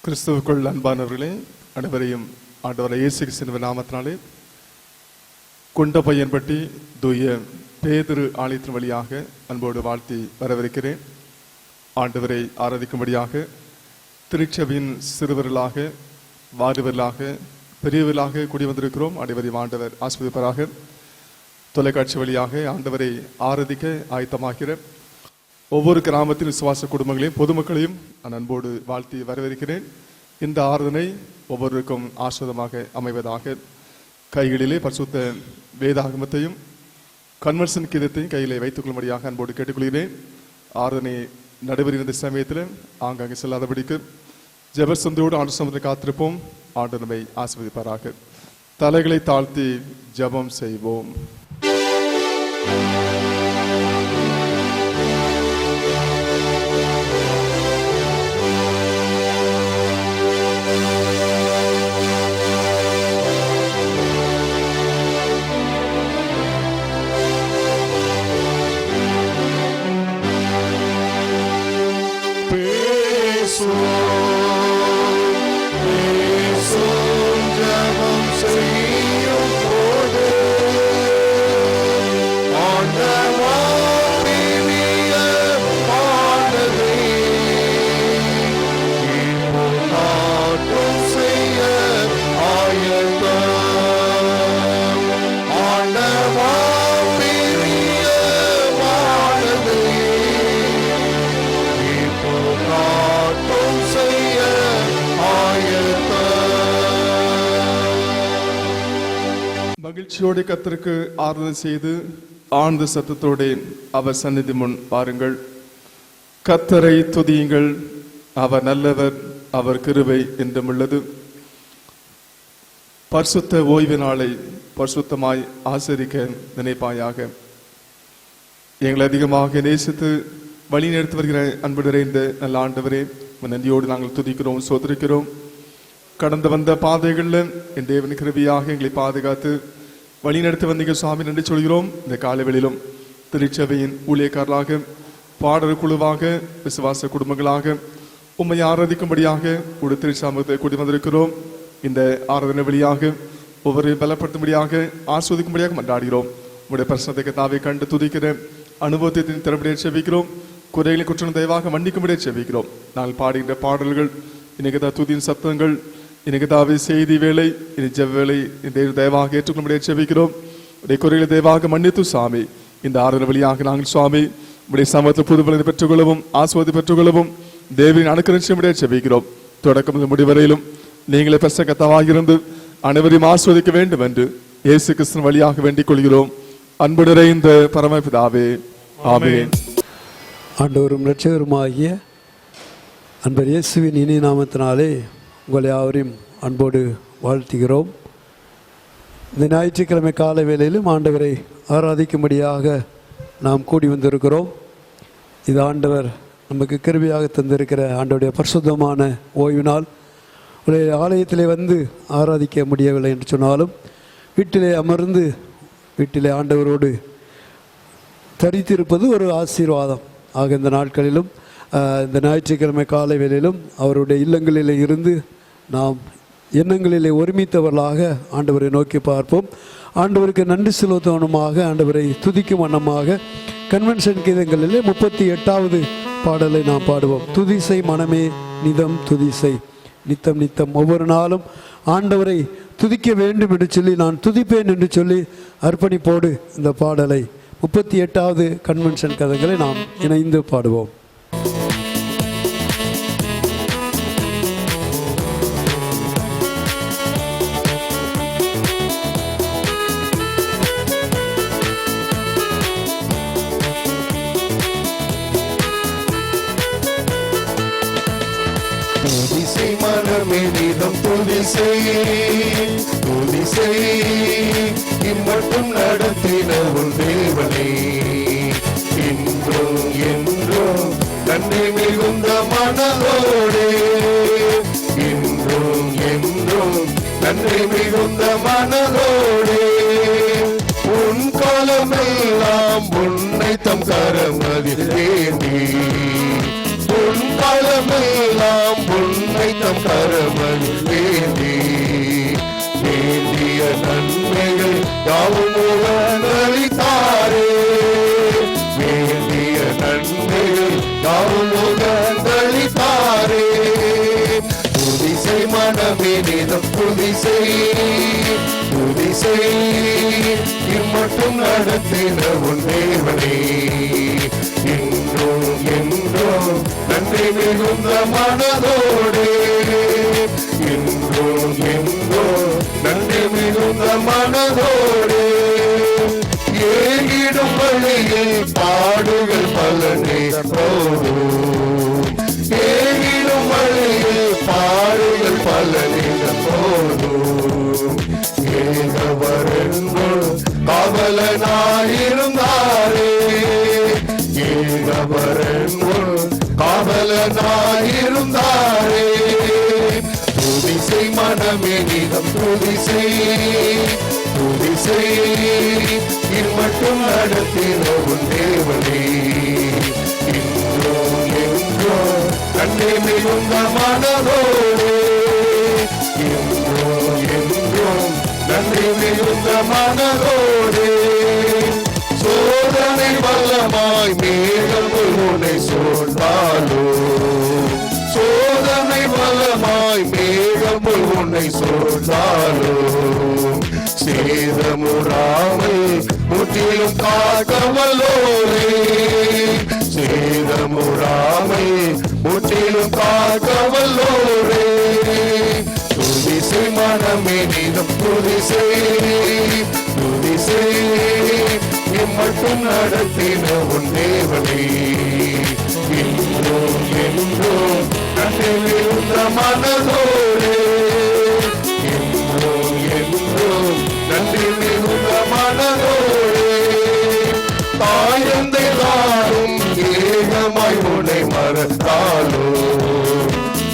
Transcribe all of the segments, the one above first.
கிறிஸ்துவுக்குள் அன்பானவர்களே, அனைவரையும் ஆண்டவர் இயேசு கிறிஸ்துவின் நாமத்தினாலே கொண்ட பையன்பட்டி தூய பேதுரு ஆலயத்தின் வழியாக அன்போடு வாழ்த்தி வரவிருக்கிறேன். ஆண்டவரை ஆராதிக்கும்படியாக திருச்சபையின் சிறுவர்களாக, வாலிபர்களாக, பெரியவர்களாக கூடி வந்திருக்கிறோம். அனைவரையும் ஆண்டவர் ஆசீர்வதிப்பாராக. தொலைக்காட்சி வழியாக ஆண்டவரை ஆராதிக்க ஆயத்தமாகிற ஒவ்வொரு கிராமத்தின் விசுவாச குடும்பங்களையும் பொதுமக்களையும் நான் அன்போடு வாழ்த்தி வரவேற்கிறேன். இந்த ஆராதனை ஒவ்வொருவருக்கும் ஆசிர்வாதமாக அமைவதாக. கைகளிலே பரிசுத்த வேதாகமத்தையும் கன்வர்சன் கீதத்தையும் கையிலே வைத்துக் கொள்ளும்படியாக அன்போடு கேட்டுக்கொள்கிறேன். ஆராதனை நடைபெறுகின்ற சமயத்தில் ஆங்காங்கே செல்லாதபடிக்கு ஜெபசந்தோடு ஆண்டு சமத்தை காத்திருப்போம். ஆண்டு நம்மை ஆசீர்வதிப்பாராக. தலைகளை தாழ்த்தி ஜெபம் செய்வோம். மகிழ்ச்சியோடு கர்த்தருக்கு ஆராதனை செய்து ஆழ்ந்த சத்தத்தோடு அவர் சந்நிதி முன் பாருங்கள். கர்த்தரை துதியுங்கள், அவர் நல்லவர், அவர் கிருபை என்றும் உள்ளது. பரிசுத்த ஓய்வு நாளை பரிசுத்தமாய் ஆசரிக்க நினைப்பாயாக. எங்களை அதிகமாக நேசித்து வழி நடத்தி வருகிற அன்பு நிறைந்த நல்ல ஆண்டவரே, நன்றியோடு நாங்கள் துதிக்கிறோம், சோதரிக்கிறோம். கடந்து வந்த பாதைகளில் என் தேவன் கிருபையாக எங்களை பாதுகாத்து வழி நடத்தி வந்தீங்க சுவாமி, நன்றி சொல்கிறோம். இந்த காலவெளியிலும் திருச்சபையின் ஊழியக்காரர்களாக, பாடல் குழுவாக, விசுவாச குடும்பங்களாக உம்மை ஆராதிக்கும்படியாக ஒரு திருச்சாமத்தை கூட்டி வந்திருக்கிறோம். இந்த ஆராதனை வழியாக ஒவ்வொரு பலப்படுத்தும்படியாக, ஆஸ்வதிக்கும்படியாக மன்றாடுகிறோம். உங்களுடைய பிரசனத்தை தாவை கண்டு துதிக்கிற அனுபவத்தை திறப்படியாக செவிக்கிறோம். குறைகளை குற்றம் தயவாக மன்னிக்கும்படியாக செவிக்கிறோம். நாங்கள் பாடுகின்ற பாடல்கள், இன்னைக்கு துதியின் சத்தங்கள், இன்னைக்கு தாவே செய்தி வேலை, இனி ஜெப வேலை தயவாக ஏற்றுக்கொள்ளும்படியாக செபிக்கிறோம். உடைய குறைகளை தயவாக மன்னித்து சாமி, இந்த ஆராதனை வழியாக நாங்கள் சுவாமி உடைய சமூகத்தில் புதுபலனை பெற்றுக்கொள்ளவும், ஆசுவாதி பெற்றுக்கொள்ளவும் தேவரின் அனுக்கிரகம்படியாக செபிக்கிறோம். தொடக்கம் முடிவரையிலும் நீங்களே பிரசங்கத்தவாக இருந்து அனைவரையும் ஆஸ்வதிக்க வேண்டும் என்று இயேசு கிறிஸ்துவின் வழியாக வேண்டிக் கொள்கிறோம். அன்பு நிறைந்த பரமபிதாவே, ஆமென். ஆண்டவரும் இரட்சகருமாகிய அன்பர் இயேசுவின் இனிய நாமத்தினாலே உங்களை யாவரையும் அன்போடு வாழ்த்துகிறோம். இந்த ஞாயிற்றுக்கிழமை கால வேளையிலும் ஆண்டவரை ஆராதிக்கும்படியாக நாம் கூடி வந்திருக்கிறோம். இது ஆண்டவர் நமக்கு கிருபையாக தந்திருக்கிற ஆண்டவருடைய பரிசுத்தமான ஓய்வு நாள். ஒரு ஆலயத்திலே வந்து ஆராதிக்க முடியவில்லை என்று சொன்னாலும் வீட்டிலே அமர்ந்து வீட்டிலே ஆண்டவரோடு தரித்திருப்பது ஒரு ஆசீர்வாதம். ஆக இந்த நாட்களிலும் இந்த ஞாயிற்றுக்கிழமை காலை வேளையிலும் அவருடைய இல்லங்களிலே இருந்து நாம் எண்ணங்களிலே ஒருமித்தவர்களாக ஆண்டவரை நோக்கி பார்ப்போம். ஆண்டவருக்கு நன்றி செலுத்தவனமாக, ஆண்டவரை துதிக்கும் வண்ணமாக கன்வென்ஷன் கீதங்களிலே 38வது பாடலை நாம் பாடுவோம். துதிசை மனமே நிதம் துதிசை, நித்தம் நித்தம். ஒவ்வொரு நாளும் ஆண்டவரை துதிக்க வேண்டும் என்று சொல்லி, நான் துதிப்பேன் என்று சொல்லி அர்ப்பணிப்போடு இந்த பாடலை 38வது கன்வென்ஷன் கதைகளை நாம் இணைந்து பாடுவோம். துதிசை மனமே நிதம் துதிசை, துதிசை இம்மட்டும் நடத்தின உன் தேவனே. இன்றும் என்றும் நன்றி மிகுந்த மனதோடு, இன்றும் என்றும் நன்றி மிகுந்த மனதோடு உன் காலமெல்லாம் உன்னை தம் கரமதில் ஏந்தி, உன் காலமெல்லாம் உன்னை தம் தம் கரமணி வேண்டி வேண்டிய நன்மைகள் யாவும் முகந்தளித்தாரே வேண்டிய நன்மைகள் யாவும் முகந்தளித்தாரே துதிசை மனமே நிதம் துதிசை துதிசை இம்மட்டும் நடத்தின உன் தேவனே இன்றும் என்றும் நன்றி மிகுந்த மனதோடு இன்றும் என்றும் நன்றி மிகுந்த மனதோடு ஏகிடும் வழியில் பாடுகள் பலனே போதும் ஏகிடும் வழியில் பாடுகள் பலனே போதும் ஏகவரென்றும் காவலனாயிருந்தாரே ஏகவரென்றும் காவலனாயிருந்தாரே துதிசை மனமே நிதம் துதிசை துதிசை இம்மட்டும் நடத்தின உன் தேவனே இன்றும் என்றும் நன்றி மிகுந்த மனதோடு இன்றும் என்றும் நன்றி மிகுந்த மனதோடு சோதனை வல்லமாய் மேகம் உன்னை சூழ்ந்தாலோ சோதனை வல்லமாய் மேகம் உன்னை சூழ்ந்தாலோ சேதமுறாமல் முற்றிலும் காக்கவல்லோரே சேதமுறாமல் முற்றிலும் காக்கவல்லோரே துதிசை மனமே நிதம் துதிசை துதிசை இம்மட்டும் நடத்தின உன் தேவனே இன்றும் என்றும் நன்றி மிகுந்த மனதோடு இன்றும் என்றும் நன்றி மிகுந்த மனதோடு தாயந்தை தாரும் ஏகமாய் உன்னை மறந்தாலோ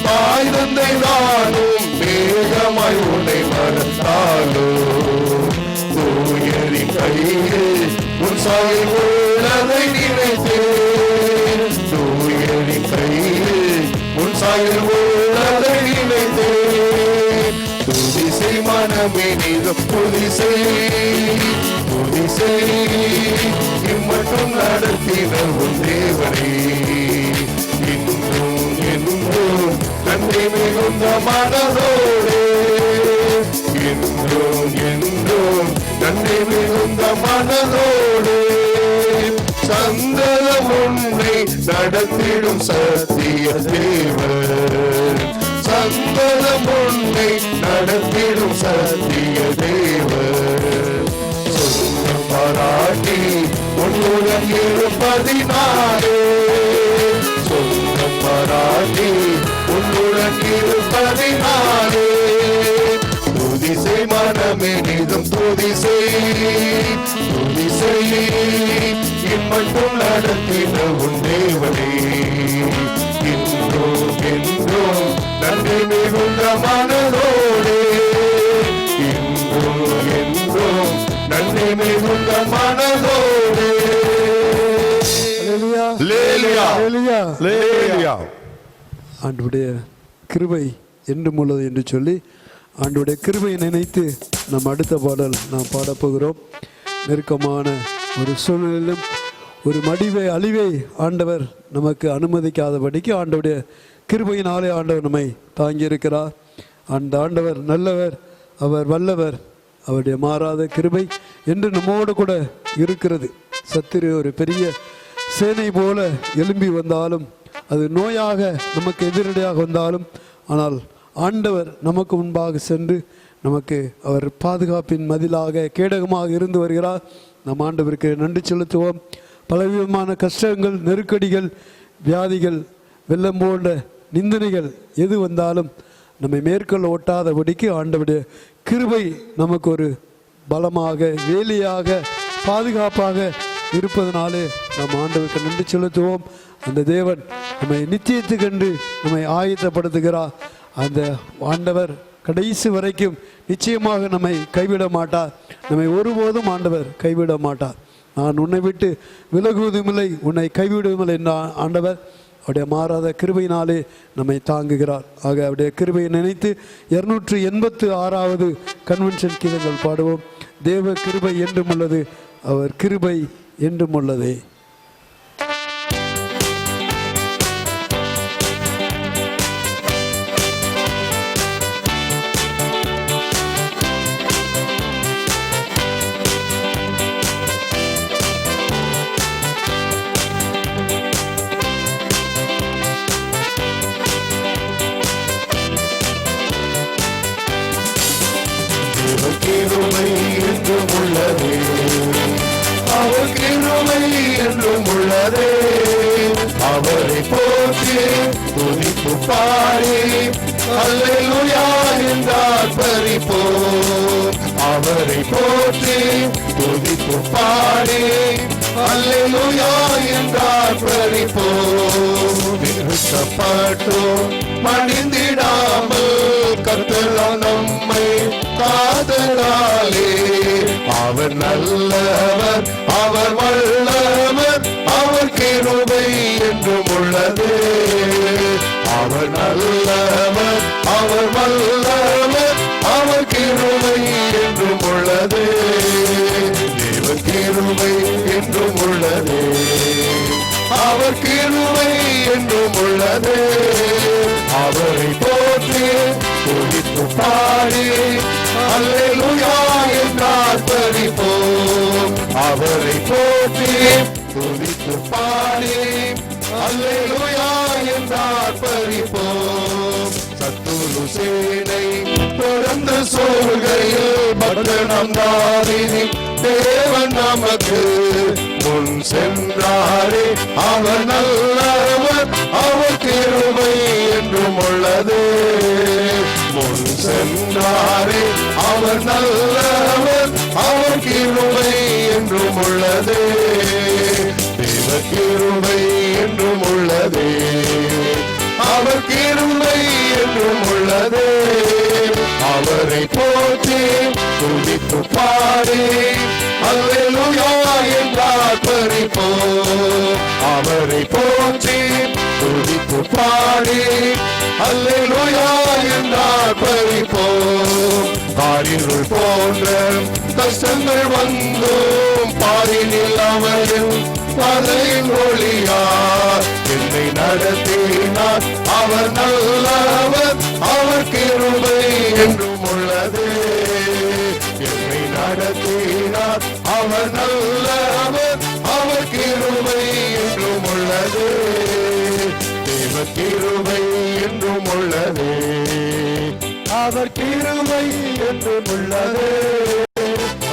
தாய் தந்தை தானும் மேகமாய் உன்னை மறந்தாலோ தூயரின் கையில் உன் சாயில் உள்ளதை நினைத்தேன் தூயரின் கையில் உன் சாயில் உள்ளதை நினைத்தேன் துதிசை மனமே நிதம் துதிசை துதிசை இம்மட்டும் நடத்தின உன் தேவனே இன்றும் என்றும் நன்றி மிகுந்த மனதோடு இன்றும் என்றும் நன்றி மிகுந்த மனதோடு சந்தலம் உன்னை நடத்திடும் சத்திய தேவர் சந்தலம் உன்னை நடத்திடும் சத்திய தேவர் சொந்தம் பாராட்டி உன்னுடன் இருப்பதினாலே சொந்தம் பாராட்டி உன்னுடன் இருப்பதினாலே துதிசை மனமே நிதம் துதிசை துதிசை இம்மட்டும் நடத்தின உன் தேவனே இன்றும் என்றும் நன்றி மிகுந்த மனதோடு இன்றும் என்றும் நன்றி மிகுந்த மனதோடு அல்லேலூயா அல்லேலூயா அல்லேலூயா ஆண்டவருடைய கிருபை என்றும் உள்ளது என்று சொல்லி ஆண்டவருடைய கிருபையை நினைத்து நம் அடுத்த பாடல் நாம் பாடப்போகிறோம். நெருக்கமான ஒரு சூழ்நிலையிலும் ஒரு மடிவை அழிவை ஆண்டவர் நமக்கு அனுமதிக்காதபடிக்கு ஆண்டவருடைய கிருபையினாலே ஆண்டவர் நம்மை தாங்கியிருக்கிறார். அந்த ஆண்டவர் நல்லவர், அவர் வல்லவர், அவருடைய மாறாத கிருபை என்று நம்மோடு கூட இருக்கிறது. சத்துரு ஒரு பெரிய சேனை போல எழும்பி வந்தாலும், அது நோயாக நமக்கு எதிரடையாக வந்தாலும், ஆனால் ஆண்டவர் நமக்கு முன்பாக சென்று நமக்கு அவர் பாதுகாப்பின் மதிலாக கேடகமாக இருந்து வருகிறார். நம் ஆண்டவருக்கு நன்றி செலுத்துவோம். பலவிதமான கஷ்டங்கள், நெருக்கடிகள், வியாதிகள், வெள்ளம் போன்ற நிந்தனைகள் எது வந்தாலும் நம்மை மேற்கொள்ள ஒட்டாதபடிக்கு ஆண்டவருடைய கிருபை நமக்கு ஒரு பலமாக, வேலியாக, பாதுகாப்பாக இருப்பதனாலே நாம் ஆண்டவருக்கு நன்றி செலுத்துவோம். அந்த தேவன் நம்மை நிச்சயத்துக்கென்று நம்மை ஆயத்தப்படுத்துகிறார். அந்த ஆண்டவர் கடைசி வரைக்கும் நிச்சயமாக நம்மை கைவிட மாட்டார். நம்மை ஒருபோதும் ஆண்டவர் கைவிட மாட்டார். நான் உன்னை விட்டு விலகுவதுமில்லை, உன்னை கைவிடுவதில்லை என்ற ஆண்டவர் அவருடைய மாறாத கிருபையினாலே நம்மை தாங்குகிறார். ஆக அவருடைய கிருபையை நினைத்து 286வது கன்வென்ஷன் கீதங்கள் பாடுவோம். தேவ கிருபை என்றும் உள்ளது, அவர் கிருபை என்றும் உள்ளதே. கிருபை என்றும் உள்ளதே, அவர் கிருபை என்றும் உள்ளதே. அவரை போற்றி துதித்து பாடி அல்லேலூயா என்றார் பரிபோம். அவரை போற்றி துதித்து பாடி அல்லேலூயா என்றார் பரிபோம். நிறுத்தப்பட்டோம் மடிந்திடாமல் கர்த்தர் நம்மை காதலாலே. அவர் நல்லவர், அவர் வல்லவர், அவர் கிருபை என்றும் உள்ளதே. அவர் நல்லவர், அவர் வல்லவர், அவர் கிருபை என்றும் உள்ளதே. தேவ கிருபை என்றும் உள்ளதே, அவர் கிருபை என்றும் உள்ளதே. அவரை போற்றி துதித்து பாடி அல்லேலூயா என்றார் பரிபோம். அவரை போற்றி துதித்து பாடி அல்லேலூயா என்றார் பரிபோம். சத்துரு சேனை தொடர்ந்து சொல்கையில் பட்டணம் தாவினி தேவன் நமக்கு முன் சென்றாரே. அவர் நல்லவர், அவர் கிருபை என்றும் உள்ளதே. முன் சென்றாரே, அவர் நல்லவர், அவர் கிருபை என்றும் உள்ளதே. தேவ கிருபை என்றும் உள்ளதே, அவர் கிருபை என்றும் உள்ளதே. அவரை போற்றி துதித்து பாடி அல்லேலூயா என்றார் பரிபோம். அவரை போற்றி துதித்து பாடி அல்லேலூயா என்றார் பரிபோம். காரிருள் போன்ற கஷ்டங்கள் வந்தும் பாரினில் அவரின் பாதையின் ஒளியார் என்னை நடத்தினார். அவர் நல்லவர், அவர் கிருபை என்றும் உள்ளதே. என்னை நடத்தினார். அவர் நல்லவர், அவர் கிருபை என்றும் உள்ளதே. தேவ கிருபை என்றும் உள்ளதே, அவர் கிருபை என்றும் உள்ளதே.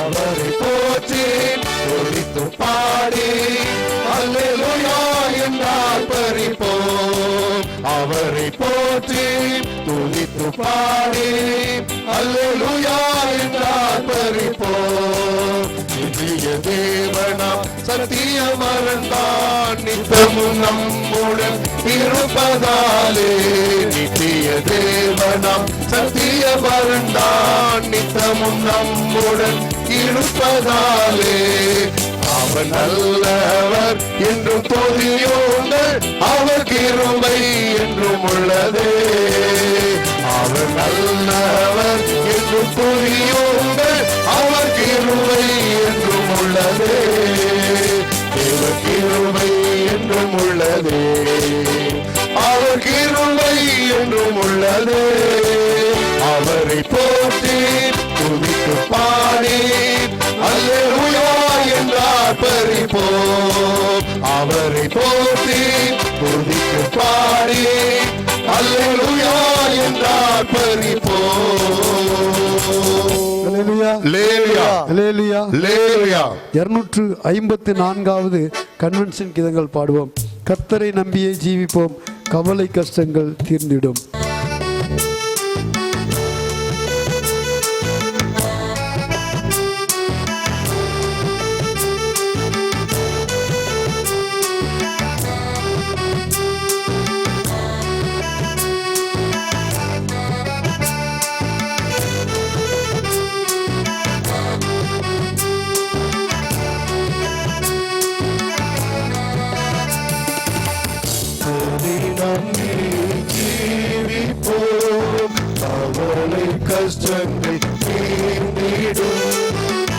அவரை போற்றி துதித்து பாடி அல்லேலூயா என்றார் பரிபோம். அவரை போற்றி துதித்து பாடி அல்லேலூயா என்றார் பரிபோம். நித்திய தேவனாம் சத்திய மறந்தான் நித்தமும் நம்முடன் இருப்பதாலே. நித்திய தேவனாம் சத்திய மறந்தான் நித்தமும் நம்முடன் இருப்பதாலே. அவர் நல்லவர் என்றும் துதியுங்கள், அவர் கிருபை என்றும் உள்ளதே. அவர் நல்லவர் என்றும் துதியுங்கள், அவர் கிருபை என்றும் உள்ளதே. தேவ கிருபை என்றும் உள்ளதே, அவர் கிருபை என்றும் உள்ளதே. அவரை போற்றி துதித்து பாடி அல்லேலூயா என்றார் பரிபோம். அவரை போற்றி துதித்து பாடி அல்லேலூயா என்றார் பரிபோம். அல்லேலூயா, அல்லேலூயா, அல்லேலூயா, அல்லேலூயா. 254வது கன்வென்ஷன் கீதங்கள் பாடுவோம். கர்த்தரை நம்பியே ஜீவிப்போம், கவலை கஷ்டங்கள் தீர்ந்திடும். நம்பி ஜீவிப்போம். கவலை கஷ்டங்கள் தீர்ந்திடும்.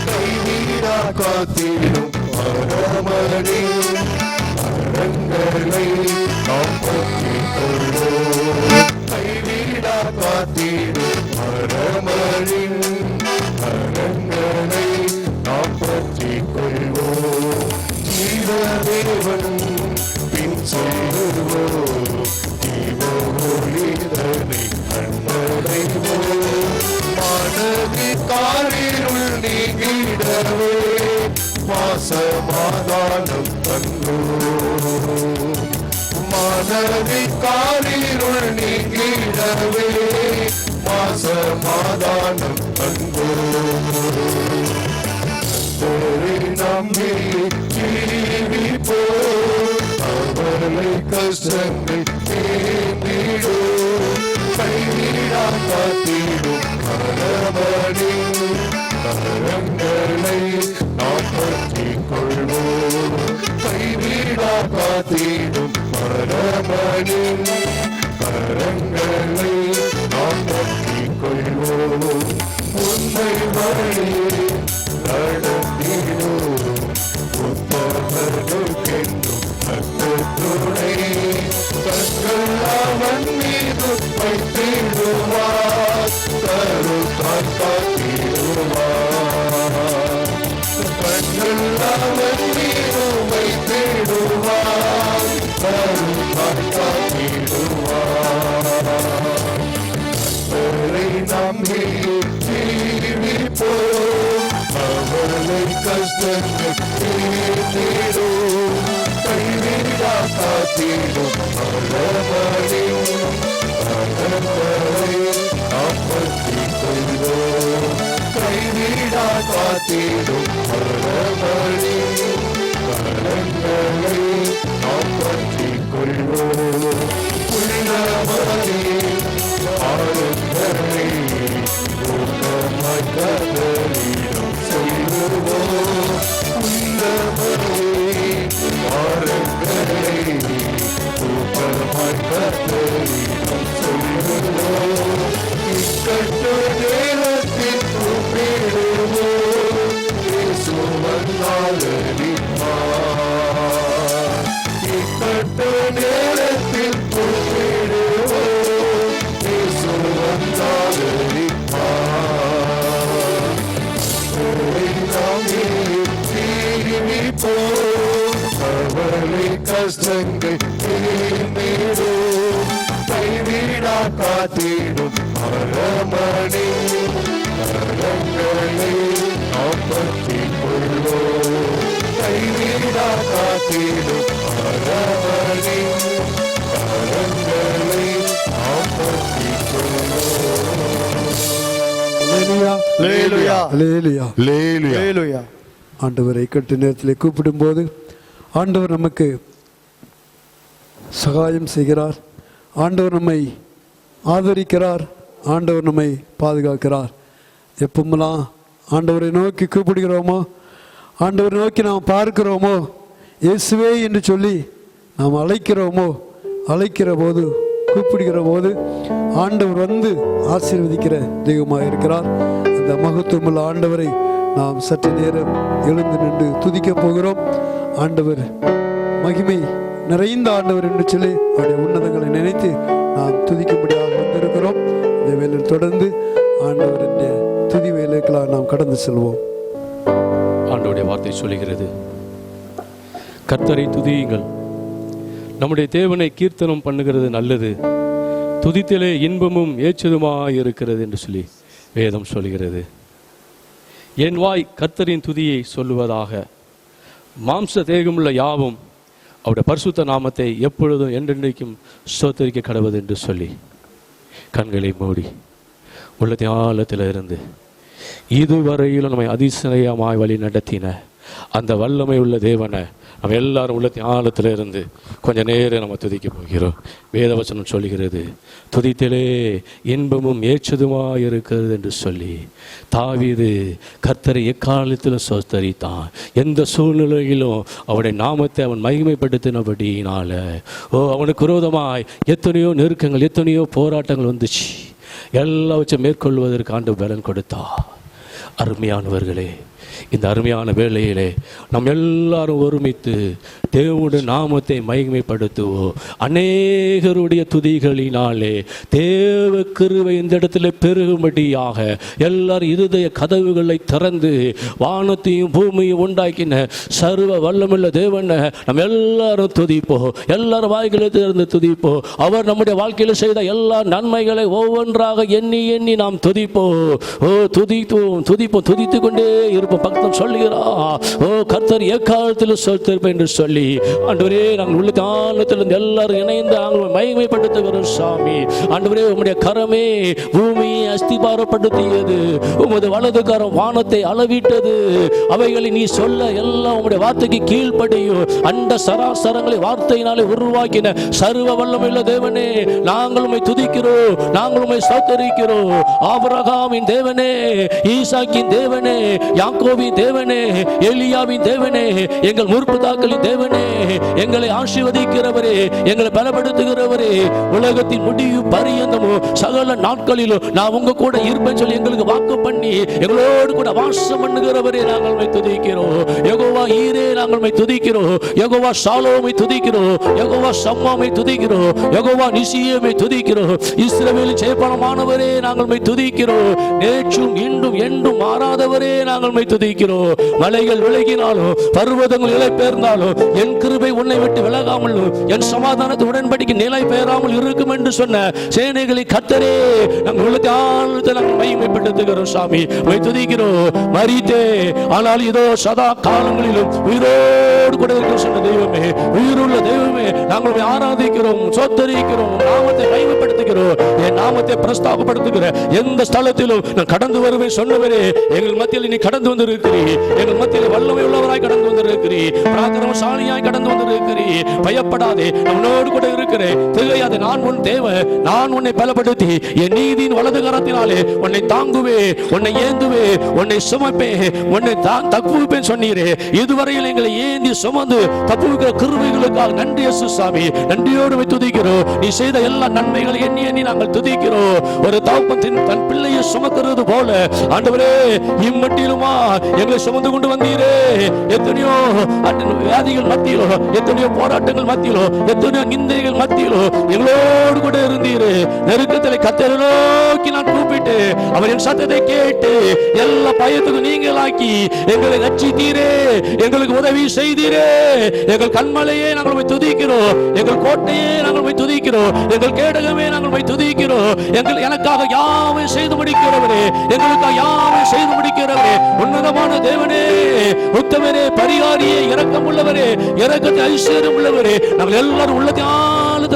கைவிடா காத்திடும் பரமனே. கரங்களை நாம் பற்றிக் கொள்வோம். கைவிடா காத்திடும் பரமனின் கரங்களை நாம் பற்றிக் கொள்வோம். ஜீவதேவன் பின் செல்லுவோம். ஜீவ ஒளிதனை கண்டடைவோம். மனதி காரிருள் நீங்கிடவே சமாதானம் தந்தோம். மனதி காரிருள் நீங்கிடவே சமாதானம் தந்தோம். நம்பி ஜீவிப்போம். அவர்களை கஷ்டங்கள் தீர்ந்திடும். கைவிடா காத்திடும் பரமனின் கரங்களை நாம் பற்றிக் கொள்வோம். கைவிடா காத்திடும் பரமனின் கரங்களை நாம் பற்றிக் கொள்வோம். உன்னை வழி நடத்தினோம். உத்தமர்களுக்கென்றும் துணை. கண்கள் அவன் மீது வைத்திடுவார். கருத்தால் காத்திடுவார். கண்கள் அவன் மீது வைத்திடுவார். கருத்தால் காத்திடுவார். நம்பி ஜீவிப்போம். அவர்களை கஷ்டங்கள் தீர்ந்திடும். கைவிடா காத்திடும் பரமனின் கரங்களை நாம் பற்றிக் கொள்வோம். கைவிடா காத்திடும் பரமனின் கரங்களை நாம் பற்றிக் கொள்வோம். உள்ளவரே ஆளுநரை கதறிடும் சொல்லுவோம். உள்ளவரே ஆளுநரை கதறிடும் சொல்லுவோம். இக்கட்ட நேரத்தில் கூப்பிடுவோம். இயேசுவன் ஆதரிப்பார். இக்கட்ட நேரத்தில் கூப்பிடுவோம். இயேசுவன் ஆதரிப்பார். ஜீவிப்போம். அவர்களை கஷ்டங்கள் தீர்ந்திடும். கைவிடா காத்திடும் பரமனின் கரங்களை நாம் பற்றிக் கொள்வோம். கைவிடா காத்திடும் பரமனின் கரங்களை நாம் பற்றிக் கொள்வோம். அல்லேலூயா, அல்லேலூயா, அல்லேலூயா, அல்லேலூயா. அல்லேலூயா. ஆண்டவரை கட்டு நேரத்தில் கூப்பிடும்போது ஆண்டவர் நமக்கு சகாயம் செய்கிறார். ஆண்டவர் நம்மை ஆதரிக்கிறார். ஆண்டவர் நம்மை பாதுகாக்கிறார். எப்பமெல்லாம் ஆண்டவரை நோக்கி கூப்பிடுகிறோமோ, ஆண்டவரை நோக்கி நாம் பார்க்கிறோமோ, இயேசுவே என்று சொல்லி நாம் அழைக்கிறோமோ, அழைக்கிற போது கூப்பிடுகிற போது ஆண்டவர் வந்து ஆசீர்வதிக்கிற தெய்வமாக இருக்கிறார். அந்த மகத்துவமுள்ள ஆண்டவரை நாம் சற்று நேரம் எழுந்து நின்று துதிக்க போகிறோம். ஆண்டவர் மகிமை நிறைந்த ஆண்டவர் என்று சொல்லி அவருடைய உன்னதங்களை நினைத்து நாம் துதிக்கும்படியாக வந்திருக்கிறோம். இந்த வேலையில் தொடர்ந்து ஆண்டவருடைய துதி வேலைக்கெல்லாம் நாம் கடந்து செல்வோம். ஆண்டவருடைய வார்த்தை சொல்லுகிறது, கர்த்தரை துதியுங்கள், நம்முடைய தேவனை கீர்த்தனம் பண்ணுகிறது நல்லது, துதித்திலே இன்பமும் ஏற்றதுமாய் இருக்கிறது என்று சொல்லி வேதம் சொல்லுகிறது. என் வாய் கர்த்தரின் துதியை சொல்லுவதாக, மாம்ச தேகமுள்ள யாவும் அவருடைய பரிசுத்த நாமத்தை எப்பொழுதும் என்றென்றைக்கும் ஸ்தோத்தரிக்க கடவுது என்று சொல்லி கண்களை மூடி உள்ளத்தின் ஆழத்தில் இருந்து இதுவரையிலும் நம்மை அதிசயமாய் வழி நடத்தின அந்த வல்லமை உள்ள தேவனை நம்ம எல்லாரும் உள்ளத்தின் ஆழத்தில் இருந்து கொஞ்சம் நேரம் நம்ம துதிக்க போகிறோம். வேதவசனம் சொல்கிறது, துதித்திலே இன்பமும் ஏற்றதுமாக இருக்கிறது என்று சொல்லி தாவீது கர்த்தரை எக்காலத்திலும் ஸ்தோத்தரித்தான். எந்த சூழ்நிலையிலும் அவருடைய நாமத்தை அவன் மகிமைப்படுத்தினபடியினால அவனுக்கு விரோதமாய் எத்தனையோ நெருக்கங்கள், எத்தனையோ போராட்டங்கள் வந்துச்சு. எல்லாவற்றையும் மேற்கொள்வதற்கு ஆண்டவர் பலன் கொடுத்தா. அருமையானவர்களே, இந்த அருமையான வேளையிலே நாம் எல்லாரும் ஒருமித்து தேவனுடைய நாமத்தை மகிமைப்படுத்துவோம். அநேகருடைய துதிகளினாலே தேவ கிருபை இந்த இடத்துல பெருகும்படியாக எல்லாரும் இருதய கதவுகளை திறந்து வானத்தையும் பூமியும் உண்டாக்கின சர்வ வல்லமுள்ள தேவனை நம்ம எல்லாரும் துதிப்போம். எல்லாரும் வாய்களை திறந்து துதிப்போம். அவர் நம்முடைய வாழ்க்கையில் செய்த எல்லா நன்மைகளை ஒவ்வொன்றாக எண்ணி எண்ணி நாம் துதிப்போம். துதிப்போம், துதித்து கொண்டே இருப்போம். பக்தன் சொல்லுகிறா, கர்த்தர் எக்காலத்தில் சொத்திருப்பேன் என்று சொல்லி ஆண்டவரே, நாங்கள் உள்ள காலத்திலிருந்து எல்லாரும் இணைந்து நாங்கள் மகிமைப்படுத்துகிறோம். சாமி ஆண்டவரே, உம்முடைய கரமே பூமியை அஸ்திபாரப்படுத்தியது, உமது வலது கரம் வானத்தை அளவிட்டது. அவைகளை நீ சொல்ல எல்லாம் உம்முடைய வார்த்தைக்கு கீழ்ப்படியும். அண்ட சராசரங்களை வார்த்தையினாலே உருவாக்கின சர்வ வல்லமையுள்ள தேவனே, நாங்கள் உம்மை துதிக்கிறோம், நாங்கள் உம்மை ஸ்தோத்திரிக்கிறோம். ஆபிரகாமின் தேவனே, ஈசாக்கின் தேவனே, யாக்கோபின் தேவனே, எலியாவின் தேவனே, எங்கள் முற்பிதாக்களின் தேவனே, எங்களை ஆசீர்வதிக்கிறவரே, எங்களை பலப்படுத்துகிறவரே, உலகத்தின் முடிவு பரியந்தமும் சகல நாட்களிலும் நான் உங்க கூட இருப்பேன் சொல்லி எங்களுக்கு வாக்கு பண்ணி எங்களோடு கூட வாசம் பண்ணுகிறவரே, நாங்கள் உம்மை துதிக்கிறோம். யெகோவா ஈரே, நாங்கள் உம்மை துதிக்கிறோம். யெகோவா ஷாலோமை துதிக்கிறோம். யெகோவா ஷம்மாமை துதிக்கிறோம். யெகோவா நிசியேமை துதிக்கிறோம். இஸ்ரவேலின் ஜெயபலமானவரே, நாங்கள் உம்மை துதிக்கிறோம். நேற்றும் இன்றும் என்றும் மாறாதவரே, நாங்கள் உம்மை துதிக்கிறோம். மலைகள் விலகினாலும் பர்வதங்கள் நிலை பெயர்ந்தாலும் என் கிருபை உன்னை விட்டு விலகாமலும் என் சமாதானத்தை உடன்படிக்கை நிலை பெயராமல் இருக்கும் என்று சொன்ன சேனைகளை கர்த்தரே, நாங்கள் உள்ளத்தை நாங்கள் மகிமைப்படுத்துகிறோம். சாமி உம்மை துதிக்கிறோம். மரித்தே ஆனால் இதோ சதா காலங்களிலும் உயிரோடு கூட இருக்க சொன்ன தெய்வமே, உயிருள்ள தெய்வமே, நாங்கள் உம்மை ஆராதிக்கிறோம், சோத்தரிக்கிறோம், நாமத்தை மகிமைப்படுத்துகிறோம். என் நாமத்தை பிரஸ்தாபப்படுத்துகிற எந்த ஸ்தலத்திலும் நான் கடந்து வருவேன் சொன்னவரே, எங்கள் மத்தியில் நீ கடந்து வந்திருக்கிறீர். எங்கள் மத்தியில் வல்லமை உள்ளவராய் கடந்து வந்திருக்கிறீர். பராக்கிரமசாலியாய் கடந்து வந்திருக்கிறீர். பயப்படாதே, அவனோடு கூட இருக்கிறேன். திகையாதே, நான் உன் தேவன். நான் உன்னை பலப்படுத்தி என் நீதியின் வலது கரத்தினாலே உன்னை தாங்குவே, உன்னை ஏந்துவே, உன்னை சுமப்பே, உன்னை தப்புவிப்பேன் சொன்னீரே. இதுவரையில் எங்களை ஏந்தி சுமந்து தப்புவிக்கிற கிருபைகளுக்காக நன்றி இயேசு சாமி. நன்றியோடு துதிக்கிறோம். நீ செய்த எல்லா நன்மைகளை எண்ணி எண்ணி நாங்கள் துதிக்கிறோம். ஒரு தகப்பன் தன் பிள்ளையை சுமக்கிறது போல ஆண்டவரே, இம்மட்டிலுமா எங்களை சுமந்து கொண்டு வந்தீரே. எத்தனையோ வியாதிகள் மத்தியிலோ, எத்தனையோ போராட்டங்கள் மத்தியிலோ, எத்தனையோ நிந்தைகள் மத்தியிலோ எங்களோடு கூட இருந்தீரு. நெருக்கத்தில் கர்த்தரை நோக்கி நான் கூப்பிட்டு அவர் என் சத்தத்தை கேட்டு எல்லா பயத்துக்கும் நீங்களாக்கி எங்களை ரட்சித்தீரே, எங்களுக்கு உதவி செய்தீரே. எங்கள் கண்மலையே நாங்கள் உம்மை துதிக்கிறோம். எங்கள் கோட்டையே நாங்கள் உம்மை துதிக்கிறோம். எங்கள் கேடகமே நாங்கள் உம்மை துதிக்கிறோம். எனக்காக யாவை செய்து முடிக்கிறவரே, எங்களுக்காக யாவை செய்து முடிக்கிறவரே, உன்னதமான தேவனே, உத்தமரே, பரிகாரியே, இரக்கம் உள்ளவரே, இரக்கத்தை ஐஸ்வர்யம் உள்ளவரே, நாங்கள் எல்லாரும் உள்ளத்தை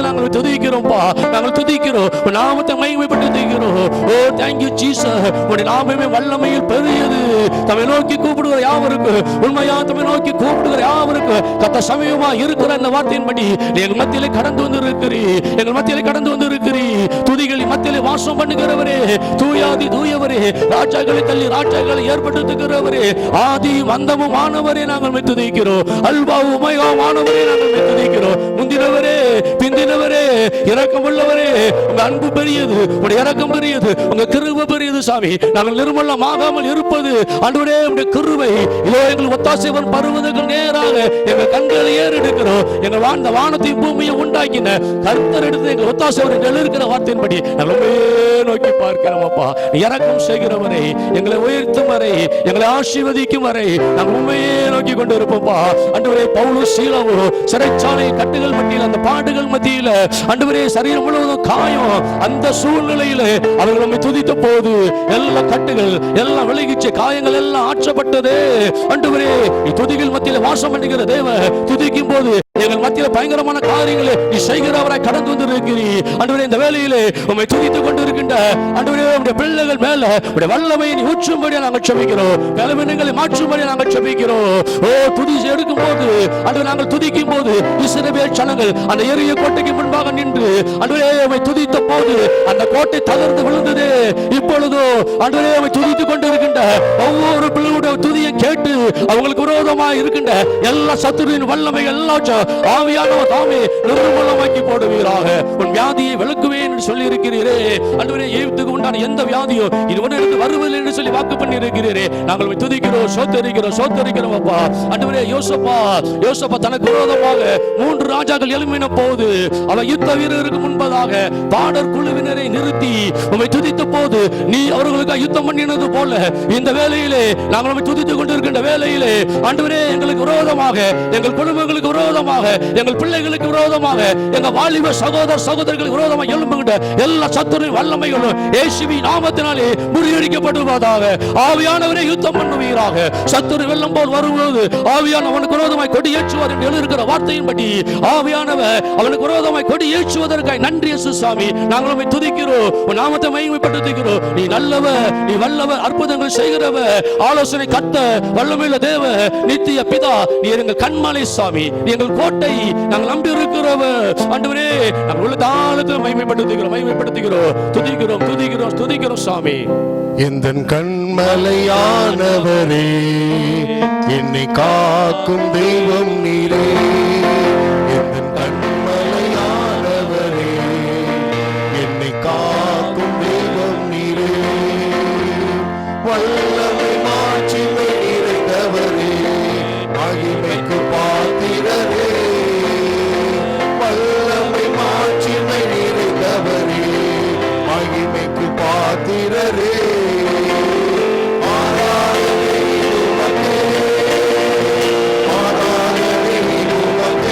நாங்கள் துதிக்கிறோம்பா. நாங்கள் துதிக்கிறோம், நாமத்தை மகிமைப்பட்டு துதிக்கிறோம். ஓ தேங்க் யூ ஜீசஸ். உடைய நாமமே வல்லமையில் பெரியது. தம்மை நோக்கி கூப்பிடுகிற யாவருக்கு, உண்மையா தம்மை நோக்கி கூப்பிடுகிற யாவருக்கு கத்த சமயமா இருக்கிற அந்த வார்த்தையின்படி எங்கள் மத்தியிலே கடந்து வந்து இருக்கிறீ, எங்கள் மத்தியிலே கடந்து வந்து இருக்கிறீ. துதிகளின் மத்தியிலே வாசம் பண்ணுகிறவரே, தூயாதி தூயவரே, ராஜாக்களை தள்ளி ராஜாக்களை ஏற்படுத்துகிறவரே, ஆதி அந்தமும் ஆனவரே, நாங்கள் துதிக்கிறோம். அல்பாவும் உமையாவும் ஆனவரே, நாங்கள் துதிக்கிறோம். முந்தினவரே, பிந்தினவரே, இரக்கம் உள்ளவரே, உங்க அன்பு பெரியது, உங்க இரக்கம் பெரியது, உங்க கிருபை பெரியது சாமி. நாங்கள் நிர்மலமாகாமல் இருப்பது ஆண்டவரே உம்முடைய கிருபை. இதோ எங்கள் ஒத்தாசை வரும் பருவதற்கு நேராக எங்கள் கண்களை ஏறெடுக்கிறோம். எங்கள் வாழ்ந்த வானத்தையும் பூமியை உண்டாக்கின கர்த்தர் எடுத்து எங்கள் ஒத்தாசை வரும் இருக்கிற வார்த்தையின்படி நாங்கள் நோக்கி பார்க்கிறோம். அப்பா, இரக்கம் செய்கிறவரை, எங்களை உயர்த்தும் வரை, எங்களை ஆசீர்வதிக்கும் வரை நாங்கள் உண்மையே நோக்கி கொண்டு இருப்போம்ப்பா. ஆண்டவரே, பவுலும் சீலாவும் சிறைச்சாலை கட்டுகள் மத்தியில், அந்த பாடுகள் மத்தியில ஆண்டவரே சரீரம் முழுவதும் காயம், அந்த சூழ்நிலையில அவர்கள் நம்மை துதித்த போது எல்லா கட்டுகள் எல்லாம் விலகிச்சு, காயங்கள் எல்லாம் ஆற்றப்பட்டது. ஆண்டவரே, துதிகள் மத்தியில வாசம் பண்ணுகிற தேவ துதிக்கும் போது எங்கள் மத்தியில் பயங்கரமான காரியங்களை நீ செய்கிறவராய் கடந்து வந்திருக்கிறீர். ஆண்டவரே, இந்த வேளையிலே உம்மை துதித்துக் கொண்டிருக்கின்ற ஆண்டவரே, உம்முடைய பிள்ளைகள் மேல உம்முடைய வல்லமையை நீ ஊற்றும்படியா நாங்கள் ஜெபிக்கிறோம். பலவீனங்களை மாற்றும்படியா நாங்கள் ஜெபிக்கிறோம். ஓ, துதி எடுக்கும் போது ஆண்டவரே, நாங்கள் துதிக்கும் போது இஸ்ரவேல் ஜனங்கள் அந்த எரிய கோட்டைக்கு முன்பாக நின்று ஆண்டவரே உம்மை துதித்த போது அந்த கோட்டை தகர்ந்து விழுந்தது. இப்பொழுதோ ஆண்டவரே உம்மை துதித்துக் கொண்டிருக்கின்ற ஒவ்வொரு பிள்ளைகளுடைய துதியை கேட்டு அவங்களுக்கு விரோதமாக இருக்கின்ற எல்லா சத்துருவின் வல்லமை எல்லா ஆவியானவர் தாமே நிர்மூலமாக்கி போடுவீராக. உன் வியாதியை விளக்குவேன் என்று சொல்லி இருக்கிறீரே. ஆண்டவரே, எகிப்துக்கு உண்டான எந்த வியாதியோ இது ஒன்றிலிருந்து வருவதில்லை என்று சொல்லி வாக்கு பண்ணி இருக்கிறீரே. நாங்கள் துதிக்கிறோம், சோத்தரிக்கிறோம் அப்பா. ஆண்டவரே, யோசப்பா தனக்கு விரோதமாக 3 ராஜாக்கள் எழும்பின போது அவர் யுத்த வீரருக்கு முன்பதாக பாடர் குழுவினரை நிறுத்தி உம்மை துதித்த போது நீ அவர்களுக்கு யுத்தம் பண்ணினது போல இந்த வேளையிலே நாங்கள் உம்மை துதித்துக் கொண்டிருக்கின்ற வேளையிலே ஆண்டவரே, எங்களுக்கு விரோதமாக, எங்கள் குடும்பங்களுக்கு விரோதமாக, எங்கள் பிள்ளைகளுக்கு விரோதமாக, எங்க வாலிப சகோதரர்களுக்கு விரோதமாக எழும்புகின்ற எல்லா சத்துருவின் வல்லமைகளும் இயேசுவின் நாமத்தினாலே முறியடிக்கப்படுவதாக. ஆவியானவரே, யுத்தம் பண்ணுவீராக. சத்துரு வெள்ளம் போல் வரும்போது ஆவியானவனுக்கு விரோதமாய் கொடி ஏற்றுவார் என்று எழுதியிருக்கிற வார்த்தையின்படி ஆவியானவர் அவனுக்கு விரோதமாய் கொடி ஏற்றுவதற்காய் நன்றி இயேசுசாமி. நாங்கள் உம்மை துதிக்கிறோம், உன் நாமத்தை மகிமைப்படுத்துகிறோம். நீ நல்லவர், நீ வல்லவர், அற்புதங்கள் செய்கிறவர், ஆலோசனை கர்த்த, வல்லமையுள்ள தேவ, நித்திய பிதா, நீ எங்கள் கண்மலை சாமி, நீ எங்கள் கோட்டை, நாங்கள் நம்பி இருக்கிறவர். ஆண்டவரே, நாங்கள் உள்ள தாளத்தில் மகிமைப்படுத்துகிறோம், துதிக்கிறோம் சாமி. எந்தன் கண்மலையானவரே, என்னை காக்கும் தெய்வம் நீரே. எந்தன் கண்மலையானவரே, என்னை காக்கும் தெய்வம் நீரே. வல்லமை மாட்சிமை நிறைந்தவரே, மகிமைக்கு பாத்திரரே. வல்லமை மாட்சிமை நிறைந்தவரே, மகிமைக்கு பாத்திரரே. ஆராதனை உமக்கே, ஆராதனை உமக்கே.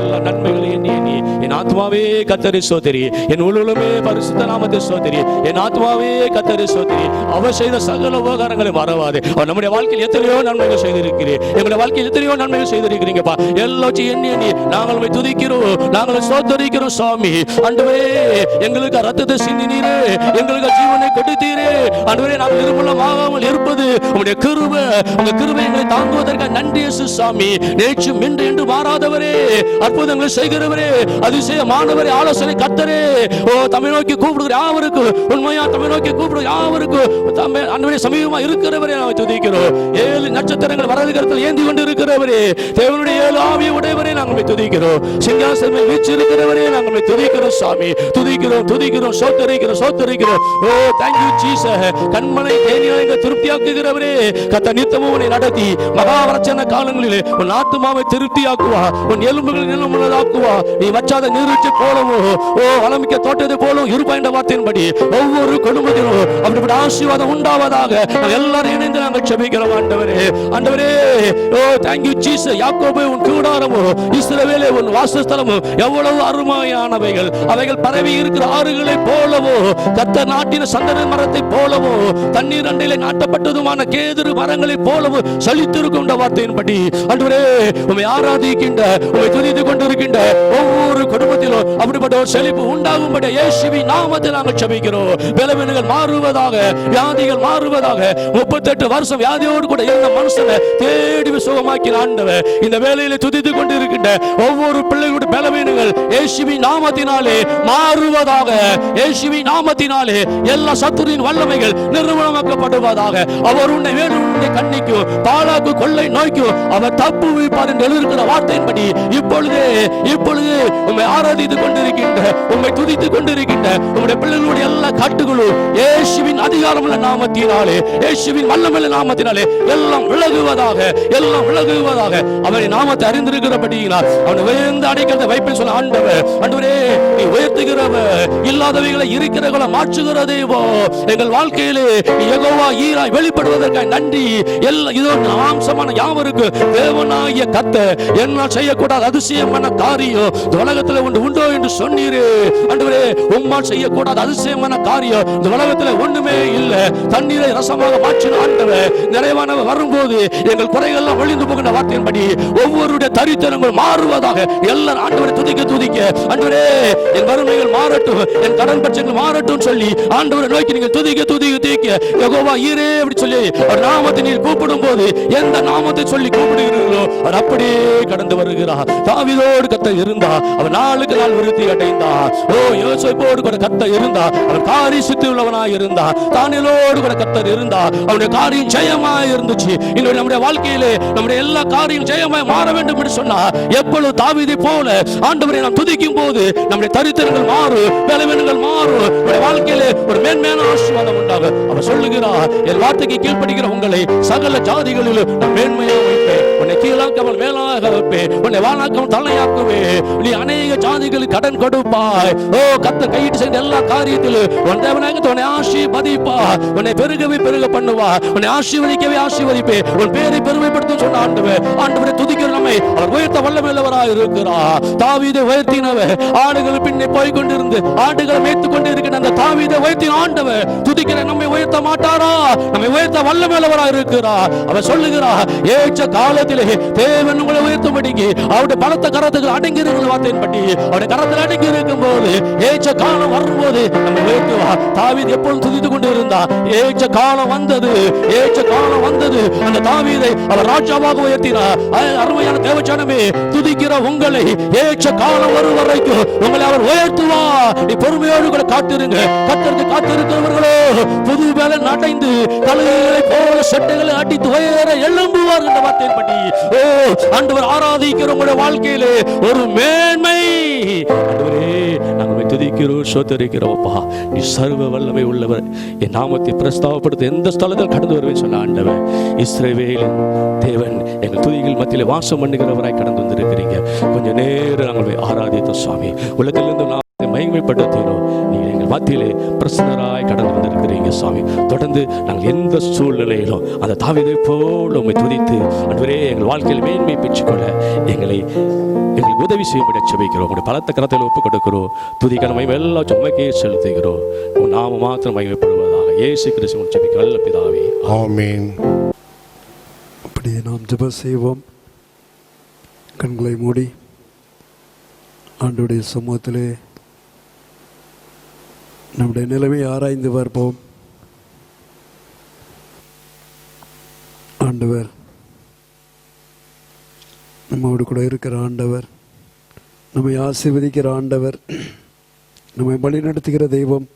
எல்லா நன்மைகளையும் எண்ணி எண்ணி என் ஆத்மாவே கர்த்தரை ஸ்தோத்திரி, என் உள்ளுமே பரிசுத்த நாமத்தை ஸ்தோத்திரி, என் ஆத்மாவே கர்த்தரை ஸ்தோத்திரி. அவர் செய்த சகல உபகாரங்களை மறவாது. அவர் நம்முடைய வாழ்க்கையில் எத்தனையோ நன்மைகள் செய்திருக்கிறேன், எங்களுடைய வாழ்க்கையில் எத்தனையோ நன்மைகள் செய்திருக்கிறீங்கப்பா. எல்லாத்தையும் எண்ணி எண்ணி நாங்கள் உம்மை துதிக்கிறோம், நாங்கள் ஸ்தோத்தரிக்கிறோம் சுவாமி. ஆண்டவரே, எங்களுக்கு ரத்தத்தை சிந்தினீரே, எங்களுக்கு ஜீவனை கொடுத்தீரே. ஆண்டவரே, நாங்கள் நிர்மூலமாகாமல் இருப்பது உம்முடைய கிருபை. உங்க கிருபை எங்களை தாங்குவதற்கு நன்றி இயேசு சாமி. நேற்றும் இன்று என்று மாறாதவரே, அற்புதங்களை செய்கிறவரே, அதிசயமானவரே, ஆலோசனை கர்த்தரே. ஓ, தமிழ் நோக்கி கூப்பிடுகிற யாவருக்கு, உண்மையா தமிழ் நோக்கி கூப்பிடுகிற யாவருக்கு அன்றைய சமீபமா இருக்கிறவரே நாம துதிக்கிறோம். 7 நட்சத்திரங்கள் வரதுகரத்தில் ஏந்தி கொண்டு இருக்கிறவரே, தேவனுடைய 7 ஆவியை உடையவரே நாங்கள் துதிக்கிறோம். சிங்காசனத்தில் வீற்றிருக்கிறவரே நாங்கள் துதிக்கிறோம் சாமி. துதிக்கிறோம் துதிக்கிறோம், சோத்தரிக்கிறோம் சோத்தரிக்கிறோம். ஓ, தேங்க் யூ ஜீசஸ். கண்மலை தேனியாக திருப்தியாக்குகிறவரே, கர்த்தர் நித்தமும் உன்னை நடத்தி மகாவரட்சண காலங்களிலே உன் ஆத்துமாவை திருப்தியாக்குவா, உன் எலும்புகளை நிலமுள்ளதாக்குவா. நீ வச்சாத நீர்வீழ்ச்சி போலவோ, ஓ, வளமிக்க தோட்டத்தை போலவும் இருப்பாய் என்ற வார்த்தையின்படி ஒவ்வொரு குடும்பத்திலும் அப்படிப்பட்ட ஆசீர்வாதம் உண்டாவதாக எல்லாரும் இணைந்து நாங்கள் ஜெபிக்கிறோம். ஆண்டவரே, ஆண்டவரே, ஓ, தேங்க் யூ ஜீசஸ். யாக்கோபே உன் கூடாரமோ, இஸ்ரவேலே உன் வாசஸ்தலமோ எவ்வளவு அருமையானவைகள். அவைகள் பரவி இருக்கிற ஆறுகளை போலவோ, கர்த்தர் நாட்டின சந்தன மரத்தை போலவோ, தண்ணீர் அண்டையிலே நாட்டப்பட்டதுமான கேதுரு மரங்களை போலவோ சலித்திருக்கும் என்ற வார்த்தையின்படி ஆண்டவரே, உம்மை ஆராதிக்கின்ற, உம்மை துதித்துக் கொண்டிருக்கின்ற ஒவ்வொரு குடும்பத்திலும் அப்படிப்பட்ட ஒரு செழிப்பு உண்டாகும்படி இயேசுவின் நாமத்தில் நாங்கள் ஜெபிக்கிறோம். பலவீனங்கள் மாறுவதாக, வியாதிகள் மாறுவதாக. 38 வருஷம் வியாதியோடு கூட இருந்த மனுஷனை தேடி சுகமாக்கின ஆண்டவர் இந்த வேளையிலே துதித்துக் கொண்டிருக்கின்ற ஒவ்வொரு பிள்ளைகளுடைய பலவீனங்கள் இயேசுவின் நாமத்தினாலே மாறுவதாக. இயேசுவின் நாமத்தினாலே எல்லா சத்துருவின் வல்லமைகள் நிர்மூலமாக்கப்படுவதாக. அவர் உன்னை வேணும்னு கண்ணிக்கும் பாலாக்கு கொள்ளை நோய்க்கும் அவர் தப்பு வைப்பார் என்று எழுதியிருக்கிற வார்த்தையின்படி இப்பொழுது உம்மை ஆராதித்துக் கொண்டிருக்கின்ற, உம்மை துதித்துக் கொண்டிருக்கின்ற உம்முடைய பிள்ளைகளுடைய எல்லா காட்டுகளும் இயேசுவின் அதிகாரமுள்ள நாமத்தினாலே, இயேசுவின் வல்லமையுள்ள நாமத்தினாலே எல்லாம் விலகுவதாக, எல்லாம் விலகுவதாக. அவரின் நாமத்தை அறிந்திருக்கிறபடியினால் அவனை உயர்ந்த அடைக்கிறத வைப்பேன் சொல்ல ஆண்டவர். ஆண்டவரே, நீ உயர்த்துகிறவர், இல்லாதவைகளை இருக்கிறவர்களை மாற்றுகிற தெய்வம். எங்கள் வாழ்க்கையிலே நீ யெகோவா ஈராய் வெளிப்படுவதற்காக நன்றி. எல்லாம் இதோ மாம்சமான யாவருக்கு தேவனாகிய கர்த்தர் என்னால் செய்யக்கூடாத அதிசயமான காரியம் உலகத்தில் ஒன்று உண்டோ என்று சொன்னீரே. ஆண்டவரே, உம்மால் செய்யக்கூடாத அதிசயமான காரியம் இந்த உலகத்தில் ஒண்ணுமே இல்லை. தண்ணீரை ரசமாக மாற்றின ஆண்டவர் நிறைவானவர் வரும்போது எங்கள் குறைகள்லாம் ஒழிந்து போகின்ற வார்த்தையின்படி ஒவ்வொருடைய தரித்திரங்கள் மாறுவதாக. எல்லாரும் ஆண்டவரை துதிக்க துதிக்க, ஆண்டவரே, என் வறுமைகள் மாறட்டும், என் கடன் பிரச்சனைகள் மாறட்டும் சொல்லி ஆண்டவரை நோக்கி நீங்கள் துதிக்க துதிக்க துதிக்க யெகோவா ஈரே அப்படி சொல்லி அவர் நாமத்தை நீர் கூப்பிடும் போது எந்த நாமத்தை சொல்லி கூப்பிடுகிறீர்களோ அவர் அப்படியே கடந்து வருகிறார். தாவீதோடு கர்த்தர் இருந்தா அவர் நாளுக்கு நாள் விருத்தி அடைந்தார். ஓ, யோசேப்போடு கூட கர்த்தர் இருந்தா அவர் காரிய சித்தி உள்ளவனாய் இருந்தார். தானியேலோடு கூட கர்த்தர் இருந்தா அவருடைய காரியம் ஜெயமாய் இருந்துச்சு. இன்னொரு நம்முடைய வாழ்க்கையிலே நம்முடைய எல்லா காரியம் ஜெயமாய் மாற வேண்டும் என்று சொன்னா எப்பொழுது தாவீதை போல ஆண்டவரை நாம் துதிக்கும் போது நம்முடைய தரித்திரங்கள் மாறும், பலவீனங்கள் மாறும், நம்முடைய வாழ்க்கையிலே ஒரு மேன்மையான ஆசீர்வாதம் உண்டாகும். அவர் சொல்லுகிறார், என் வார்த்தைக்கு கீழ்ப்படுகிற உங்களை சகல ஜாதிகளிலும் நான் மேன்மையாக வைப்பேன், உன்னை கீழாக்காமல் மேலாக வைப்பேன், உன்னை வாழாக்காமல் தலையாக்குவேன், நீ அநேக ஜாதிகளுக்கு கடன் கொடுப்பாய். ஓ, கர்த்தர் கையிட்டு செய்த எல்லா காரியத்திலும் உன் தேவனாக உன்னை ஆசீர்வதிப்பார், உன்னை பெருகவே பெருக பண்ணுவார், உன்னை ஆசீர்வதிக்கவே ஆசீர்வதிப்பேன், உன் பேரை பெருமைப்படுத்தும் சொன்ன ஆண்டவர். ஆண்டவரை துதிக்கிற நம்மை அவர் உயர்த்த வல்லமையுள்ளவராய் இருக்கிறார். தாவீதை உயர்த்தினவர் ஆடுகள் பின்னே போய் கொண்டிருந்து ஆடுகளை மேய்த்துக் கொண்டிருக்கிற அந்த தாவீதை உயர்த்தின ஆண்டவர் துதிக்கிற நம்மை உயர்த்த மாட்டாரா? நம்மை உயர்த்த வல்லமையுள்ளவராய் இருக்கிறார். அவர் சொல்லுகிறார், ஏற்ற காலத்திலே தேவன் உங்களை உயர்த்தும்படிக்கு அவருடைய பலத்த கரத்துக்கு அடங்கி இருக்கிற வார்த்தையின்படி அவருடைய கரத்தில் அடங்கி இருக்கும் போது ஏற்ற காலம் வரும்போது நம்மை உயர்த்துவார். தாவீது எப்பொழுது துதித்துக் கொண்டு இருந்தார். ஏற்ற காலம் வந்தது, ஏற்ற காலம் வந்தது. அந்த தாவீதை அவர் ராஜாவாக உயர்த்தினார். அருமையான தேவச்சனமே, துதிக்கிற உங்களை ஏற்ற காலம் வரும் வரைக்கும் உங்களை அவர் உயர்த்துவார். நீ பொறுமையோடு கூட காத்திருங்க. கர்த்தருக்கு காத்திருக்கிறவர்களோ புது பலன் அடைந்து கழுகுகளை போல செட்டைகளை அடித்து உயர எழும்புவார் என்ற வார்த்தையின்படி ஓ, ஆண்டவர் ஆராதிக்கிற உங்களுடைய வாழ்க்கையிலே ஒரு மேன்மை. ஆண்டவரே, நாங்கள் துதிக்கிறோம், சோதரிக்கிறோம்ப்பா. நீ சர்வ வல்லமை உள்ளவர். என் நாமத்தை பிரஸ்தாபப்படுத்த எந்த ஸ்தலத்தில் கடந்து வருவேன் சொன்ன ஆண்டவர். இஸ்ரவேல் தேவன் எங்கள் துதிகள் மத்தியிலே வாசம் பண்ணுகிறவராய் கடந்து வந்திருக்கிறீங்க. கொஞ்ச நேரம் நாங்கள் ஆராதித்தோம் சுவாமி. உலகத்திலிருந்து நாம் மகிமைப்படுத்தினோம். நீங்கள் எங்கள் எங்கள் மத்தியிலே பிரசன்னராய் கடந்து வந்திருக்கிறீங்க சுவாமி. தொடர்ந்து நாங்கள் எந்த சூழ்நிலையிலும் அந்த தாவீதை போல உம்மை துதித்து ஆண்டவரே எங்கள் வாழ்க்கையில் மேன்மை பெற்றுக்கொள்ள எங்களுக்கு உதவி செய்யும்படி செபிக்கிறோம். உங்களுடைய பலத்த கரத்தில் ஒப்புக் கொடுக்கிறோம். துதிக்கான மகிமை எல்லாம் உம்மைக்கே செலுத்துகிறோம். உன் நாம மாத்திரம் மகிமைப்படுவதாக இயேசு கிறிஸ்து செபிக்கிற நல்ல பிதாவே, ஆமென். அப்படியே நாம் ஜெபம் செய்வோம். கண்களை மூடி ஆண்டவருடைய சமூகத்திலே நம்முடைய நிலைமை ஆராய்ந்து பார்ப்போம். ஆண்டவர் நம்மோடு கூட இருக்கிற ஆண்டவர், நம்மை ஆசீர்வதிக்கிற ஆண்டவர், நம்மை வழிநடத்துகிற தெய்வம்,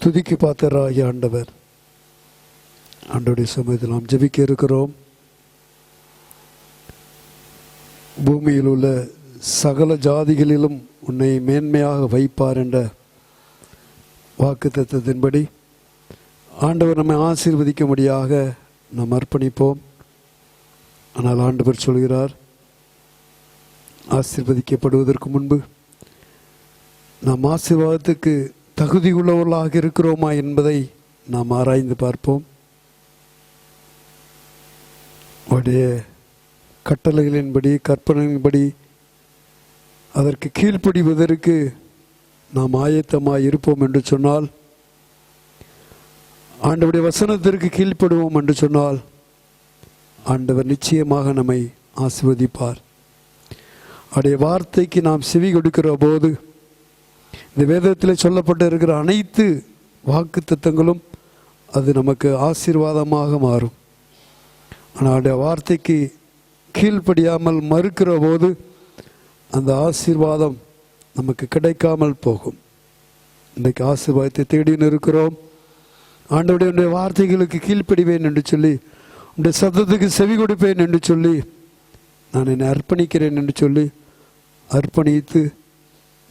துதிக்கு பாத்திரராகிய ஆண்டவர். ஆண்டவருடைய சமயத்தில் நாம் ஜெபிக்க இருக்கிறோம். பூமியில் உள்ள சகல ஜாதிகளிலும் உன்னை மேன்மையாக வைப்பார் என்ற வாக்குத்தத்தத்தின்படி ஆண்டவர் நம்மை ஆசீர்வதிக்கும்படியாக நாம் அர்ப்பணிப்போம். ஆனால் ஆண்டவர் சொல்கிறார், ஆசீர்வதிக்கப்படுவதற்கு முன்பு நாம் ஆசீர்வாதத்துக்கு தகுதி உள்ளவர்களாக இருக்கிறோமா என்பதை நாம் ஆராய்ந்து பார்ப்போம். அவருடைய கட்டளைகளின்படி கற்பனையின்படி அதற்கு கீழ்ப்படிவதற்கு நாம் ஆயத்தமாக இருப்போம் என்று சொன்னால், ஆண்டவருடைய வசனத்திற்கு கீழ்ப்படுவோம் என்று சொன்னால் ஆண்டவர் நிச்சயமாக நம்மை ஆசீர்வதிப்பார். அவருடைய வார்த்தைக்கு நாம் செவி கொடுக்கிற போது இந்த வேதத்தில் சொல்லப்பட்டு இருக்கிற அனைத்து வாக்குத்தத்தங்களும் அது நமக்கு ஆசீர்வாதமாக மாறும். ஆனால் அவருடைய வார்த்தைக்கு கீழ்ப்படியாமல் மறுக்கிற போது அந்த ஆசீர்வாதம் நமக்கு கிடைக்காமல் போகும். இன்றைக்கு ஆசீர்வாதத்தை தேடின்னு இருக்கிறோம். ஆண்டவருடைய வார்த்தைகளுக்கு கீழ்ப்படிவேன் என்று சொல்லி, உடைய சத்தத்துக்கு செவி கொடுப்பேன் என்று சொல்லி, நான் என்னை அர்ப்பணிக்கிறேன் என்று சொல்லி அர்ப்பணித்து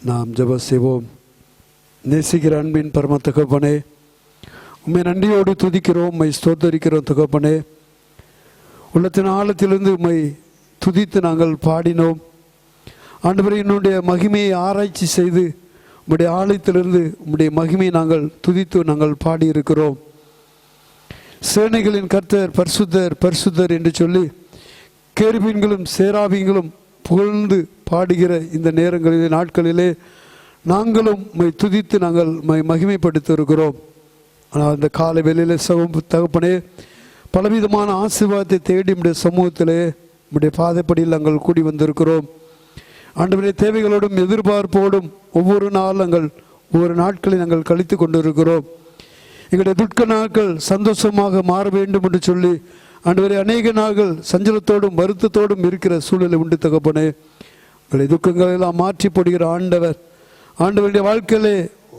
நாம் ஜெபம் செய்வோம். நேசிக்கிற அன்பின் பரம தகப்பனே, உம்மை நன்றியோடு துதிக்கிறோம், உம்மை ஸ்தோத்தரிக்கிறோம் தகப்பனே. உள்ளத்தின் ஆழத்திலிருந்து உம்மை துதித்து நாங்கள் பாடினோம். ஆண்டவரே, என்னுடைய மகிமையை ஆராய்ச்சி செய்து உம்முடைய ஆலயத்திலிருந்து உம்முடைய மகிமையை நாங்கள் துதித்து நாங்கள் பாடியிருக்கிறோம். சேனைகளின் கர்த்தர் பரிசுத்தர் பரிசுத்தர் என்று சொல்லி கேருபீன்களும் சேராபீன்களும் புகழ்ந்து பாடுகிற இந்த நேரங்களிலே நாட்களிலே நாங்களும் துதித்து நாங்கள் மகிமைப்படுத்தி இருக்கிறோம். ஆனால் அந்த காலை வேளையிலே தகப்பனே, பலவிதமான ஆசீர்வாதத்தை தேடி நம்முடைய சமூகத்திலே நம்முடைய பாதைப்படியில் நாங்கள் கூடி வந்திருக்கிறோம். ஆண்டவருடைய தேவைகளோடும் எதிர்பார்ப்போடும் ஒவ்வொரு நாட்களை நாங்கள் கழித்து கொண்டிருக்கிறோம். எங்களுடைய துக்க நாட்கள் சந்தோஷமாக மாற வேண்டும் என்று சொல்லி ஆண்டவரே, அநேக நாட்கள் சஞ்சலத்தோடும் வருத்தத்தோடும் இருக்கிற சூழலை உண்டு தகப்பனே. உங்களுடைய துக்கங்களை எல்லாம் மாற்றி போடுகிற ஆண்டவருடைய வாழ்க்கையிலே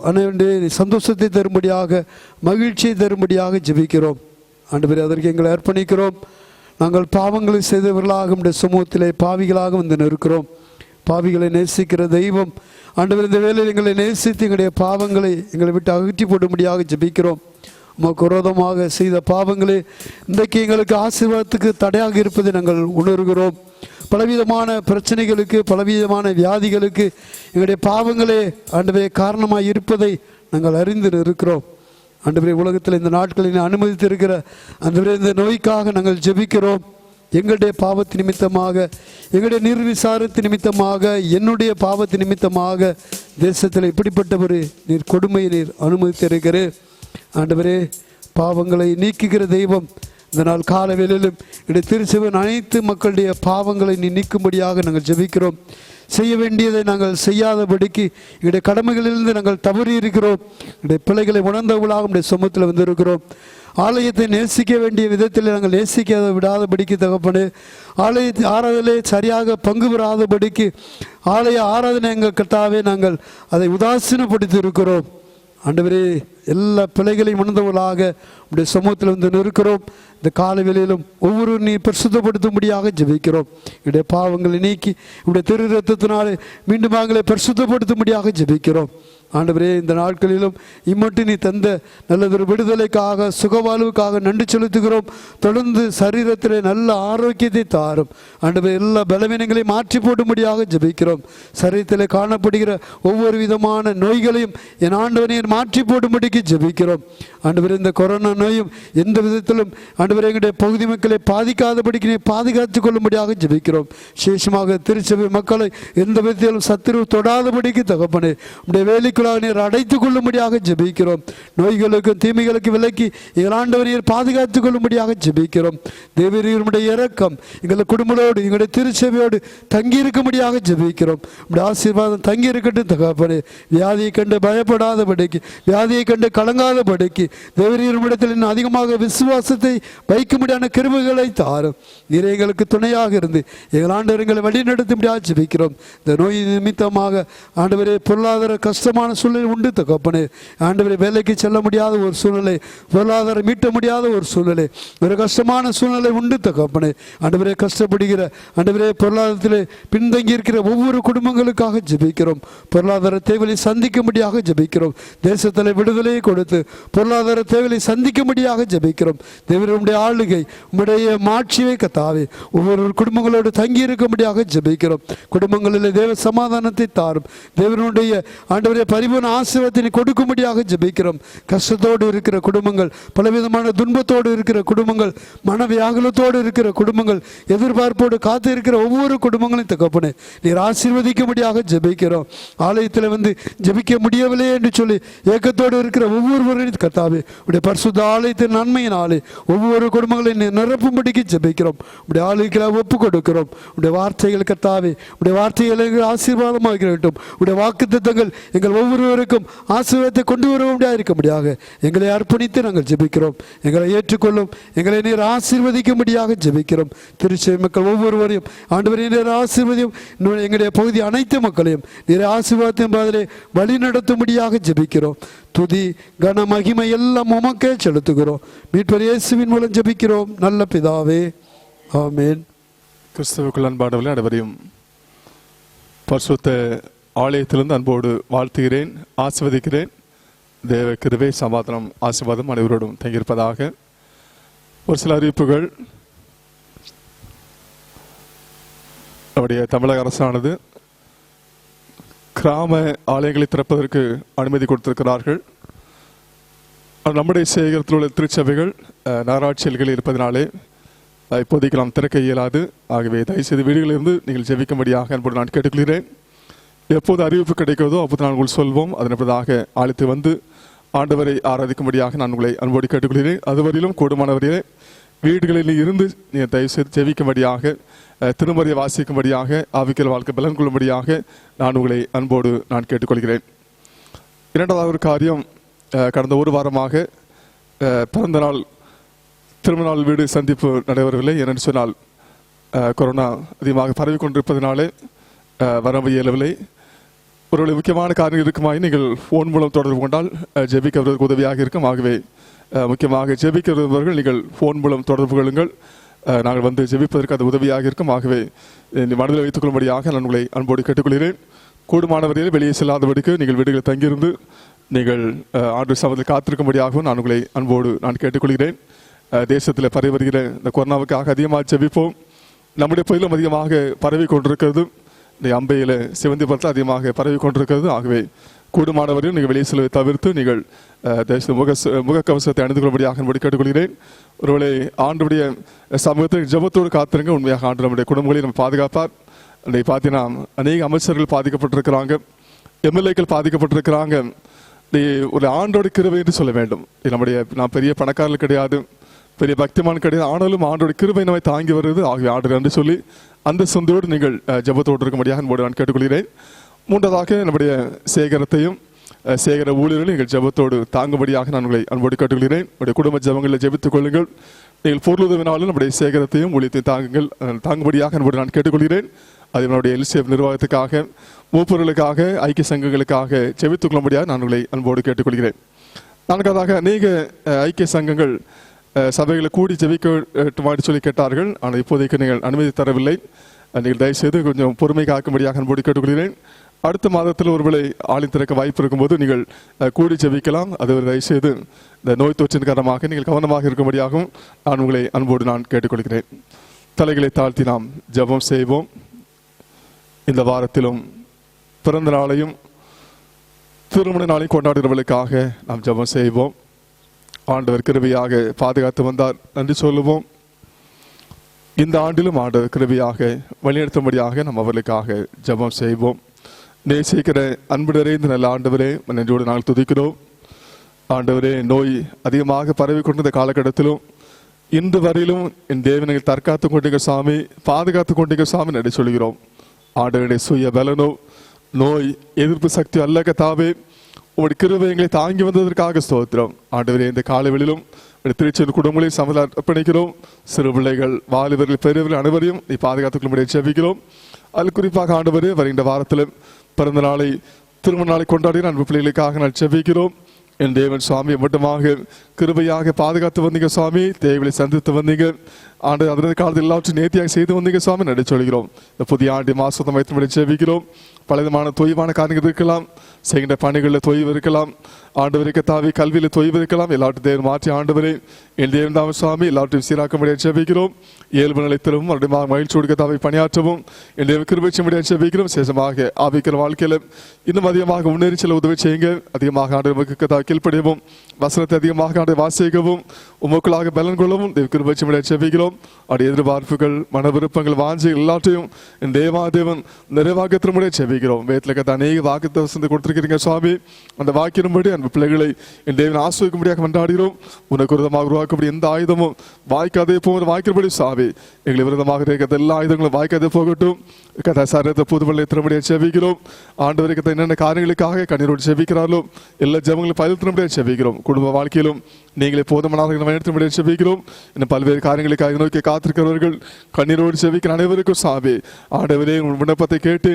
அனைவருடைய சந்தோஷத்தை தரும்படியாக மகிழ்ச்சியை தரும்படியாக ஜெபிக்கிறோம். ஆண்டவரே, அதற்கு எங்களை அர்ப்பணிக்கிறோம். நாங்கள் பாவங்களை செய்தவர்களாக நம்முடைய சமூகத்திலே பாவிகளாக வந்து இருக்கிறோம். பாவிகளை நேசிக்கிற தெய்வம் ஆண்டவர், இந்த வேளையில் எங்களை நேசித்து எங்களுடைய பாவங்களை எங்களை விட்டு அகற்றி போடும்படியாக ஜெபிக்கிறோம். உமக்கு விரோதமாக செய்த பாவங்களே இன்றைக்கு எங்களுக்கு ஆசீர்வாதத்துக்கு தடையாக இருப்பதை நாங்கள் உணர்கிறோம். பலவிதமான பிரச்சனைகளுக்கு, பலவிதமான வியாதிகளுக்கு எங்களுடைய பாவங்களே ஆண்டவரே காரணமாக இருப்பதை நாங்கள் அறிந்து இருக்கிறோம். ஆண்டவரே, உலகத்தில் இந்த நாட்களில் அனுமதித்திருக்கிற ஆண்டவரே இந்த நோய்க்காக நாங்கள் ஜெபிக்கிறோம். எங்களுடைய பாவத்து நிமித்தமாக, எங்களுடைய நிர்விசாரத்து நிமித்தமாக, என்னுடைய பாவத்து நிமித்தமாக தேசத்தில் இப்படிப்பட்ட ஒரு நீர் கொடுமையை நீர் அனுமதித்திருக்கிறேன். ஆண்டவரே, பாவங்களை நீக்குகிற தெய்வம், இந்த நாள் கால வேளையிலும் என்னுடைய திருச்சபையின் அனைத்து மக்களுடைய பாவங்களை நீ நீக்கும்படியாக நாங்கள் ஜெபிக்கிறோம். செய்ய வேண்டியதை நாங்கள் செய்யாதபடிக்கு எங்களுடைய கடமைகளிலிருந்து நாங்கள் தவறி இருக்கிறோம். எங்களுடைய பிள்ளைகளை உணர்ந்தவர்களாக நம்முடைய சமூகத்தில் வந்திருக்கிறோம். ஆலயத்தை நேசிக்க வேண்டிய விதத்தில் நாங்கள் நேசிக்காத விடாதபடிக்கு தகப்பனே, ஆலய ஆராதனை சரியாக பங்கு பெறாதபடிக்கு ஆலய ஆராதனை எங்கள் கர்த்தாவே நாங்கள் அதை உதாசீனப்படுத்தி இருக்கிறோம். ஆண்டவரே, எல்லா பிழைகளையும் உணர்ந்தவர்களாக உடைய சமூகத்தில் வந்து நிற்கிறோம். இந்த காலை வேளையிலும் ஒவ்வொரு நீ பரிசுத்தப்படுத்தும்படியாக ஜெபிக்கிறோம். என்னுடைய பாவங்களை நீக்கி உடைய திரு ரத்தத்தினாலே மீண்டும் நாங்களே பரிசுத்தப்படுத்தும்படியாக ஜெபிக்கிறோம். ஆண்டவரே, இந்த நாட்களிலும் இம்மட்டு நீ தந்த நல்லதொரு விடுதலைக்காக சுகவாழ்வுக்காக நன்றி செலுத்துகிறோம். தொடர்ந்து சரீரத்திலே நல்ல ஆரோக்கியத்தை தாரும். ஆண்டவரே, எல்லா பலவீனங்களையும் மாற்றி போடும்படியாக ஜெபிக்கிறோம். சரீரத்தில் காணப்படுகிற ஒவ்வொரு விதமான நோய்களையும் என் ஆண்டவரை மாற்றி போடும்படிக்கு ஜெபிக்கிறோம். ஆண்டவரே, இந்த கொரோனா நோயும் எந்த விதத்திலும் ஆண்டவரே எங்களுடைய பகுதி மக்களை பாதிக்காதபடிக்கு நீ பாதுகாத்துக் கொள்ளும்படியாக ஜெபிக்கிறோம். விசேஷமாக திருச்சபை மக்களை எந்த விதத்திலும் சத்துரு தொடாதபடிக்கு தகப்பனே உடைய வேலைக்குள்ளாக நீர் அடைத்துக் கொள்ளும்படியாக ஜெபிக்கிறோம். நோய்களுக்கும் தீமைகளுக்கு விலக்கி எங்கள் ஆண்டவரையர் பாதுகாத்துக் கொள்ளும்படியாக ஜெபிக்கிறோம். தேவரீருடைய இரக்கம் எங்கள் குடும்பத்தோடு எங்களுடைய திருச்சபையோடு தங்கியிருக்கும்படியாக ஜெபிக்கிறோம். உடைய ஆசீர்வாதம் தங்கி இருக்கட்டும் தகப்பனே. வியாதியை கண்டு பயப்படாதபடிக்கு, வியாதியை கண்டு கலங்காதபடிக்கு தேவரீருமிடத்தில் இன்னும் அதிகமாக விசுவாசத்தை வைக்கும்படியான கிருபைகளை தாரும். நீர் எங்களுக்கு துணையாக இருந்து எங்கள் ஆண்டவர் எங்களை வழி நடத்தும்படியாக ஜெபிக்கிறோம். இந்த நோய் நிமித்தமாக ஆண்டவரே பொருளாதார கஷ்டமான சூழ்நிலை உண்டு தகப்பனே. ஆண்டவரே, வேலைக்கு செல்ல முடியாத ஒரு சூழ்நிலை, பொருளாதாரம் மீட்ட முடியாத ஒரு சூழ்நிலை, ஒரு கஷ்டமான சூழ்நிலை உண்டு தகப்பனே. ஆண்டவரே, கஷ்டப்படுகிற ஆண்டவரே பொருளாதாரத்தில் பின்தங்கி இருக்கிற ஒவ்வொரு குடும்பங்களுக்காக ஜெபிக்கிறோம். பொருளாதார தேவையை சந்திக்கும்படியாக ஜெபிக்கிறோம். தேசத்தில் விடுதலையை கொடுத்து பொருளாதார தேவையை சந்திக்கும்படியாக ஜெபிக்கிறோம். தேவனுடைய ஆளுகை உம்முடைய மாட்சியை கத்தாவே ஒவ்வொரு குடும்பங்களோடு தங்கி இருக்கும்படியாக ஜெபிக்கிறோம். குடும்பங்களில் தேவ சமாதானத்தை தாரும். தேவனுடைய ஆண்டவரே பரிபூர்ண ஆசீர்வாதத்தை கொடுக்கும்படியாக ஜெபிக்கிறோம். கஷ்டத்தோடு இருக்கிற குடும்பங்கள், பலவிதமான துன்பத்தோடு இருக்கிற குடும்பங்கள், மனவியாகுலத்தோடு இருக்கிற குடும்பங்கள், எதிர்பார்ப்போடு காத்து இருக்கிற ஒவ்வொரு குடும்பங்களையும் தகப்பனே நீர் ஆசீர்வதிக்கும்படியாக ஜெபிக்கிறோம். ஆலயத்தில் வந்து ஜெபிக்க முடியவில்லையே என்று சொல்லி ஏக்கத்தோடு இருக்கிற ஒவ்வொருவரையும் கர்த்தாவே உடைய பரிசுத்த ஆலயத்தின் நன்மையினாலே ஒவ்வொரு குடும்பங்களையும் நீர் நிரப்பும்படிக்கு ஜெபிக்கிறோம். உடைய ஆலயங்களை ஒப்பு கொடுக்கிறோம். உடைய வார்த்தைகள் கர்த்தாவே, உடைய வார்த்தைகள் ஆசீர்வாதமாக இருக்கட்டும். உடைய வாக்குத்தத்தங்கள் எங்கள் ஒவ்வொருவருக்கும் ஆசீர்வாதத்தை கொண்டு வர இருக்கும்படியாக எங்களை அர்ப்பணித்து நாங்கள் ஜெபிக்கிறோம். எங்களை ஏற்றுக்கொள்ளும். எங்களை நீர் ஆசீர்வதிக்கும்படியாக ஜெபிக்கிறோம். திருச்சபை மக்கள் ஒவ்வொருவரையும் ஆண்டவரே நீர் ஆசீர்வதியும். எங்களுடைய பகுதி அனைத்து மக்களையும் நீர் ஆசீர்வாதத்தின் பாதையிலே வழி நடத்தும்படியாக ஜெபிக்கிறோம். துதி கன மகிமை எல்லாம் உமக்கே செலுத்துகிறோம். மீட்பர் இயேசுவின் மூலம் ஜெபிக்கிறோம் நல்ல பிதாவே, ஆமென். கிறிஸ்துவுக்குள் அன்பானவர்களே, அனைவரையும் பரிசுத்த ஆலயத்திலிருந்து அன்போடு வாழ்த்துகிறேன், ஆசீர்வதிக்கிறேன். தேவ கிருபை, சமாதானம், ஆசீர்வாதம் அனைவரோடும் தங்கியிருப்பதாக. ஒரு சில அறிவிப்புகள். நம்முடைய தமிழக அரசானது கிராம ஆலயங்களை திறப்பதற்கு அனுமதி கொடுத்திருக்கிறார்கள். நம்முடைய சேகரத்தில் உள்ள திருச்சபைகள் நகராட்சிகளில் இருப்பதனாலே இப்போதைக்கு நாம் திறக்க இயலாது. ஆகவே தயவுசெய்து வீடுகளிலிருந்து நீங்கள் ஜெபிக்கும்படியாக அன்போடு நான் கேட்டுக்கொள்கிறேன். எப்போது அறிவிப்பு கிடைக்கிறதோ அப்போது நான் உங்களுக்கு சொல்வோம். அதன்பதாக அழைத்து வந்து ஆண்டவரை ஆராதிக்கும்படியாக நான் உங்களை அன்போடு கேட்டுக்கொள்கிறேன். அதுவரையிலும் கூடுமானவரையே வீடுகளில் இருந்து நீங்கள் தயவுசெய்து ஜெபிக்கும்படியாக, திருமறையை வாசிக்கும்படியாக, ஆவிக்கல் வாழ்க்கை பலன் கொள்ளும்படியாக நான் உங்களை அன்போடு நான் கேட்டுக்கொள்கிறேன். இரண்டாவது ஒரு காரியம், கடந்த ஒரு வாரமாக பிறந்த நாள் திருமண நாள் வீடு சந்திப்பு நடைபெறவில்லை. ஏனென்று சொன்னால் கொரோனா அதிகமாக பரவி கொண்டிருப்பதனாலே வர இயலவில்லை. ஒரு முக்கியமான காரணம் இருக்குமாய் நீங்கள் ஃபோன் மூலம் தொடர்பு கொண்டால் ஜெபிக்கிறதுக்கு உதவியாக இருக்கும். ஆகவே முக்கியமாக ஜெபிக்கிறவர்கள் நீங்கள் ஃபோன் மூலம் தொடர்பு கொள்ளுங்கள். நாங்கள் வந்து ஜெபிப்பதற்கு அது உதவியாக இருக்கும். ஆகவே மனதில் வைத்துக் கொள்ளும்படியாக நான் உங்களை அன்போடு கேட்டுக்கொள்கிறேன். கூடுமானவரையில் வெளியே செல்லாதபடிக்கு நீங்கள் வீடுகளில் தங்கியிருந்து நீங்கள் ஆண்டு சமத்தில் காத்திருக்கும்படியாகவும் நான் உங்களை அன்போடு நான் கேட்டுக்கொள்கிறேன். தேசத்தில் பரவி வருகிற இந்த கொரோனாவுக்காக அதிகமாக ஜெபிப்போம். நம்முடைய பகுதியிலும் அதிகமாக பரவி கொண்டிருக்கிறது. இந்த அம்பையில் சிவந்திபுரத்தில் அதிகமாக பரவி கொண்டிருக்கிறது. ஆகவே கூடுமானவரையும் நீங்கள் வெளியே செல்வதை தவிர்த்து நீங்கள் தேச முகக்கவசத்தை அணிந்து கொள்ளும்படியாக என்பதை கேட்டுக்கொள்கிறேன். ஒருவேளை ஆண்டுடைய சமூகத்தில் ஜெபத்தோடு காத்திருங்க. உண்மையாக ஆண்டு நம்முடைய குடும்பங்களை நம்ம பாதுகாப்பார். அன்றைக்கு பார்த்தீங்கன்னா அநேக அமைச்சர்கள் பாதிக்கப்பட்டிருக்கிறாங்க, எம்எல்ஏக்கள் பாதிக்கப்பட்டிருக்கிறாங்க. ஒரு ஆண்டோட கிருபை என்று சொல்ல வேண்டும். நாம் பெரிய பணக்காரர்கள் கிடையாது, பெரிய பக்திமான் கிடையாது. ஆனாலும் ஆண்டோட கிருபை நம்மை தாங்கி வருவது. ஆகவே ஆண்டு என்று சொல்லி அந்த சொந்தோடு நீங்கள் ஜெபத்தோடு இருக்கும்படியாக என்போடு நான் கேட்டுக்கொள்கிறேன். மூன்றாவதாக நம்முடைய சேகரத்தையும் சேகர ஊழியர்கள் நீங்கள் ஜெபத்தோடு தாங்கும்படியாக நான் உங்களை அன்போடு கேட்டுக்கொள்கிறேன். உங்களுடைய குடும்ப ஜெபங்களில் ஜெபித்துக் கொள்ளுங்கள். நீங்கள் பொருளுதவினாலும் நம்முடைய சேகரத்தையும் ஊழியத்தையும் தாங்கும்படியாக என்போடு நான் கேட்டுக்கொள்கிறேன். அதே நம்முடைய எல்சிஎஃப் நிர்வாகத்துக்காக, மூப்பொருளுக்காக, ஐக்கிய சங்கங்களுக்காக ஜெபித்துக் கொள்ளும்படியாக நான் உங்களை அன்போடு கேட்டுக்கொள்கிறேன். நான்காவதாக அநேக ஐக்கிய சங்கங்கள் சபைகளை கூடி ஜெபிக்க சொல்லி கேட்டார்கள். ஆனால் இப்போதைக்கு நீங்கள் அனுமதி தரவில்லை. நீங்கள் தயவுசெய்து கொஞ்சம் பொறுமை காக்கும்படியாக அன்போடு கேட்டுக்கொள்கிறேன். அடுத்த மாதத்தில் ஒருவேளை ஆளின் திறக்க வாய்ப்பு இருக்கும்போது நீங்கள் கூடி ஜெபிக்கலாம். அது ஒரு தயவுசெய்து இந்த நோய் தொற்றின் காரணமாக நீங்கள் கவனமாக இருக்கும்படியாகவும் நான் உங்களை அன்போடு நான் கேட்டுக்கொள்கிறேன். தலைகளை தாழ்த்தி நாம் ஜெபம் செய்வோம். இந்த வாரத்திலும் பிறந்த நாளையும் திருமண நாளையும் கொண்டாடுகிறவர்களுக்காக நாம் ஜெபம் செய்வோம். ஆண்டவர் கிருபையாக பாதுகாத்து வந்தார், நன்றி சொல்லுவோம். இந்த ஆண்டிலும் ஆண்டவர் கிருபையாக வழிநடத்தும்படியாக நாம் அவர்களுக்காக ஜெபம் செய்வோம். நேசிக்கிற அன்பு நிறைந்த நல்ல ஆண்டவரே, நன்றியோடு நாங்கள் துதிக்கிறோம். ஆண்டவரே, நோய் அதிகமாக பரவி கொண்டிருந்த காலகட்டத்திலும் இன்று வரையிலும் என் தேவனை தற்காத்து கொண்டீங்க சாமி, பாதுகாத்து கொண்டீங்க சாமி, நன்றி சொல்கிறோம். ஆண்டவருடைய சுய பலனோ நோய் எதிர்ப்பு சக்தி அல்ல கர்த்தாவே, உங்களுடைய கிருபை எங்களை தாங்கி வந்ததற்காக ஸ்தோத்திரம். ஆண்டவரே, இந்த காலவெளியிலும் திருச்செந்தூர் குடும்பங்களையும் சமூக அர்ப்பணிக்கிறோம். சிறு பிள்ளைகள், வாலிபர்கள், பெரியவர்கள் அனைவரையும் நீ பாதுகாத்துக் கொள்ளும்படி ஜெபிக்கிறோம். அதில் குறிப்பாக ஆண்டவரே, வருகின்ற வாரத்திலும் பிறந்த நாளை திருமண நாளை கொண்டாடுகிற அன்பு பிள்ளைகளுக்காக நான் ஜெபிக்கிறோம். என் தேவன் சுவாமி மட்டுமாக கிருபையாக பாதுகாத்து வந்தீங்க சுவாமி, தேவைகளை சந்தித்து வந்தீங்க ஆண்டு. அதனது காலத்தில் எல்லாவற்றையும் நேர்த்தியாக செய்து வந்தீங்க சுவாமி, நன்றி சொல்கிறோம். இந்த புதிய ஆண்டு மாசத்தை வைத்து ஜெபிக்கிறோம். பலவிதமான தொய்வான காரியங்கள் இருக்கலாம், செய்கின்ற பணிகளில் தொய்வு இருக்கலாம், ஆண்டவரை கர்த்தாவே கல்வியில் தொய்வு இருக்கலாம். எல்லாவற்றையும் தேவன் மாற்றி ஆண்டவரே என் தேவன் தாம சுவாமி எல்லாவற்றையும் சீராக்கும்படியாக ஜெபிக்கிறோம். இயல்பு நிலைத்திலும் மறுபடியும் மகிழ்ச்சியோடு கர்த்தாவை பணியாற்றவும் என் தேவன் கிருபை செய்யும்படியாக ஜெபிக்கிறோம். சேஷமாக ஆவிக்கிற வாழ்க்கையில் இன்னும் அதிகமாக முன்னேறி செல்ல உதவி செய்யுங்க. அதிகமாக ஆண்டவருக்கு கர்த்தாவை கீழ்ப்படியவும், வசனத்தை அதிகமாக ஆண்டு வாசிக்கவும், உமக்குள்ளாக பலன் கொள்ளவும் தேவ கிருபை செய்யும்படியாக ஜெபிக்கிறோம். அவருடைய எதிர்பார்ப்புகள், மன விருப்பங்கள், வாஞ்சி எல்லாத்தையும் என் தேவன் நிறைவாக திரும்படியாக ஜெபிக்கிறோம். வேதத்தில் கர்த்தா அநேக வாக்குத்த வசனத்தை கொடுத்திருக்கிறீங்க சுவாமி, அந்த வாக்கினும்படி அன்பு பிள்ளைகளை என் தேவன் ஆசிர்வதிக்கும்படியாக கொண்டாடுகிறோம். உனக்கு விரோதமாக உருவாக்கப்படி எந்த ஆயுதமும் வாய்க்காதே போகிற வாய்க்கிறபடி சாமி, எங்களை விரோதமாக இருக்கிற எல்லா ஆயுதங்களும் வாய்க்காதே போகட்டும். கதை சரத்தை புதுவெளியை திரும்படியாக ஜெபிக்கிறோம். ஆண்டவரை கதை என்னென்ன காரியங்களுக்காக கண்ணீரோடு ஜெபிக்கிறார்களோ எல்லா ஜெபங்களும் பதில் திரும்படியாக ஜெபிக்கிறோம். குடும்ப வாழ்க்கையிலும் நீங்களே போதுமானவர்கள் வழிநடத்தும்படியாக ஜெபிக்கிறோம். இன்னும் பல்வேறு காரியங்களுக்காக நோக்கி காத்திருக்கிறவர்கள் கண்ணீரோடு ஜெபிக்கிற அனைவருக்கும் சாமி, ஆண்டவரே உங்கள் விண்ணப்பத்தை கேட்டு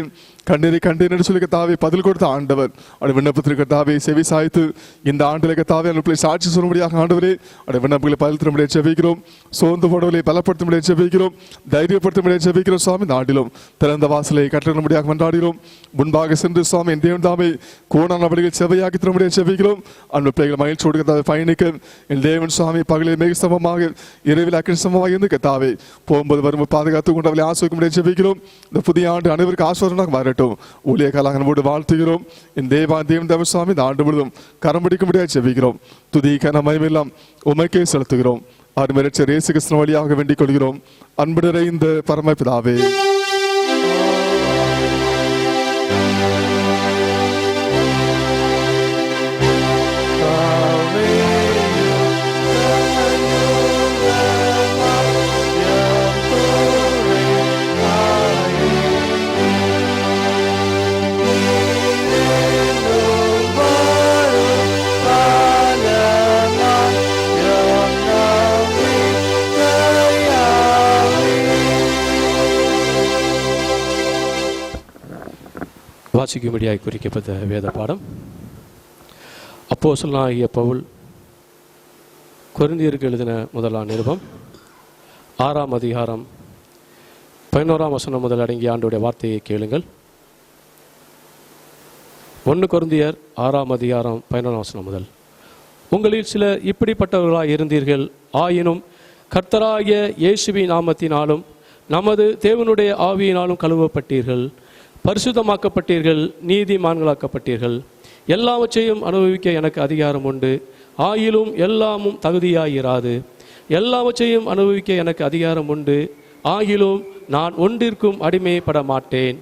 கண்ணீரை கண்டேன் என்று சொல்லி கர்த்தாவே பதில் கொடுத்த ஆண்டவர், அவருடைய விண்ணப்பத்திற்கு கர்த்தாவே செவி சாய்த்து இந்த ஆண்டில் கர்த்தாவே அந்த சாட்சி சொல்லும்படியாக ஆண்டவரே அவருடைய விண்ணப்பங்களை பதில் தரும்படியாக ஜெபிக்கிறோம். சோர்ந்து போடவர்களை பலப்படுத்தும்படியாக ஜெபிக்கிறோம், தைரியப்படுத்தும்படியாக ஜெபிக்கிறோம். சுவாமி, இந்த ஆண்டிலும் திறந்த வாசலை கட்டணும்படியாக கொண்டாடுகிறோம். முன்பாக சென்று சுவாமி என் தேவன் தாமே கோணான வழிகள் செவையாக்கி தரும்படியாக ஜெபிக்கிறோம். அந்த பிள்ளைகள் மகிழ்ச்சியோடு கர்த்தாவை பயணிக்க என் தேவன் சுவாமி பகலில் மிக சமமாக இரவில் அக்கினி சமமாக இருந்து கர்த்தாவே போகும்போது வரும்போது பாதுகாத்து கொண்டு அவளை ஆசிர்வதிக்கும்படியாக ஜெபிக்கிறோம். இந்த புதிய ஆண்டு அனைவருக்கு ஆசீர்வாதமாக மாறட்டும். ஊழியக்காரர்கள் நம்மோடு வாழ்த்துகிறோம். என் தேவன் தேவ சுவாமி இந்த ஆண்டு முழுவதும் கரம் பிடிக்கும்படியாக ஜெபிக்கிறோம். துதி கன மகிமையெல்லாம் உமக்கே செலுத்துகிறோம். அருமையற்ற இயேசு கிறிஸ்து வழியாக வேண்டிக் கொள்கிறோம். அன்பு நிறைந்த பரமபிதாவே. வாசிக்கும்படியாய் குறிக்கப்பட்ட வேத பாடம் அப்போஸ்தலனாகிய பவுல் கொரிந்தியருக்கு எழுதின முதலாம் நிருபம் 6ஆம் அதிகாரம் 11ஆம் வசனம் முதல் அடங்கிய ஆண்டோடைய வார்த்தையை கேளுங்கள். 1 கொரிந்தியர் 6ஆம் அதிகாரம் 11ஆம் வசனம் முதல். உங்களில் சிலர் இப்படிப்பட்டவர்களாய் இருந்தீர்கள், ஆயினும் கர்த்தராகிய இயேசுவின் நாமத்தினாலும் நமது தேவனுடைய ஆவியினாலும் கழுவப்பட்டீர்கள், பரிசுத்தமாக்கப்பட்டீர்கள், நீதிமான்களாக்கப்பட்டீர்கள். எல்லாவற்றையும் அனுபவிக்க எனக்கு அதிகாரம் உண்டு, ஆயிலும் எல்லாமும் தகுதியாயிராது. எல்லாவற்றையும் அனுபவிக்க எனக்கு அதிகாரம் உண்டு, ஆகிலும் நான் ஒன்றிற்கும் அடிமைப்பட மாட்டேன்.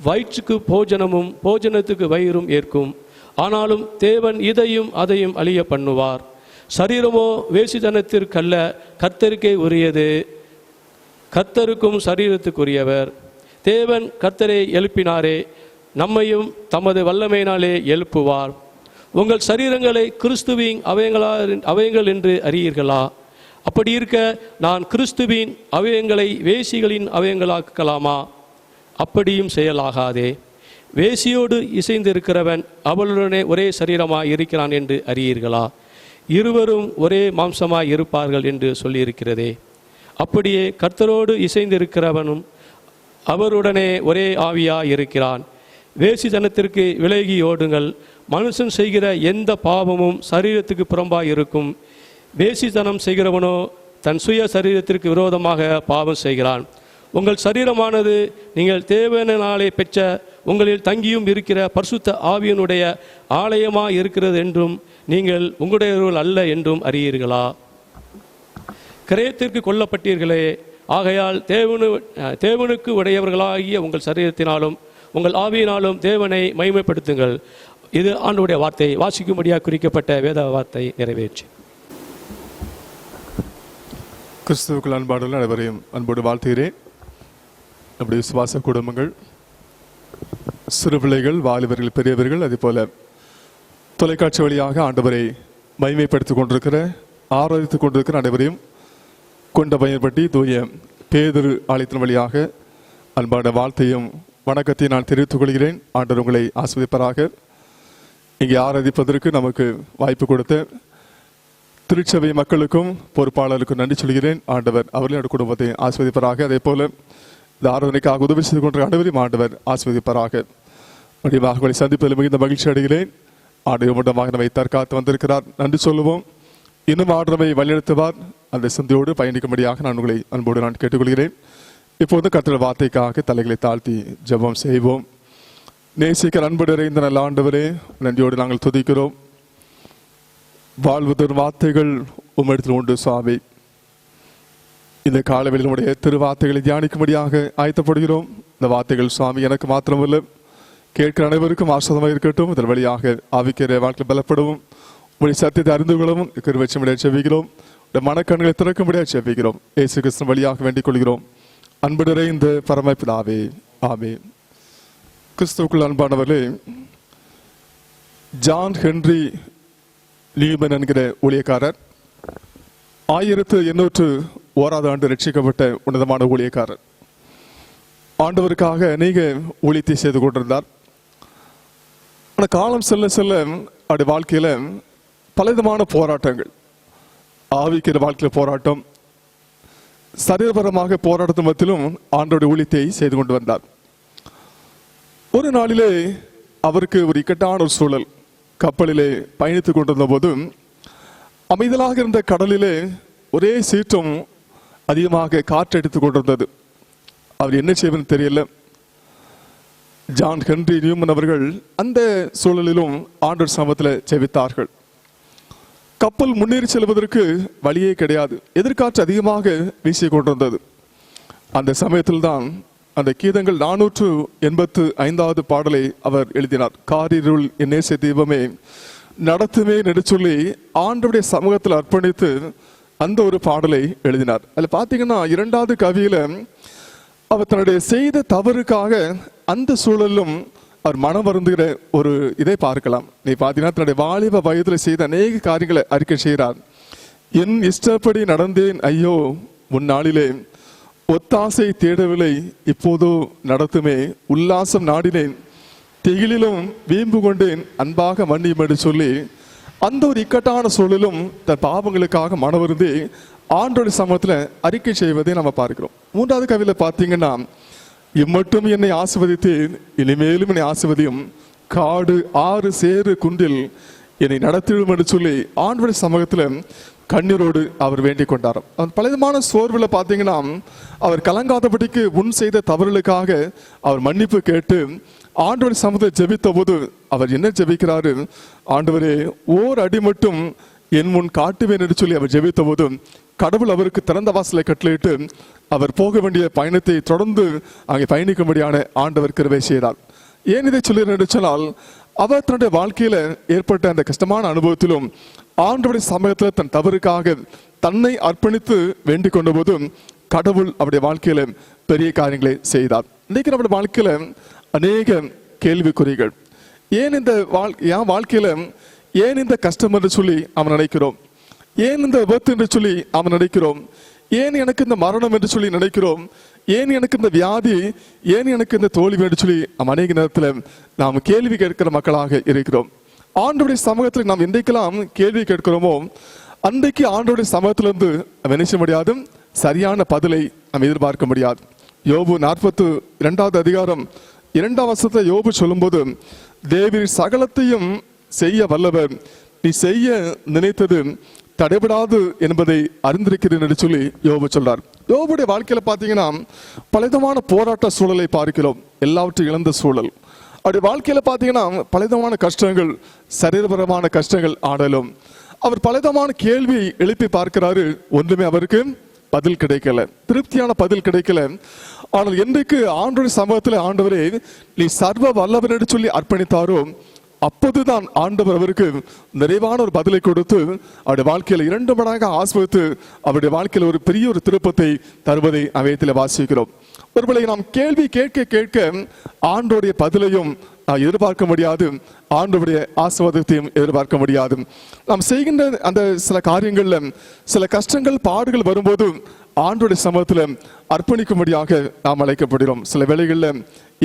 வயிற்றுக்கு போஜனமும் போஜனத்துக்கு வயிறும் ஏற்கும், ஆனாலும் தேவன் இதையும் அதையும் அழிய பண்ணுவார். சரீரமோ வேசித்தனத்திற்கல்ல, கர்த்தருக்கே உரியது, கர்த்தருக்கும் சரீரத்துக்குரியவர். தேவன் கர்த்தரை எழுப்பினாரே, நம்மையும் தமது வல்லமையினாலே எழுப்புவார். உங்கள் சரீரங்களை கிறிஸ்துவின் அவயங்கள் என்று அறியீர்களா? அப்படி இருக்க நான் கிறிஸ்துவின் அவயங்களை வேசிகளின் அவயங்களாக்கலாமா? அப்படியும் செயலாகாதே. வேசியோடு இசைந்திருக்கிறவன் அவளுடனே ஒரே சரீரமாய் இருக்கிறான் என்று அறியீர்களா? இருவரும் ஒரே மாம்சமாய் இருப்பார்கள் என்று சொல்லியிருக்கிறதே. அப்படியே கர்த்தரோடு இசைந்திருக்கிறவனும் அவருடனே ஒரே ஆவியாய் இருக்கிறான். வேசித்தனத்திற்கு விலகி ஓடுங்கள். மனுஷன் செய்கிற எந்த பாவமும் சரீரத்துக்கு புறம்பாய் இருக்கும். வேசித்தனம் செய்கிறவனோ தன் சுய சரீரத்திற்கு விரோதமாக பாவம் செய்கிறான். உங்கள் சரீரமானது நீங்கள் தேவனாலே பெற்ற உங்களில் தங்கியும் இருக்கிற பரிசுத்த ஆவியனுடைய ஆலயமாக இருக்கிறது என்றும் நீங்கள் உங்களுடையவர்கள் அல்ல என்றும் அறியீர்களா? கிரயத்திற்கு கொல்லப்பட்டீர்களே, ஆகையால் தேவனுக்கு உடையவர்களாகிய உங்கள் சரீரத்தினாலும் உங்கள் ஆவியினாலும் தேவனை மகிமைப்படுத்துங்கள். இது ஆண்டவருடைய வார்த்தை. வாசிக்கும்படியாக குறிக்கப்பட்ட வேத வார்த்தை நிறைவேற்றி. கிறிஸ்துவுக்குள் அன்பாடுள்ள அனைவரையும் அன்போடு வாழ்த்துகிறேன். நம்முடைய விசுவாச குடும்பங்கள், சிறு பிள்ளைகள், வாலிபர்கள், பெரியவர்கள், அதே போல தொலைக்காட்சி வழியாக ஆண்டவரை மகிமைப்படுத்திக் கொண்டிருக்கிற, ஆராதித்துக் கொண்டிருக்கிற அனைவரையும் கொண்ட பயன்படுத்தி தூய பேதுரு ஆலயத்தின் வழியாக அன்பான வாழ்த்தையும் வணக்கத்தை நான் தெரிவித்துக் கொள்கிறேன். ஆண்டவர் உங்களை ஆஸ்வதிப்பராக. இங்கே ஆராதிப்பதற்கு நமக்கு வாய்ப்பு கொடுத்த திருச்சபை மக்களுக்கும் பொறுப்பாளருக்கும் நன்றி சொல்கிறேன். ஆண்டவர் அவர்களோட குடும்பத்தை ஆஸ்வதிப்பராக. அதே போல இந்த ஆராதனைக்காக உதவி செய்து கொண்ட அனைவரையும் ஆண்டவர் ஆஸ்வதிப்பராக. முடிவாக உங்களை சந்திப்பதில் மிகுந்த மகிழ்ச்சி அடைகிறேன். ஆண்டவர் மூலமாக நம்மை தற்காத்து வந்திருக்கிறார், நன்றி சொல்லுவோம். இன்னும் ஆண்டவரை வழிநடத்துவார். அந்த சிந்தையோடு பயணிக்கும்படியாக நான் உங்களை அன்போடு நான் கேட்டுக்கொள்கிறேன். இப்போது கர்த்தருடைய வார்த்தைக்காக தலைகளை தாழ்த்தி ஜெபம் செய்வோம். நேசிக்கிற அன்பு நிறைந்த நல்ல ஆண்டவரே, நன்றியோடு நாங்கள் துதிக்கிறோம். வாழ்வு தரும் வார்த்தைகள் உம்மிடத்தில் உண்டு சுவாமி. இந்த காலவெளியில் உடைய திருவார்த்தைகளை தியானிக்கும்படியாக ஆயத்தப்படுகிறோம். இந்த வார்த்தைகள் சுவாமி எனக்கு மாத்திரமல்ல, கேட்கிற அனைவருக்கும் ஆசிரதமாக இருக்கட்டும். இதன் வழியாக ஆவிக்கிற வாழ்க்கை பலப்படவும், உடைய சத்தியத்தை அறிந்து கொள்ளவும் கிருபையும்படியாக செபிக்கிறோம். மனக்கண்களை திறக்கும்படியாக செபிக்கிறோம். இயேசு கிறிஸ்து வழியாக வேண்டிக் கொள்கிறோம். அன்பு நிறைந்த பரமபிதாவே, ஆமென். கிறிஸ்துவுக்குள் அன்பானவர்களே, ஜான் ஹென்றி நியூமன் என்கிற ஊழியக்காரர் 1801 ஆண்டு ரட்சிக்கப்பட்ட உன்னதமான ஊழியக்காரர். ஆண்டவருக்காக அநேக ஊழியத்தை செய்து கொண்டிருந்தார். ஆனால் காலம் செல்ல செல்ல அவருடைய வாழ்க்கையில பலவிதமான போராட்டங்கள், ஆவிக்கிற வாழ்க்கையில போராட்டம், சரீரபரமாக போராட்டத்தின் மத்தியிலும் ஆண்டவருடைய ஊழியத்தை செய்து கொண்டு வந்தார். ஒரு நாளிலே அவருக்கு ஒரு இக்கட்டான ஒரு சூழல். கப்பலிலே பயணித்துக் கொண்டிருந்த போது அமைதலாக இருந்த கடலிலே ஒரே சீற்றம் அதிகமாக காற்றடித்துக் கொண்டிருந்தது. அவர் என்ன செய்வது தெரியல. ஜான் ஹென்றி நியூமன் அவர்கள் அந்த சூழலிலும் ஆண்டவர் சமூகத்தில் ஜெபித்தார்கள். கப்பல் முன்னேறி செல்வதற்கு வழியே கிடையாது. எதிர்காற்று அதிகமாக வீசிக் கொண்டிருந்தது. அந்த சமயத்தில் தான் அந்த கீதங்கள் 485வது பாடலை அவர் எழுதினார். காரிருள் என் நேச தீபமே நடத்துமே நெடுச்சொல்லி ஆண்டவருடைய சமூகத்தில் அர்ப்பணித்து அந்த ஒரு பாடலை எழுதினார். அதில் பார்த்தீங்கன்னா 2வது கவியில அவர் தன்னுடைய செய்த தவறுக்காக அந்த சூழலும் அவர் மனம் வருந்துகிற ஒரு இதை பார்க்கலாம். நீ பார்த்தீங்கன்னா தன்னுடைய வாலிப வயதில் செய்த அநேக காரியங்களை அறிக்கை செய்கிறார். என் இஷ்டப்படி நடந்தேன் ஐயோ முன்னாளிலே, ஒத்தாசை தேடவில்லை இப்போதோ நடத்துமே, உல்லாசம் நாடினேன் திகிலிலும் வீம்பு கொண்டேன் அன்பாக மன்னியும் என்று சொல்லி அந்த ஒரு இக்கட்டான சூழலும் தன் பாவங்களுக்காக மனவருந்தி ஆண்டோடைய சமூகத்தில் அறிக்கை செய்வதை நம்ம பார்க்கிறோம். 3வது கவியில பார்த்தீங்கன்னா, இம்மட்டும் என்னை ஆசிர்வதித்தேன் இனிமேலும் என்னை ஆசிர்வதியும், காடு ஆறு சேறு குன்றில் என்னை நடத்திடும் என்று சொல்லி ஆண்டோடைய சமூகத்தில் கண்ணீரோடு அவர் வேண்டிக் கொண்டார். அவர் பலவிதமான சோர்வில் பார்த்தீங்கன்னா அவர் கலங்காதபடிக்கு முன் செய்த தவறுகளுக்காக அவர் மன்னிப்பு கேட்டு ஆண்டவர் சமூகத்தை ஜெபித்த போது அவர் என்ன ஜெபிக்கிறாரு, ஆண்டவரே ஓர் அடி மட்டும் என் முன் காட்டுவேன் என்று சொல்லி அவர் ஜெபித்த போது கடவுள் அவருக்கு திறந்த வாசலை கட்டளையிட்டு அவர் போக வேண்டிய பயணத்தை தொடர்ந்து அங்கே பயணிக்கும்படியான ஆண்டவர் கிருபை செய்தார். ஏன் இதை சொல்லுகிறேன் என்று சொன்னால், அவர் தன்னுடைய வாழ்க்கையில ஏற்பட்ட அந்த கஷ்டமான அனுபவத்திலும் ஆண்டவருடைய சமயத்தில் தன் தவறுக்காக தன்னை அர்ப்பணித்து வேண்டிக் கொண்ட போது கடவுள் அவருடைய வாழ்க்கையில பெரிய காரியங்களை செய்தார். இன்னைக்கு நம்முடைய வாழ்க்கையில அநேக கேள்விக்குறிகள். ஏன் இந்த வாழ்க்கையில ஏன் இந்த கஷ்டம் என்று சொல்லி அவன் நினைக்கிறோம், ஏன் இந்த விபத்து என்று சொல்லி அவன் நினைக்கிறோம், ஏன் எனக்கு இந்த மரணம் என்று சொல்லி நினைக்கிறோம், ஏன் எனக்கு இந்த வியாதி, ஏன் எனக்கு இந்த தோல்வி என்று சொல்லி அநேக நேரத்தில் நாம் கேள்வி கேட்கிற மக்களாக இருக்கிறோம். ஆண்டவருடைய சமூகத்தில் நாம் இன்றைக்கெல்லாம் கேள்வி கேட்கிறோமோ, அன்றைக்கு ஆண்டவருடைய சமூகத்திலிருந்து நாம் என்ன செய்ய முடியாது? சரியான பதிலை நாம் எதிர்பார்க்க முடியாது. யோபு 42வது அதிகாரம் 2ஆம் வசனத்தை யோபு சொல்லும்போது, தேவரீர் சகலத்தையும் செய்ய வல்லவர், நீ செய்ய நினைத்தது தடைபடாது என்பதை அறிந்திருக்கிறேன் என்று சொல்லி யோபு சொல்றார். யோபுடைய வாழ்க்கையில பார்த்தீங்கன்னா பலவிதமான போராட்ட சூழலை பார்க்கிறோம், எல்லாவற்றையும் இழந்த சூழல். அவருடைய வாழ்க்கையில பார்த்தீங்கன்னா பலவிதமான கஷ்டங்கள், சரீரபரமான கஷ்டங்கள் ஆடலும். அவர் பலவிதமான கேள்வியை எழுப்பி பார்க்கிறாரு, ஒன்றுமே அவருக்கு பதில் கிடைக்கல, திருப்தியான பதில் கிடைக்கல. ஆனால் என்றைக்கு ஆண்டவருடைய சமூகத்தில் ஆண்டவரே நீ சர்வ வல்லவர் என்று சொல்லி அர்ப்பணித்தாரோ, அப்போதுதான் ஆண்டவர் அவருக்கு நிறைவான ஒரு பதிலை கொடுத்து அவருடைய வாழ்க்கையில 2 மடங்காக ஆஸ்வதித்து அவருடைய வாழ்க்கையில ஒரு பெரிய ஒரு திருப்பத்தை தருவதை அவையத்தில் வாசிக்கிறோம். ஒருவேளை நாம் கேள்வி கேட்க கேட்க ஆண்டோடைய பதிலையும் எதிர்பார்க்க முடியாது, ஆண்டவருடைய ஆசீர்வாதத்தையும் எதிர்பார்க்க முடியாது. நாம் செய்கின்ற அந்த சில காரியங்கள்ல சில கஷ்டங்கள் பாடுகள் வரும்போது ஆண்டோடைய சமூகத்துல அர்ப்பணிக்கும்படியாக நாம் அழைக்கப்படுகிறோம். சில வேளைகள்ல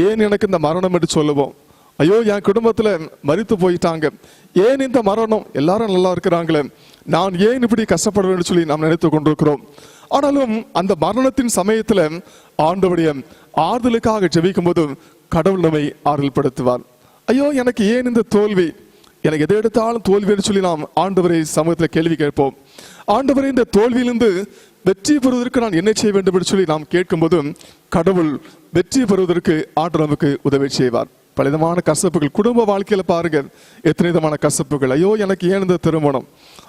ஏன் எனக்கு இந்த மரணம் என்று சொல்லுவோம், ஐயோ என் குடும்பத்துல மரித்து போயிட்டாங்க, ஏன் இந்த மரணம், எல்லாரும் நல்லா இருக்கிறாங்களே, நான் ஏன் இப்படி கஷ்டப்படுவேன்னு சொல்லி நாம் நினைத்து கொண்டிருக்கிறோம். ஆனாலும் அந்த மரணத்தின் சமயத்துல ஆண்டவருடைய ஆறுதலுக்காக ஜெபிக்கும் போது கடவுள் நம்மை ஆறுதல்படுத்துவார். ஐயோ எனக்கு ஏன் இந்த தோல்வி, எனக்கு எதை எடுத்தாலும் தோல்வின்னு சொல்லி நாம் ஆண்டவரை சமூகத்துல கேள்வி கேட்போம். ஆண்டவரை இந்த தோல்வியிலிருந்து வெற்றி பெறுவதற்கு நான் என்ன செய்ய வேண்டும் என்று சொல்லி நாம் கேட்கும்போது கடவுள் வெற்றி பெறுவதற்கு ஆண்டவர் நமக்கு உதவி செய்வார். பலவிதமான கசப்புகள் குடும்ப வாழ்க்கையில பாருங்க, எத்தனை விதமான கசப்புகள். ஐயோ எனக்கு ஏன் இந்த திருமணம்,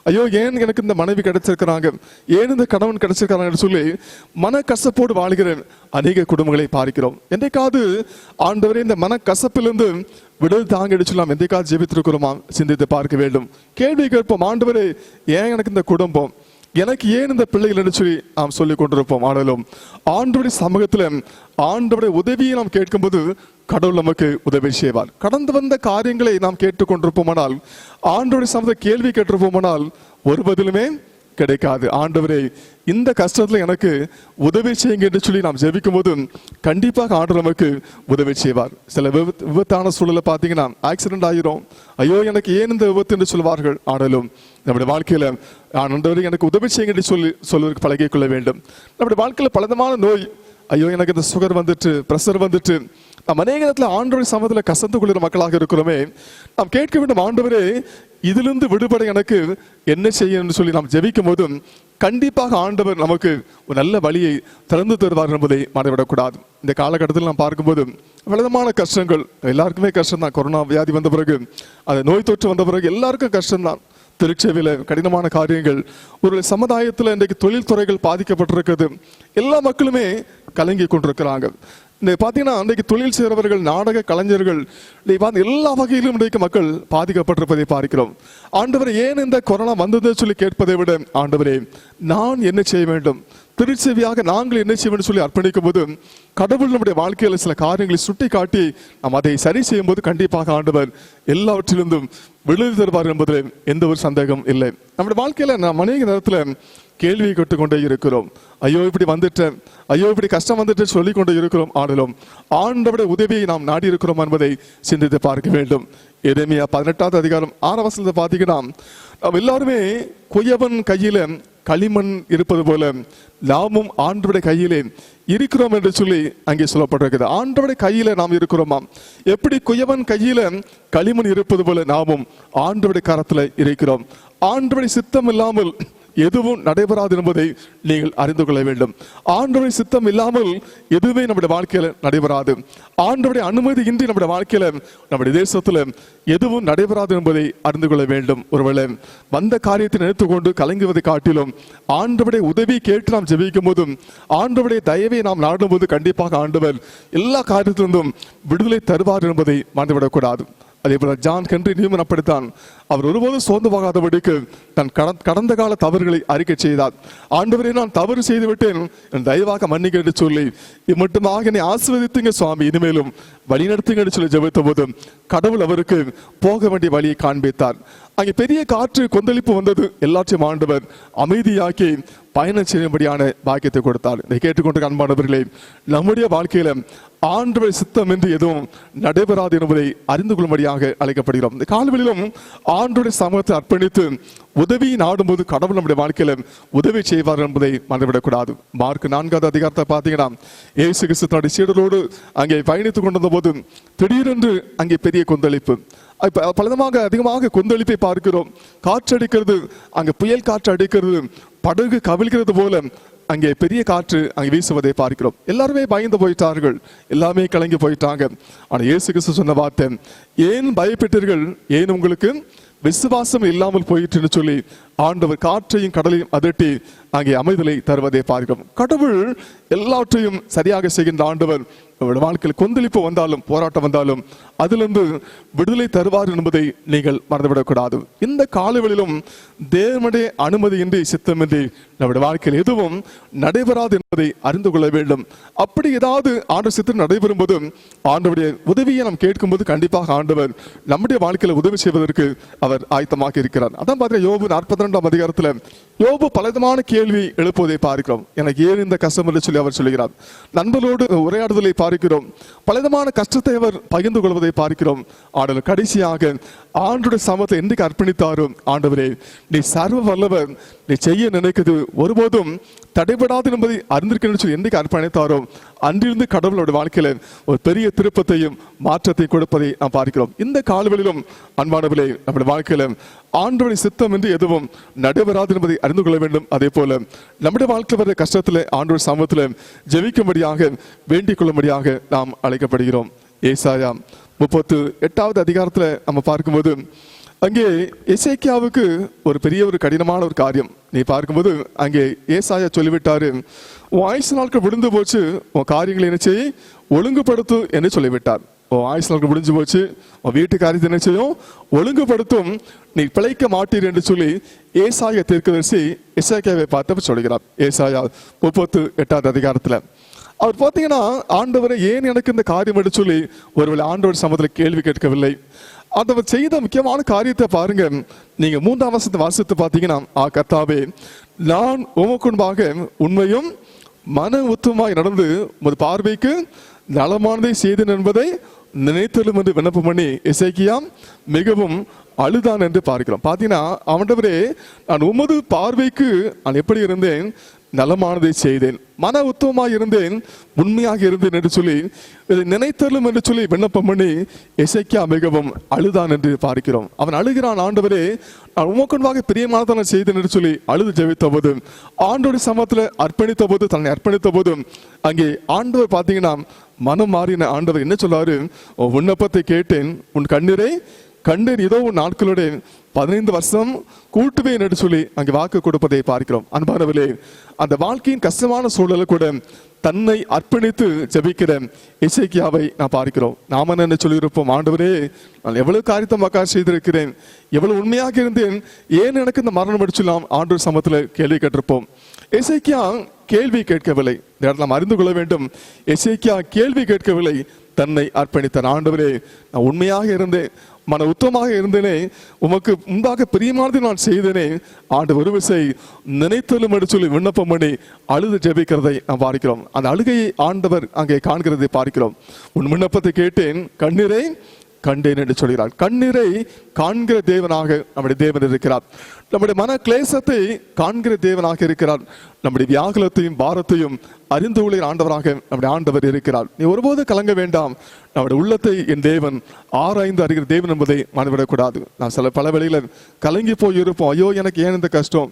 ஐயோ ஏன் எனக்கு இந்த மனைவி கிடைச்சிருக்கிறாங்க, ஏன் இந்த கணவன் கிடைச்சிருக்கிறாங்க சொல்லி மன கசப்போடு வாழ்கிற அநேக குடும்பங்களை பார்க்கிறோம். என்றைக்காவது ஆண்டவரே இந்த மன கசப்பிலிருந்து விடுதலை தாங்க சொல்லி நாம் என்றைக்காவது ஜெபித்திருக்கிறோமா? சிந்தித்து பார்க்க வேண்டும். கேள்வி கேட்போம், ஆண்டவரே ஏன் எனக்கு இந்த குடும்பம், எனக்கு ஏன் இந்த பிள்ளைகள் என்று சொல்லி நாம் சொல்லிக் கொண்டிருப்போம். ஆனாலும் ஆண்டவருடைய சமூகத்துல ஆண்டவருடைய உதவியை நாம் கேட்கும்போது கடவுள் நமக்கு உதவி செய்வார். கடந்து வந்த காரியங்களை நாம் கேட்டுக்கொண்டிருப்போமானால், ஆண்டவருடைய சமூகத்தை கேள்வி கேட்டிருப்போமானால் ஒரு பதிலுமே கிடைக்காது. ஆண்டவரே இந்த கஷ்டத்துல எனக்கு உதவி செய்யுங்க என்று சொல்லி நாம் ஜெபிக்கும் போது கண்டிப்பாக ஆண்டவர் நமக்கு உதவி செய்வார். சில விபத்தான சூழலை பார்த்தீங்கன்னா ஆக்சிடென்ட் ஆகிரும், ஐயோ எனக்கு ஏன் இந்த விபத்து என்று சொல்வார்கள். ஆனாலும் நம்முடைய வாழ்க்கையில ஆண்டவரே எனக்கு உதவி செய்யுங்க என்று சொல்வதற்கு பழகிக் கொள்ள வேண்டும். நம்முடைய வாழ்க்கையில பலவிதமான நோய், ஐயோ எனக்கு இந்த சுகர் வந்துட்டு, பிரஷர் வந்துட்டு, நாம் அநேக நேரத்தில் ஆண்டவருடைய சமூகத்தில் கசந்து கொள்கிற மக்களாக இருக்கிறோமே. நாம் கேட்க வேண்டும், ஆண்டவரே இதிலிருந்து விடுபட எனக்கு என்ன செய்யணும்னு சொல்லி நாம் ஜெபிக்கும் போதும் கண்டிப்பாக ஆண்டவர் நமக்கு ஒரு நல்ல வழியை திறந்து தருவார் என்பதை மறந்துவிடக்கூடாது. இந்த காலகட்டத்தில் நாம் பார்க்கும்போது பலவிதமான கஷ்டங்கள், எல்லாருக்குமே கஷ்டம் தான். கொரோனா வியாதி வந்த பிறகு, அது நோய் தொற்று வந்த பிறகு எல்லாருக்கும் கஷ்டம்தான். திருச்சேவையில் கடினமான காரியங்கள், ஒரு சமுதாயத்தில் இன்றைக்கு தொழில்துறைகள் பாதிக்கப்பட்டிருக்கிறது, எல்லா மக்களுமே கலங்கி கொண்டிருக்கிறாங்க. இன்னைக்கு பார்த்தீங்கன்னா அன்றைக்கு தொழில் செய்கிறவர்கள், நாடக கலைஞர்கள், இன்னைக்கு பார்த்து எல்லா வகையிலும் இன்றைக்கு மக்கள் பாதிக்கப்பட்டிருப்பதை பார்க்கிறோம். ஆண்டவரை ஏன் இந்த கொரோனா வந்தது சொல்லி கேட்பதை விட, ஆண்டவரே நான் என்ன செய்ய வேண்டும், திருச்செவியாக நாங்கள் என்ன செய்வோம் சொல்லி அர்ப்பணிக்கும் போது கடவுள் நம்முடைய வாழ்க்கையில் சில காரியங்களை சுட்டி காட்டி நாம் அதை சரி செய்யும் போது கண்டிப்பாக ஆண்டவர் எல்லாவற்றிலிருந்தும் விடுதலை தருவார் என்பதில் எந்த ஒரு சந்தேகம் இல்லை. நம்முடைய வாழ்க்கையில நாம் அநேக நேரத்தில் கேள்வி கேட்டுக்கொண்டே இருக்கிறோம், ஐயோ இப்படி வந்துட்டேன், ஐயோ இப்படி கஷ்டம் வந்துட்டு சொல்லிக் கொண்டே இருக்கிறோம். ஆனாலும் ஆண்டவருடைய உதவியை நாம் நாடி இருக்கிறோம் என்பதை சிந்தித்து பார்க்க வேண்டும். எரேமியா 18வது அதிகாரம் 6ஆம் வசனத்தை பார்த்தீங்கன்னா, நாம் எல்லாருமே குயவன் கையில களிமண் இருப்பது போல நாமும் ஆண்டவருடைய கையிலே இருக்கிறோம் என்று சொல்லி அங்கே சொல்லப்பட்டிருக்கிறது. ஆண்டவருடைய கையில நாம் இருக்கிறோமா? எப்படி குயவன் கையில களிமண் இருப்பது போல நாமும் ஆண்டவருடைய கரத்துல இருக்கிறோம். ஆண்டவருடைய சித்தம் இல்லாமல் எதுவும் நடைபெறாது என்பதை நீங்கள் அறிந்து கொள்ள வேண்டும். ஆண்டவருடைய சித்தம் இல்லாமல் எதுவுமே நம்முடைய வாழ்க்கையில நடைபெறாது. ஆண்டவருடைய அனுமதி இன்றி நம்முடைய வாழ்க்கையில, நம்முடைய தேசத்துல எதுவும் நடைபெறாது என்பதை அறிந்து கொள்ள வேண்டும். ஒருவேளை வந்த காரியத்தை நினைத்துக் கொண்டு கலங்குவதை காட்டிலும் ஆண்டவருடைய உதவி கேட்டு நாம் ஜெபிக்கும் போதும், ஆண்டவருடைய தயவை நாம் நாடும் போது கண்டிப்பாக ஆண்டவர் எல்லா காரியத்திலிருந்தும் விடுதலை தருவார் என்பதை மறந்துவிடக்கூடாது. அதே போல ஜான் ஹென்றி நியூமன் அப்படித்தான். அவர் ஒருபோதும் சோர்ந்து போகாதபடிக்கு தன் கடந்த கால தவறுகளை அறிக்கை செய்தார். ஆண்டவரே நான் தவறு செய்து விட்டேன், என் தயவாக மன்னிக்க என்று சொல்லி, இம்மட்டுமாக என்னை ஆசீர்வதித்துங்க சுவாமி, இனிமேலும் வழிநடத்துங்கன்னு சொல்லி ஜெபித்த போது கடவுள் அவருக்கு போக வேண்டிய வழியை காண்பித்தார். அங்கே பெரிய காற்று கொந்தளிப்பு வந்தது. எல்லாற்றையும் ஆண்டவர் அமைதியாக்கி பயணம் செய்யும்படியான பாக்கியத்தை கொடுத்தார். இதை கேட்டுக்கொண்டு அன்பானவர்களே, நம்முடைய வாழ்க்கையில ஆண்டவர் சித்தம் என்று எதுவும் நடைபெறாது என்பதை அறிந்து கொள்ளும்படியாக அழைக்கப்படுகிறோம். இந்த காலவெளியிலும் ஆண்டவருடைய சமூகத்தை அர்ப்பணித்து உதவி நாடும்போது கடவுள் நம்முடைய வாழ்க்கையில உதவி செய்வார் என்பதை மறந்துவிடக்கூடாது. மார்க் 4வது அதிகாரத்தை பார்த்தீங்கன்னா, இயேசு கிறிஸ்து தன்னுடைய சீடரோடு அங்கே பயணித்துக் கொண்டிருந்த போது திடீரென்று அங்கே பெரிய கொந்தளிப்பு. பலவிதமாக அதிகமாக கொந்தளிப்பை பார்க்கிறோம். காற்றடிக்கிறது, அங்கே புயல் காற்று அடிக்கிறது, படகு கவிழ்கிறது போல அங்கே பெரிய காற்று அங்கே வீசுவதை பார்க்கிறோம். எல்லாருமே பயந்து போயிட்டார்கள், எல்லாமே கலங்கி போயிட்டாங்க. ஆனால் இயேசு கிறிஸ்து சொன்ன வார்த்தை, ஏன் பயப்பட்டீர்கள், ஏன் உங்களுக்கு விசுவாசம் இல்லாமல் போயிட்டுன்னு சொல்லி ஆண்டவர் காற்றையும் கடலையும் அதட்டி அங்கே அமைதலை தருவதை பார்க்கிறோம். கடவுள் எல்லாவற்றையும் சரியாக செய்கின்ற ஆண்டவர். வாழ்க்கையில் கொந்தளிப்பு வந்தாலும் போராட்டம் வந்தாலும் அதிலிருந்து விடுதலை தருவார் என்பதை நீங்கள் மறந்துவிடக்கூடாது. இந்த காலவெளியிலும் தேவனுடைய அனுமதியின்றி சித்தமின்றி நம்முடைய வாழ்க்கையில் எதுவும் நடைபெறாது என்பதை அறிந்து கொள்ள வேண்டும். அப்படி ஏதாவது ஆண்டவர் சித்தம் நடைபெறும் போது ஆண்டவருடைய உதவியை நாம் கேட்கும்போது கண்டிப்பாக ஆண்டவர் நம்முடைய வாழ்க்கையில் உதவி செய்வதற்கு அவர் ஆயத்தமாக இருக்கிறார். அதான் பார்த்தீங்கன்னா யோபு 42ஆம் அதிகாரத்தில் யோபு பலவிதமான கேள்வி எழுப்புவதை பார்க்கிறோம். எனக்கு ஏன் இந்த கஷ்டம் என்று சொல்லி அவர் சொல்கிறார். நண்பர்களோடு உரையாடுதலை பார்க்கிறோம். பலவிதமான கஷ்டத்தை அவர் பகிர்ந்து கொள்வதை பார்க்கிறோம். ஆனால் கடைசியாக ஆண்டவருடைய சமூகத்தை என்றைக்கு அர்ப்பணித்தாரோ, ஆண்டவரே நீ சர்வ வல்லவர், நீ செய்ய நினைக்கிறது ஒருபோதும் தடைபடாது என்பதை அறிந்திருக்கணும்னு சொல்லி என்றைக்கு அர்ப்பணித்தாரோ அன்றிலிருந்து கடவுளோட வாழ்க்கையில ஒரு பெரிய திருப்பத்தையும் மாற்றத்தை கொடுப்பதை நாம் பார்க்கிறோம். இந்த காலவெளியிலும் அன்பானவர்களே, நம்முடைய வாழ்க்கையில ஆண்டவருடைய சித்தம் என்று எதுவும் நடைபெறாது என்பதை அறிந்து கொள்ள வேண்டும். அதே போல நம்முடைய வாழ்க்கையில் வர கஷ்டத்துல ஆண்டவர் சமூகத்தில் ஜெபிக்கும்படியாக வேண்டிக் கொள்ளும்படியாக நாம் அழைக்கப்படுகிறோம். ஏசாயா 38வது அதிகாரத்துல நம்ம பார்க்கும்போது அங்கே எசேக்கியாவுக்கு ஒரு பெரிய ஒரு கடினமான ஒரு காரியம் நீ பார்க்கும்போது அங்கே ஏசாயா சொல்லிவிட்டாரு, உன் ஆயுசு நாட்கள் விழுந்து போச்சு, உன் காரியங்களை என்ன செய்ய ஒழுங்குபடுத்து என்று சொல்லிவிட்டார். உன் ஆயுசு நாட்கள் முடிஞ்சு போச்சு, உன் வீட்டு காரியத்தை என்ன செய்யும் ஒழுங்குபடுத்தும், நீ பிழைக்க மாட்டீர் என்று சொல்லி ஏசாயா தீர்க்கதரிசி எசேக்கியாவை பார்த்து சொல்கிறார். ஏசாயா 38வது அதிகாரத்துல அவர் பார்த்தீங்கன்னா, ஆண்டவரை ஏன் எனக்கு இந்த காரியம் என்று சொல்லி ஒருவேளை ஆண்டவர் சமூகத்தில் கேள்வி கேட்கவில்லை. அவர் செய்த முக்கியமான காரியத்தை பாருங்க. நீங்க 3ஆம் வாசத்தை பார்த்தீங்கன்னா, கர்த்தாவே நான் உமக்குன்பாக உண்மையும் மன உத்தமாய் நடந்து உமது பார்வைக்கு நலமானதை செய்தேன் என்பதை நினைத்தலும் என்று விண்ணப்பம் பண்ணி எசேக்கியா மிகவும் அழுதான் என்று பார்க்கிறோம். பார்த்தீங்கன்னா, ஆண்டவரே நான் உமது பார்வைக்கு நான் எப்படி இருந்தேன், நலமானதை செய்தேன், மன உத்தமமாக இருந்தேன், உண்மையாக இருந்தேன் என்று சொல்லி இதை நினைத்தலும் என்று சொல்லி விண்ணப்பம் பண்ணி எசேக்கியா மிகவும் அழுதான் என்று பார்க்கிறோம். அவன் அழுகிறான், ஆண்டவரே நான் உமக்குன்பாக பிரியமானதை செய்தேன் என்று சொல்லி அழுது ஜெபித்த போது, ஆண்டவருடைய சமூகத்தில் அர்ப்பணித்த போது, தன்னை அர்ப்பணித்த போது அங்கே ஆண்டவர் பார்த்தீங்கன்னா மனம் மாறின ஆண்டவர் என்ன சொல்லாரு, விண்ணப்பத்தை கேட்டேன், உன் கண்ணீரை கண்டேன், இதோ உன் நாட்களோட 15 வருஷம் கூட்டுவேன் என்று சொல்லி அங்கே வாக்கு கொடுப்பதை பார்க்கிறோம். அன்பானவர்களே, அந்த வாழ்க்கையின் கஷ்டமான சூழலை கூட தன்னை அர்ப்பணித்து ஜெபிக்கிற எசேக்கியாவை நான் பார்க்கிறோம். நாம என்ன சொல்லியிருப்போம், ஆண்டவரே நான் எவ்வளவு காரியத்தை மக்கள் செய்திருக்கிறேன், எவ்வளவு உண்மையாக இருந்தேன், ஏன் எனக்கு இந்த மரணம் அடிச்சுலாம் ஆண்டவர் சமூகத்தில் கேள்வி கேட்டிருப்போம். எசேக்கியா கேள்வி கேட்கவில்லை. இந்த இடத்துல நாம் அறிந்து கொள்ள வேண்டும், எசேக்கியா கேள்வி கேட்கவில்லை, தன்னை அர்ப்பணித்தார். ஆண்டவரே நான் உண்மையாக இருந்தேன், மன உத்தமாக இருந்தேனே, உமக்கு முன்பாக பிரியமானதை நான் செய்தேனே, ஆண்டவர் ஒரு விசை நினைத்தலும் என்று சொல்லி விண்ணப்பம் பண்ணி அழுது ஜெபிக்கிறதை நாம் பார்க்கிறோம். அந்த அழுகையை ஆண்டவர் அங்கே காண்கிறதை பார்க்கிறோம். உன் விண்ணப்பத்தை கேட்டேன், கண்ணீரை கண்டேன் என்று சொல்கிறார். கண்ணீரை காண்கிற தேவனாக நம்முடைய தேவன் இருக்கிறார். நம்முடைய மன கிளேசத்தை காண்கிற தேவனாக இருக்கிறார். நம்முடைய வியாகுலத்தையும் பாரத்தையும் அறிந்து கொள்கிற ஆண்டவராக நம்முடைய ஆண்டவர் இருக்கிறார். நீ ஒருபோது கலங்க வேண்டாம், நம்முடைய உள்ளத்தை என் தேவன் ஆராய்ந்து அறிகிற தேவன் என்பதை மறந்துவிடக்கூடாது. நான் பல வேளையில் கலங்கி போய் இருப்போம், ஐயோ எனக்கு ஏன் இந்த கஷ்டம்,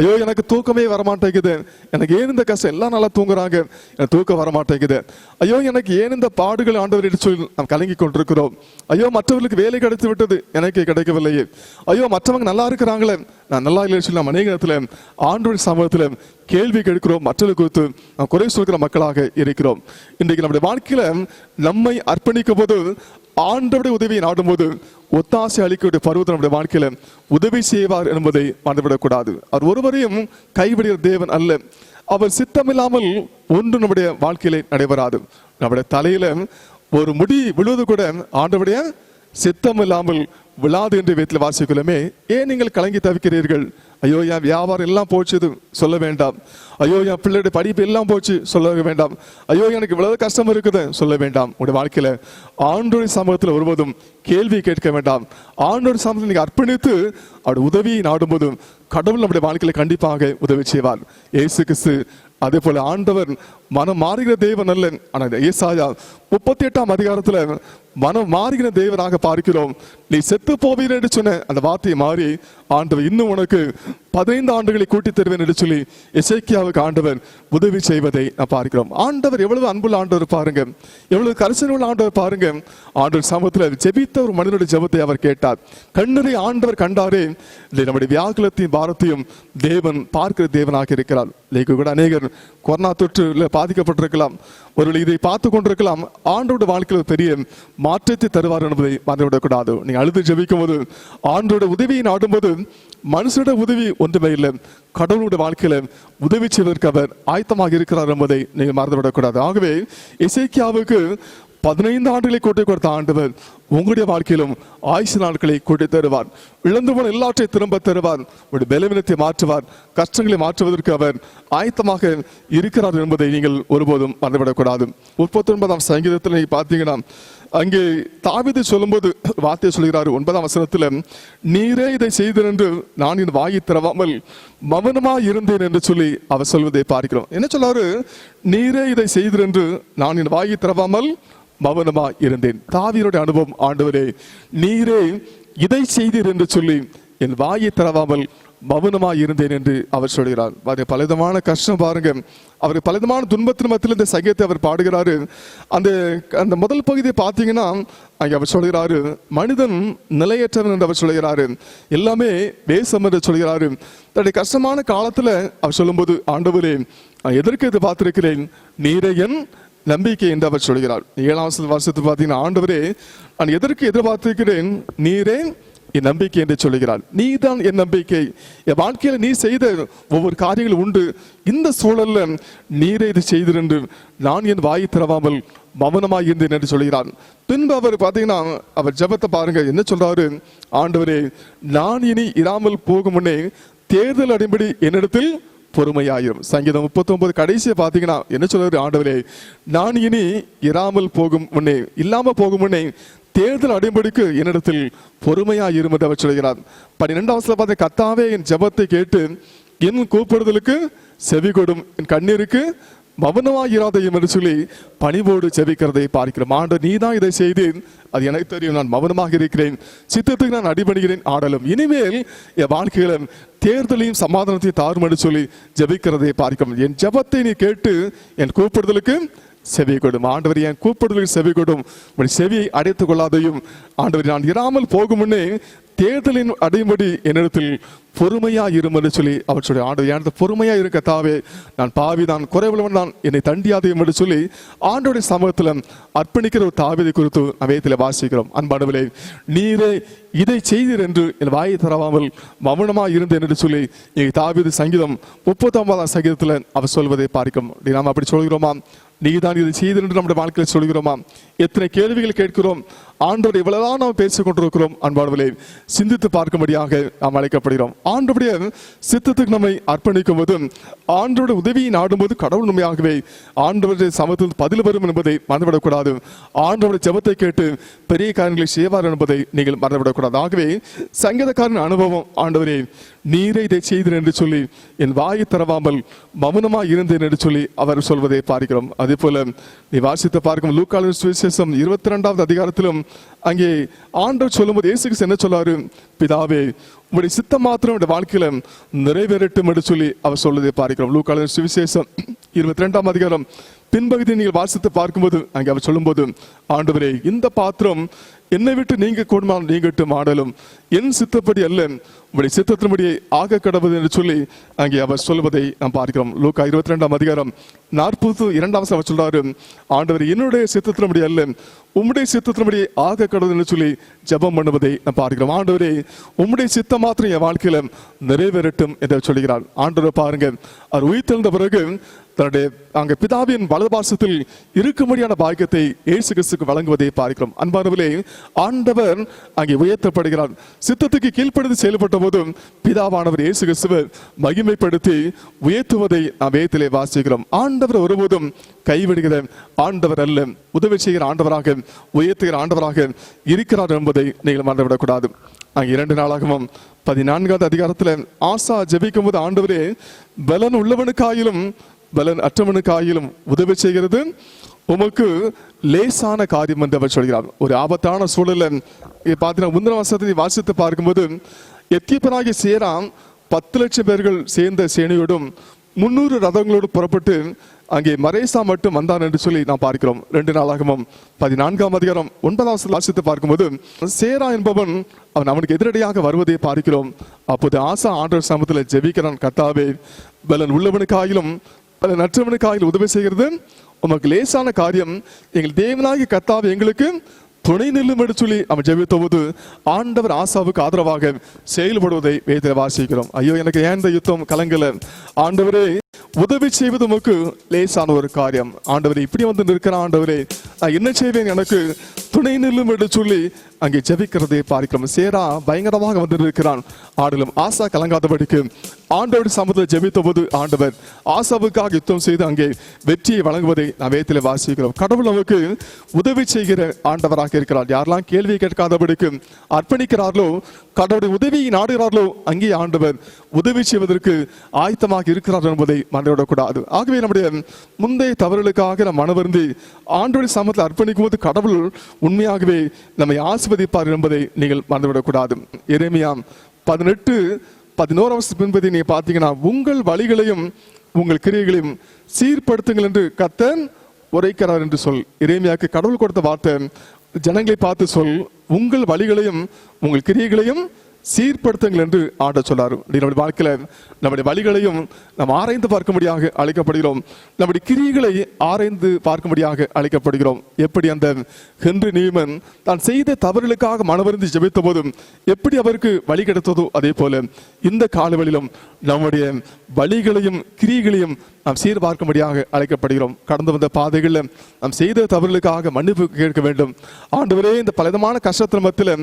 ஐயோ எனக்கு தூக்கமே வரமாட்டேங்குது, எனக்கு ஏன் இந்த கஷ்டம், எல்லாம் நல்லா தூங்குறாங்க, எனக்கு தூக்கம் வரமாட்டேங்குது, ஐயோ எனக்கு ஏன் இந்த பாடுகள் ஆண்டவர் என்று சொல்லி நாம் கலங்கி கொண்டிருக்கிறோம். ஐயோ மற்றவர்களுக்கு வேலை கிடைத்து விட்டது, எனக்கு கிடைக்கவில்லையே, ஐயோ மற்றவங்க நல்லா இருக்கிறாங்களே, நான் நல்லா இல்லை சொல்லி நாம் அநேக நேரத்தில் ஆண்டவருடைய சமூகத்தில் கேள்வி கேட்கிறோம், மற்றவர்கள் குறித்து நாம் குறை சொல்கிற மக்களாக இருக்கிறோம். இன்றைக்கு நம்முடைய வாழ்க்கையில நம்மை அர்ப்பணிக்கும் போது, ஆண்டவருடைய உதவியை நாடும் போது, ஒத்தாசை அளிக்கக்கூடிய பருவத்தை நம்முடைய வாழ்க்கையில உதவி செய்வார் என்பதை மறந்துவிடக்கூடாது. அவர் ஒருவரையும் கைவிடுகிற தேவன் அல்ல. அவர் சித்தமில்லாமல் ஒன்று நம்முடைய வாழ்க்கையில நடைபெறாது. நம்முடைய தலையில ஒரு முடி விழுவது கூட ஆண்டவருடைய சித்தம் இல்லாமல் விழாது என்று வீட்டில் வாசிக்கலுமே. ஏன் நீங்கள் கலங்கி தவிக்கிறீர்கள்? ஐயோ என் வியாபாரம் எல்லாம் போச்சு சொல்ல வேண்டாம். ஐயோ என் பிள்ளைடைய படிப்பு எல்லாம் போச்சு சொல்ல வேண்டாம். ஐயோ எனக்கு இவ்வளவு கஷ்டம் இருக்குது சொல்ல வேண்டாம். உங்களுடைய வாழ்க்கையில ஆண்டவருடைய சமூகத்தில் ஒருவதும் கேள்வி கேட்க வேண்டாம். ஆண்டவருடைய சமூகத்தில் நீங்க அர்ப்பணித்து அவருடைய உதவியை நாடும்போதும் கடவுள் நம்முடைய வாழ்க்கையில கண்டிப்பாக உதவி செய்வார். இயேசு கிறிஸ்து அதே போல ஆண்டவர் மனம் மாறுகிற தேவன் அல்ல. ஆனால் ஏசாயா 38ஆம் அதிகாரத்துல மனம் மாறுகிற தேவனாக பார்க்கிறோம். நீ செத்து போவீர் என்று சொன்ன அந்த வார்த்தையை மாறி ஆண்டவர் இன்னும் உனக்கு 15 ஆண்டுகளை கூட்டி தருவேன் என்று சொல்லி எசேக்கியாவுக்கு ஆண்டவர் உதவி செய்வதை நான் பார்க்கிறோம். ஆண்டவர் எவ்வளவு அன்புள்ள ஆண்டவர் பாருங்க, எவ்வளவு கரிசனை உள்ள ஆண்டவர் பாருங்க. ஆண்டவர் சமூகத்தில் ஜெபித்த ஒரு மனிதனுடைய ஜெபத்தை அவர் கேட்டார். கண்ணரை ஆண்டவர் கண்டாரே. நம்முடைய வியாகுலத்தையும் பாரத்தையும் தேவன் பார்க்கிற தேவனாக இருக்கிறார். கூட அநேகர் கொரோனா தொற்றுல பாதிக்கப்பட்டிருக்கலாம். ஒருவேளை இதை பார்த்து கொண்டிருக்கலாம். ஆண்டோட வாழ்க்கையில் பெரிய மாற்றத்தை தருவார் என்பதை மறந்துவிடக்கூடாது. நீங்க அழுது ஜெபிக்கும் போது ஆண்டோட உதவியை நாடும்போது மனுஷனோட உதவி ஒன்றுமே இல்லை. கடவுளுடைய வாழ்க்கையில உதவி செய்வதற்கு அவர் ஆயத்தமாக இருக்கிறார் என்பதை நீங்கள் மறந்துவிடக்கூடாது. ஆகவே எசேக்கியாவுக்கு 15 ஆண்டுகளை கூட்டி கொடுத்த ஆண்டவர் உங்களுடைய வாழ்க்கையிலும் ஆயுசு நாட்களை கூட்டி தருவார். இழந்து போன எல்லாற்றையும் திரும்ப தருவார். உங்களுடைய பலவீனத்தை மாற்றுவார். கஷ்டங்களை மாற்றுவதற்கு அவர் ஆயத்தமாக இருக்கிறார் என்பதை நீங்கள் ஒருபோதும் மறந்துவிடக்கூடாது. 39ஆம் சங்கீதத்தில் நீங்க பார்த்தீங்கன்னா அங்கே தாவீது சொல்லும்போது வார்த்தையை சொல்கிறார். 9ஆம் வசனத்துல நீரே இதை செய்தேன் என்று நான் என் வாயை திறவாமல் மௌனமா இருந்தேன் என்று சொல்லி அவர் சொல்வதை பார்க்கிறோம். என்ன சொல்லாரு? நீரே இதை செய்தேன் என்று நான் என் வாயை திறவாமல் மௌனமா இருந்தேன். தாவீதுடைய அனுபவம், ஆண்டவரே நீரே இதை செய்தீர் என்று சொல்லி என் வாயை திறவாமல் மௌனமா இருந்தேன் என்று அவர் சொல்கிறார். பலவிதமான கஷ்டம் பாருங்க, அவர் பலவிதமான துன்பத்தின் மத்தியில் இந்த சங்கீதத்தை அவர் பாடுகிறாரு. அந்த முதல் பகுதியை பார்த்தீங்கன்னா அங்கே அவர் சொல்கிறாரு மனிதன் நிலையற்றவன் என்று அவர் சொல்கிறாரு. எல்லாமே வேஷம் என்று சொல்கிறாரு. தன்னுடைய கஷ்டமான காலத்துல அவர் சொல்லும்போது ஆண்டவரே எதற்கு இது பார்த்திருக்கிறேன், நீரே என் நம்பிக்கை என்று அவர் சொல்கிறார். 7ஆம் வருஷத்தில் பார்த்தீங்கன்னா ஆண்டவரே நான் எதற்கு எதிர்பார்த்திருக்கிறேன், நீரே என் நம்பிக்கை என்று சொல்லுகிறார். நீ தான் என் நம்பிக்கை. என் வாழ்க்கையில நீ செய்த ஒவ்வொரு காரியங்களும் உண்டு. இந்த சூழல்ல நீரே இது செய்தீர் என்று நான் என் வாயை திறவாமல் மௌனமாய் இருந்தேன் என்று சொல்கிறார். பின்பு அவர் பார்த்தீங்கன்னா அவர் ஜெபத்தை பாருங்க, என்ன சொல்றாரு? ஆண்டவரே நான் இனி இராமல் போகும் முன்னே தேர்தல் அடிப்படை என்னிடத்தில் பொறுமையாயிரும். சங்கீதம் 39 கடைசியை பார்த்தீங்கன்னா என்ன சொல்றாரு? ஆண்டவரே நான் இனி இராமல் போகும் முன்னே, இல்லாம போகும் முன்னே தேர்தல் அடிம்படிக்கு என்னிடத்தில் பொறுமையாயிரும் என்று அவர் சொல்கிறார். 12ஆம் வசனத்துல பார்த்த கர்த்தாவே என் ஜெபத்தை கேட்டு என் கூப்பிடுதலுக்கு செவி கொடும், என் கண்ணீருக்கு மௌனமாயிராதையும் என்று சொல்லி பணிவோடு ஜெபிக்கிறதை பார்க்கிறோம். ஆண்டவர் நீ தான் இதை செய்தேன், அது எனக்கு தெரியும், நான் மௌனமாக இருக்கிறேன், சித்தத்துக்கு நான் அடிபடுகிறேன், ஆடலும் இனிமேல் என் வாழ்க்கையில தேர்தலையும் சமாதானத்தையும் தாரும் என்று சொல்லி ஜெபிக்கிறதை பார்க்கிறோம். என் ஜெபத்தை நீ கேட்டு என் கூப்பிடுதலுக்கு செவி கொடும். ஆண்டவர் என் கூப்பிடுதலுக்கு செவி கொடும், உன் செவியை அடைத்துக் கொள்ளாதையும். ஆண்டவர் நான் இராமல் போகும் முன்னே தேர்தலின் அடையும்படி என்னிடத்தில் பொறுமையா இரும் என்று சொல்லி அவர் சொல்லி ஆண்டவர் எனக்கு பொறுமையா இருக்க தாவே, நான் பாவி தான், குறைவுள்ளவன் தான், என்னை தண்டியாதையும் என்று சொல்லி ஆண்டோடைய சமூகத்தில் அர்ப்பணிக்கிற ஒரு தாவீதை குறித்து வேதத்தில் வாசிக்கிறோம். அன்பானவர்களே நீரே இதை செய்தீர் என்று என் வாயை தரவாமல் மௌனமா இருந்தேன் என்று சொல்லி தாவீது சங்கீதம் 39ஆம் சங்கீதத்தில் அவர் சொல்வதை பார்க்கிறோம். நாம் அப்படி சொல்கிறோமா? நீதான் இதை செய்தீர் என்று நம்முடைய வாழ்க்கையில் சொல்கிறோமா? எத்தனை கேள்விகள் கேட்கிறோம். ஆண்டவர் இவ்வளவுதான் நாம் பேசிக் கொண்டிருக்கிறோம். அன்பானவர்களே சிந்தித்து பார்க்கும்படியாக நாம் அழைக்கப்படுகிறோம். ஆண்டவருடைய சித்தத்துக்கு நம்மை அர்ப்பணிக்கும் போது, ஆண்டவருடைய உதவியை நாடும்போது கடவுள் உண்மையாகவே ஆண்டவருடைய சமூகத்தில் பதில் வரும் என்பதை மறந்துவிடக்கூடாது. ஆண்டவருடைய ஜெபத்தை கேட்டு பெரிய காரியங்களை செய்வார் என்பதை நீங்கள் மறந்துவிடக்கூடாது. ஆகவே சங்கீதக்காரன் அனுபவம், ஆண்டவரே நீரே இதை செய்தீர் என்று சொல்லி என் வாயை திறவாமல் மௌனமா இருந்தேன் என்று சொல்லி அவர் சொல்வதை பார்க்கிறோம். அதே போல நீ வாசித்து பார்க்கும் லூக்காவின் சுவிசேஷம் 22ஆவது அதிகாரத்திலும் அங்கே ஆண்டவர் சொல்லும்போது இயேசு கிறிஸ்து என்ன சொல்லாரு? பிதாவே உங்களுடைய சித்தம் மாத்திரம் உங்களுடைய வாழ்க்கையில நிறைவேறட்டும் என்று சொல்லி அவர் சொல்வதை பார்க்கிறோம். லூக்காவின் சுவிசேஷம் 22ஆம் அதிகாரம் பின்பகுதியை நீங்கள் வாசித்து பார்க்கும்போது அங்கே அவர் சொல்லும்போது ஆண்டவரே இந்த பாத்திரம் என்னை விட்டு நீங்க கூடுமானால் நீங்கட்டும், ஆடலும் என் சித்தப்படி அல்ல உங்களுடைய சித்தத்தின்படியே ஆக கடவுது என்று சொல்லி அங்கே அவர் சொல்வதை நாம் பார்க்கிறோம். லூக்கா 22ஆம் அதிகாரம் 42ஆம் வசனம் சொல்றாரு, ஆண்டவர் என்னுடைய சித்தத்தின்படி அல்ல உம்முடைய சித்தத்தின்படி ஆக கடவுது என்று சொல்லி ஜெபம் பண்ணுவதை நாம் பார்க்கிறோம். ஆண்டவரே உம்முடைய சித்தம் மாத்திரம் என் வாழ்க்கையில நிறைவேறட்டும் என்று சொல்கிறார். ஆண்டவர் பாருங்க, அவர் உயிர்த்தெழுந்த பிறகு தன்னுடைய அங்கே பிதாவின் வலதுபார்சத்தில் இருக்கும்படியான பாக்கியத்தை இயேசு கிறிஸ்துக்கு வழங்குவதை பார்க்கிறோம். அன்பானவர்களே, ஆண்டவர் அங்கே உயர்த்தப்படுகிறார். சித்தத்துக்கு கீழ்ப்படிந்து செயல்பட்ட போதும் பிதாவானவர் இயேசு கிறிஸ்துவை மகிமைப்படுத்தி உயர்த்துவதை நாம் வேதத்திலே வாசிக்கிறோம். ஆண்டவர் ஒருபோதும் கைவிடுகிற ஆண்டவர் அல்ல, உதவி செய்கிற ஆண்டவராக, உயர்த்துகிற ஆண்டவராக இருக்கிறார் என்பதை நீங்கள் மறந்துவிடக்கூடாது. அங்கே 2 நாளாகவும் 14வது அதிகாரத்தில் ஆசா ஜெபிக்கும் போது, ஆண்டவரே, பலன் உள்ளவனுக்காயிலும் பலன் அற்றவனுக்காயிலும் உதவி செய்கிறது உமக்கு லேசான காரியம் என்று அவர் சொல்கிறார். ஒரு ஆபத்தான சூழல பார்த்தீங்கன்னா முந்தின வசனத்தை வாசித்து பார்க்கும்போது, எத்தியோப்பியனாகிய சேரா 10 லட்சம் பேர்கள் சேர்ந்த சேனையோடும் 300 ரதங்களோடு புறப்பட்டு அங்கே மரேசா மட்டும் வந்தான் என்று சொல்லி நாம் பார்க்கிறோம். 2 நாளாகவும் 14ஆம் அதிகாரம் 9வது வாசித்து பார்க்கும்போது, சேரா என்பவன் அவனுக்கு எதிரடியாக வருவதை பார்க்கிறோம். அப்போது ஆசா ஆண்டவர் சமூகத்தில் ஜெபிக்கிறான், கர்த்தாவே, பலன் உள்ளவனுக்காயிலும் பலன் அற்றவனுக்காயிலும் உதவி செய்கிறது உமக்கு லேசான காரியம், எங்கள் தேவனாகிய கர்த்தாவே எங்களுக்கு துணை நில்லும் என்று சொல்லி அவன் ஜெபித்த போது ஆண்டவர் ஆசாவுக்கு ஆதரவாக செயல்படுவதை வேதத்தில் வாசிக்கிறோம். ஐயோ, எனக்கு ஏன் இந்த யுத்தம் கலங்கல, ஆண்டவரே, உதவி செய்வது உமக்கு லேசான ஒரு காரியம், ஆண்டவரே, இப்படி வந்து நிற்கிற ஆண்டவரே, நான் என்ன செய்வேன், எனக்கு துணை நில்லும் என்று சொல்லி அங்கே ஜெபிக்கிறதை பார்க்கிறோம். சேரா பயங்கரமாக வந்து இருக்கிறான். ஆடலும் ஆசா கலங்காதபடிக்கு ஆண்டவர் சமூகத்தில் ஜெபித்த போது ஆண்டவர் ஆசாவுக்காக யுத்தம் செய்து அங்கே வெற்றியை வழங்குவதை நாம் வேதத்தில் வாசிக்கிறோம். கடவுள் நமக்கு உதவி செய்கிற ஆண்டவராக இருக்கிறார். யாரெல்லாம் கேள்வி கேட்காதபடிக்கு அர்ப்பணிக்கிறார்களோ, கடவுளுடைய உதவியை நாடுகிறார்களோ, அங்கே ஆண்டவர் உதவி செய்வதற்கு ஆயத்தமாக இருக்கிறார் என்பதை மறந்துவிடக்கூடாது. ஆகவே நம்முடைய முந்தைய தவறுகளுக்காக நாம் மனவருந்தி ஆண்டவருடைய சமூகத்தில் அர்ப்பணிக்கும் போது கடவுள் உண்மையாகவே நம்மை ஆசீர்வதிப்பார் என்பதை நீங்கள் மறந்துவிடக்கூடாது. எரேமியா 18:11 பின்பதை நீங்க பார்த்தீங்கன்னா, உங்கள் வழிகளையும் உங்கள் கிரியைகளையும் சீர்படுத்துங்கள் என்று கர்த்தர் உரைக்கிறார் என்று சொல். எரேமியாவுக்கு கடவுள் கொடுத்த வார்த்தை, ஜனங்களை பார்த்து சொல், உங்கள் வழிகளையும் உங்கள் கிரியைகளையும் சீர்படுத்துங்கள் என்று ஆண்ட சொல்லார். நம்முடைய வாழ்க்கையில நம்முடைய வழிகளையும் நாம் ஆராய்ந்து பார்க்கும்படியாக அழைக்கப்படுகிறோம். நம்முடைய கிரியைகளை ஆராய்ந்து பார்க்கும்படியாக அழைக்கப்படுகிறோம். எப்படி அந்த ஹென்றி நியூமன் தான் செய்த தவறுகளுக்காக மனவருந்தி ஜெபித்த போதும் எப்படி அவருக்கு வழி கிடைத்ததோ, அதே போல இந்த காலவெளியிலும் நம்முடைய வழிகளையும் கிரியைகளையும் நாம் சீர் பார்க்கும்படியாக அழைக்கப்படுகிறோம். கடந்து வந்த பாதைகளில் நாம் செய்த தவறுகளுக்காக மன்னிப்பு கேட்க வேண்டும். ஆண்டவரே, இந்த பலவிதமான கஷ்டத்தின் மத்தியில்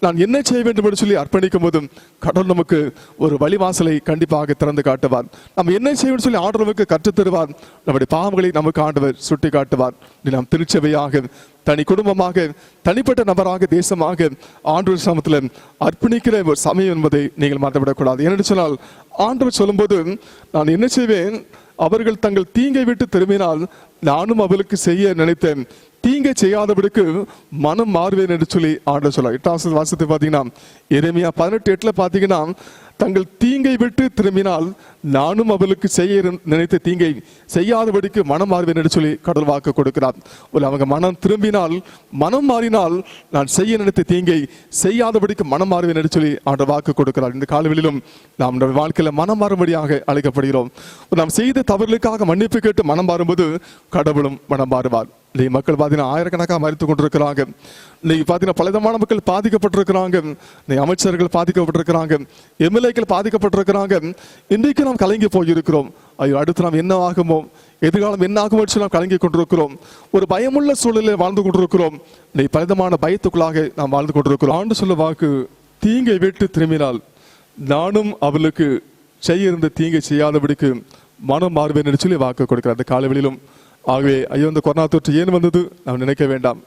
நான் என்ன செய்ய வேண்டும் என்று சொல்லி அர்ப்பணிக்கும் போதும் கடவுள் நமக்கு ஒரு வழிவாசலை கண்டிப்பாக திறந்து காட்டுவார். நம்ம என்ன செய்யணும் சொல்லி ஆண்டவர் நமக்கு கற்றுத் தருவார். நம்முடைய பாவங்களை நமக்கு ஆண்டவர் சுட்டி காட்டுவார். நாம் திருச்சபையாக, தனி குடும்பமாக, தனிப்பட்ட நபராக, தேசமாக ஆண்டவர் சமூகத்தில் அர்ப்பணிக்கிற ஒரு சமயம் என்பதை நீங்கள் மறந்துவிடக்கூடாது. ஏனென்று சொன்னால் ஆண்டவர் சொல்லும்போது, நான் என்ன செய்வேன், அவர்கள் தங்கள் தீங்கை விட்டு திரும்பினால் நானும் அவர்களுக்கு செய்ய நினைத்தேன், தீங்கை செய்யாதபடிக்கு மனம் மாறுவேன் என்று சொல்லி ஆண்டவர் சொல்றார். 8வது வாசத்தை பார்த்தீங்கன்னா, எரேமியா 18:8 பார்த்தீங்கன்னா, தங்கள் தீங்கை விட்டு திரும்பினால் நானும் அவர்களுக்கு செய்ய நினைத்த தீங்கை செய்யாதபடிக்கு மனம் மாறுவேன் என்று சொல்லி கடவுள் வாக்கு கொடுக்கிறார். அவங்க மனம் திரும்பினால், மனம் மாறினால் நான் செய்ய நினைத்த தீங்கை செய்யாதபடிக்கு மனம் மாறுவேன் என்று சொல்லி ஆண்டவர் வாக்கு கொடுக்கிறார். இந்த காலவெளியிலும் நாம் நம்ம வாழ்க்கையில மனம் மாறும்படியாக அழைக்கப்படுகிறோம். நாம் செய்த தவறுகளுக்காக மன்னிப்பு கேட்டு மனம் மாறும்போது கடவுளும் மனம் மாறுவார். இன்னைக்கு மக்கள் பார்த்தீங்கன்னா ஆயிரக்கணக்காக மறித்து கொண்டிருக்கிறாங்க. இன்னைக்கு பார்த்தீங்கன்னா பலவிதமான மக்கள் பாதிக்கப்பட்டிருக்கிறாங்க. இன்னைக்கு அமைச்சர்கள் பாதிக்கப்பட்டிருக்கிறாங்க, எம்எல்ஏக்கள் பாதிக்கப்பட்டிருக்கிறாங்க. இன்றைக்கு நாம் கலங்கி போயிருக்கிறோம். ஐயோ, அடுத்து நாம் என்ன ஆகுமோ, எதிர்காலம் என்ன ஆகுமோ நாம் கலங்கி கொண்டிருக்கிறோம். ஒரு பயமுள்ள சூழலில் வாழ்ந்து கொண்டிருக்கிறோம். இன்னைக்கு பலவிதமான பயத்துக்குள்ளாக நாம் வாழ்ந்து கொண்டிருக்கிறோம். ஆண்டு சொல்ல வாக்கு, தீங்கை விட்டு திரும்பினால் நானும் அவளுக்கு செய்ய இருந்த தீங்கை செய்யாதபடிக்கு மனம் மாறுவேன் என்று சொல்லி வாக்கு கொடுக்கிறார் அந்த காலவெளியிலும். ஆகவே ஐயோ, இந்த கொரோனா தொற்று ஏன் வந்தது நாம் நினைக்க வேண்டாம்.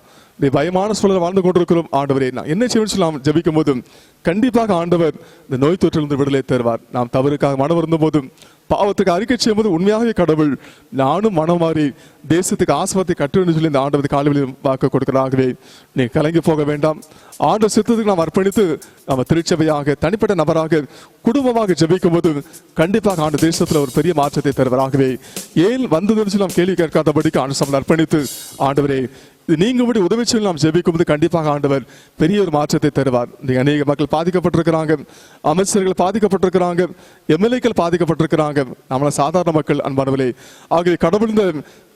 நீ பயமான சூழலை வாழ்ந்து கொண்டிருக்கிறோம். ஆண்டவரே, நான் என்ன செய்வேன் நாம் ஜெபிக்கும் போதும் கண்டிப்பாக ஆண்டவர் இந்த நோய் தொற்றிலிருந்து விடுதலை தருவார். நாம் தவறுக்காக மனம் இருந்த போதும், பாவத்துக்கு அறிக்கை செய்யும் போது உண்மையாகவே கடவுள் நானும் மனம் மாறி தேசத்துக்கு ஆசீர்வாதத்தை கட்டுன்னு சொல்லி இந்த ஆண்டவர் காலையில் வாக்கு கொடுக்கிறாகவே நீ கலங்கி போக வேண்டாம். ஆண்டவர் சித்தத்துக்கு நாம் அர்ப்பணித்து நம்ம திருச்சபையாக, தனிப்பட்ட நபராக, குடும்பமாக ஜெபிக்கும் போது கண்டிப்பாக ஆண்டு தேசத்தில் ஒரு பெரிய மாற்றத்தை தருவராகவே. ஏன் வந்ததுன்னு சொல்லி நாம் கேள்வி கேட்காதபடிக்கு ஆண்டு சமயம் அர்ப்பணித்து, ஆண்டவரே நீங்க இப்படி உதவி செய்ய நாம் ஜெபிக்கும் போது கண்டிப்பாக ஆண்டவர் பெரிய ஒரு மாற்றத்தை தருவார். அநேக மக்கள் பாதிக்கப்பட்டிருக்கிறாங்க, அமைச்சர்கள் பாதிக்கப்பட்டிருக்கிறாங்க, எம்எல்ஏக்கள் பாதிக்கப்பட்டிருக்கிறாங்க, நம்மள சாதாரண மக்கள் அன்பானவர்களே. ஆகவே கடவுள் இந்த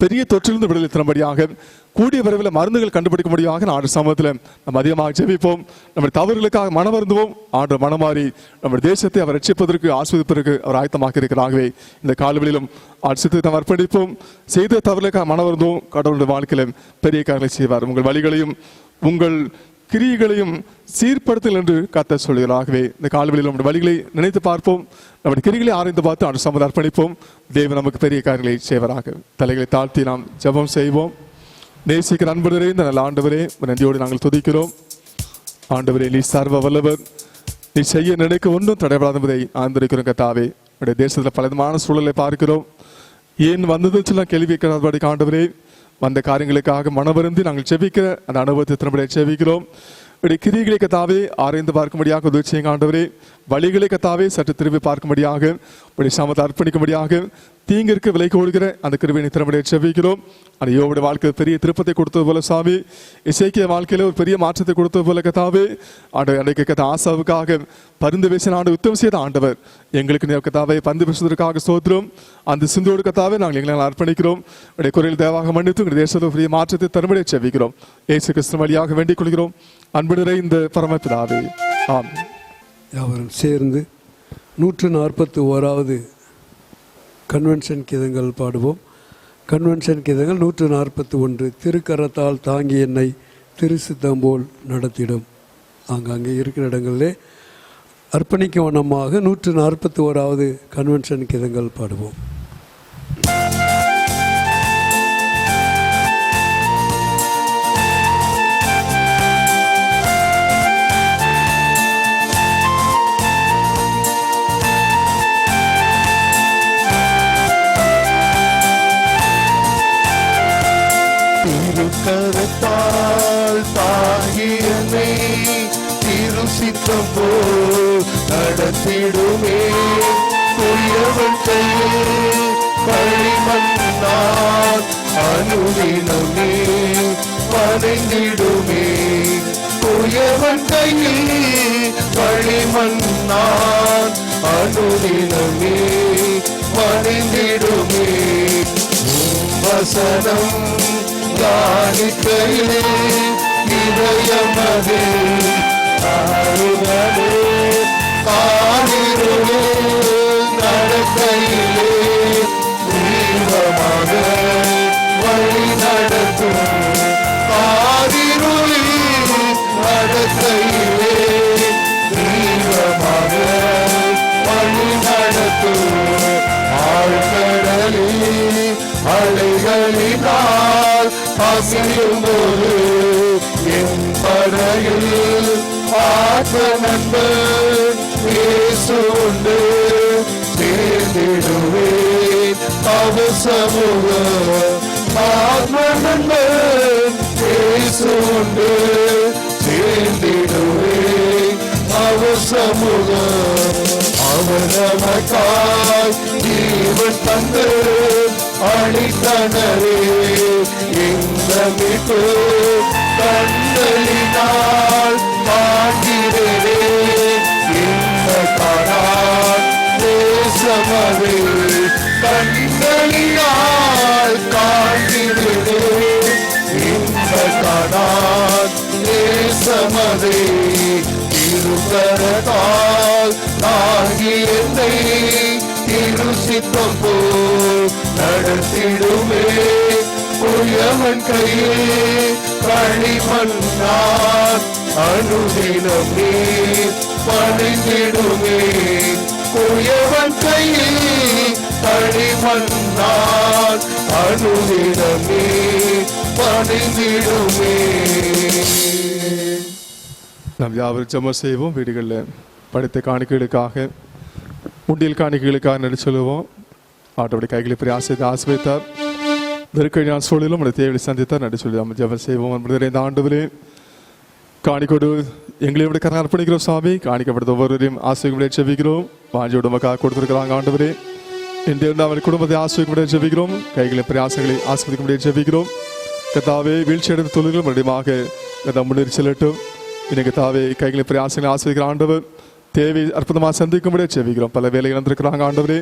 பெரிய தொற்றிலிருந்து விடுதலை தரும்படியாக கூடிய விரைவில் மருந்துகள் கண்டுபிடிக்க முடியாத ஆண்டு சமூகத்தில் நம்ம அதிகமாக ஜெபிப்போம். நம்முடைய தவறுகளுக்காக மனம் வருந்துவோம். ஆண்டு மனமாறி நம்முடைய தேசத்தை அவர் ரட்சிப்பதற்கு ஆஸ்வதிப்பதற்கு அவர் ஆயத்தமாக இருக்கிறாகவே இந்த காலவெளியிலும் ஆட்சித்து நாம் அர்ப்பணிப்போம். செய்த தவறுகளுக்காக மனம் வருந்துவோம். கடவுளுடைய வாழ்க்கையிலும் பெரிய காரியங்களை செய்வார். உங்கள் வழிகளையும் உங்கள் கிரியைகளையும் சீர்படுத்தல் என்று கத்த சொல்கிறாகவே இந்த காலவெளியில் நம்முடைய வழிகளை நினைத்து பார்ப்போம். நம்முடைய கிரிகளை ஆராய்ந்து பார்த்து ஆண்டு சமூகம் அர்ப்பணிப்போம். தேவன் நமக்கு பெரிய காரியங்களை செய்வராக. தலைகளை தாழ்த்தி நாம் ஜெபம் செய்வோம். நேசிக்கிற அன்பு நிறைந்த நல்ல ஆண்டவரே, நன்றியோடு நாங்கள் துதிக்கிறோம். ஆண்டவரே, நீ சர்வ வல்லவர். நீ செய்ய நினைக்க ஒன்றும் தடைபடாததை ஆந்திருக்கிறோம். கத்தாவே, நம்முடைய தேசத்தில் பலவிதமான சூழலை பார்க்கிறோம். ஏன் வந்தது சொல்லலாம் கேள்வி கேட்காதபடி ஆண்டவரே, வந்த காரியங்களுக்காக மனவருந்தி நாங்கள் செபிக்கிற அந்த அனுபவத்தை திறம்பட செபிக்கிறோம். கிரிகளை கத்தாவே ஆராய்ந்து பார்க்கும்படியாக உதவி செய்யுங்க ஆண்டவரே. வழிகளை கத்தாவே சற்று திரும்பி பார்க்கும்படியாக உடைய சமத்தை அர்ப்பணிக்கும்படியாக தீங்கிற்கு விலை கொடுக்கிற அந்த கிருபையை திறம்பட செபிக்கிறோம். அந்த யோபுடைய வாழ்க்கையில் பெரிய திருப்பத்தை கொடுத்தது போல சாமி, இசைக்கிய வாழ்க்கையில ஒரு பெரிய மாற்றத்தை கொடுத்தது போல கத்தாவே ஆண்டவர் அன்றைக்கு கத்த ஆசாவுக்காக பருந்து பேசின ஆண்டு உத்தம் செய்த ஆண்டவர் எங்களுக்கு கத்தாவை பந்து பேசுவதற்காக ஸ்தோத்திரம். அந்த சிந்தோடு கத்தாவே நாங்கள் எங்களை அர்ப்பணிக்கிறோம். உடைய குறையில் தேவாக மன்னித்து உங்கள் தேசத்தில் பெரிய மாற்றத்தை திறம்பட செபிக்கிறோம். இயேசு கிறிஸ்து வழியாக வேண்டிக் கொள்கிறோம். அன்பு நிறைந்த பரமபிதாவே, ஆமென். யாவரும் சேர்ந்து 141வது கன்வென்ஷன் கீதங்கள் பாடுவோம். கன்வென்ஷன் கீதங்கள் 141. திருக்கரத்தால் தாங்கி என்னை திருசித்தம் போல் நடத்திடும். அங்கே இருக்கிற இடங்களிலே அர்ப்பணிக்க வண்ணமாக 141வது கன்வென்ஷன் கீதங்கள் பாடுவோம். கரத்தால் தாங்கி என்னை திருசித்தம் போல் நடத்திடுமே. கொடியவன் கையில் களிமண்ணால் அனுதினமே வணைந்திடுமே. கொடியவன் கையில் களிமண்ணால் அனுதினமே வணைந்திடுமே. வசனம் காணிக்கையிலே இதயமதே ஆறுதலே காணிருளே நடக்கையிலே தீவிரமாக வழி நடத்தும். காரிருளில் நடக்கையிலே தீவிரமாக வழி நடத்தும். ஆழ்கடலில் அலைகளினால் அசையும்போது என் படையில் ஆத்ம நண்பன் இயேசு உண்டு. சேர்ந்திடுவேன் அவர் சமூகம். ஆத்ம நண்பன் இயேசு உண்டு. சேர்ந்திடுவேன் அவர் சமூகம். அவர் நமக்காய் ஜீவன் தந்து அளித்தனரே. இந்த மீட்பு கண்களினால் காண்கிறேனே. இந்த காணான் தேசமதே கண்களினால் காண்கிறேனே. இந்த காணான் தேசமதே திருக்கரத்தால் தாங்கி என்னை திருசித்தம் போல் நடத்திடுமே. புயவன் கையில் களிமண்ணால் அனுதினம் நீர் பணிந்திடுமே. புயவன் கையில் களிமண்ணால் அனுதினம் நீர் பணிந்திடுமே. நாம் யாவரும் ஜெபம் செய்வோம். வீடுகளில் படைத்த காணிக்கைகளுக்காக உண்டியல் காணிக்கைகளுக்காக நடி சொல்லுவோம். ஆட்டோடைய கைகளை பெரிய ஆசிரியத்தார் நெருக்கடியான சூழலும் உடைய தேவையை சந்தித்தார் நடி சொல்லி நம்ம ஜெபம் செய்வோம். இந்த ஆண்டவரே, காணிக்கோடு எங்களையும் கரணம் அர்ப்பணிக்கிறோம் சாமி. காணிக்கப்படுத்த ஒவ்வொருவரையும் ஆசிரியர்களை செவிக்கிறோம். வாஞ்சியோடு மக்கள் கொடுத்துருக்கிறாங்க ஆண்டவரே. இன்றைய அவன் குடும்பத்தை ஆசிரியர்களை செவிக்கிறோம். கைகளை பெரிய ஆசைகளை ஆஸ்வதிக்க முடியாது செவிக்கிறோம். கத்தாவே வீழ்ச்சி அடைந்த தொழில்கள் மறுபடியுமாக முன்னேறி செல்லட்டும். இன்னைக்கு தாவே கைகளை பெரிய ஆசைகளை ஆஸ்வதிக்கிற ஆண்டவர் தேவை அற்புதமாக சந்திக்க முடியாது செவிக்கிறோம். பல வேலைகள் வந்திருக்கிறாங்க ஆண்டவரே.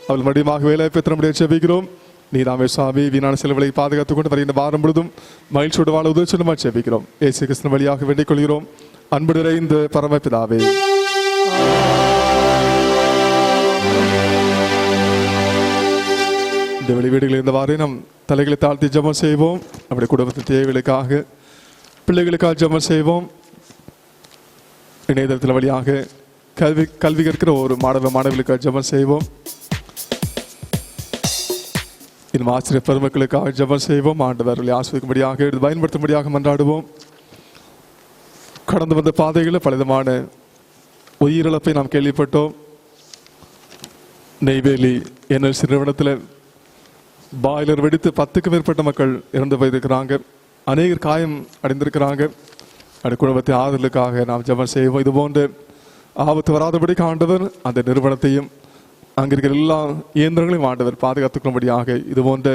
அவள் மறுபடியும் வேலை பெற்ற முடியாது செவிக்கிறோம். நீதாமே சுவாமி வீணான செலவுகளை பாதுகாத்துக் கொண்டு வருகின்ற வாரம் முழுதும் மகிழ்ச்சியோடு வாழ உதவி சொல்லுமா ஜெபிக்கிறோம். இயேசு கிறிஸ்துவின் வழியாக வேண்டிக் கொள்கிறோம். அன்பு நிறைந்த பரமபிதாவே. இந்த வெளிவீடுகளில் இருந்தவாறே நம் தலைகளை தாழ்த்தி ஜெபம் செய்வோம். நம்முடைய குடும்பத்தின் தேவைகளுக்காக, பிள்ளைகளுக்காக ஜெபம் செய்வோம். இணையதளத்தில் வழியாக கல்வி கற்கிற ஒரு மாணவர்களுக்காக ஜெபம் செய்வோம். இன்னும் ஆசிரியர் பெருமக்களுக்காக ஜெபம் செய்வோம். ஆண்டவர்களை ஆஸ்வதிக்கும்படியாக எடுத்து பயன்படுத்தும்படியாக மன்றாடுவோம். கடந்து வந்த பாதைகளில் பலவிதமான உயிரிழப்பை நாம் கேள்விப்பட்டோம். நெய்வேலி NLC நிறுவனத்தில் பாய்லர் வெடித்து 10க்கும் மேற்பட்ட மக்கள் இறந்து போயிருக்கிறாங்க. அநேகர் காயம் அடைந்திருக்கிறாங்க. அந்த குடும்பத்தின் ஆதரவுக்காக நாம் ஜெபம் செய்வோம். இது போன்ற ஆபத்து வராதபடி ஆண்டவர் அந்த நிறுவனத்தையும் அங்கிருக்கிற எல்லா இயந்திரங்களையும் ஆண்டவர் பாதுகாத்துக்கும்படியாக, இது போன்ற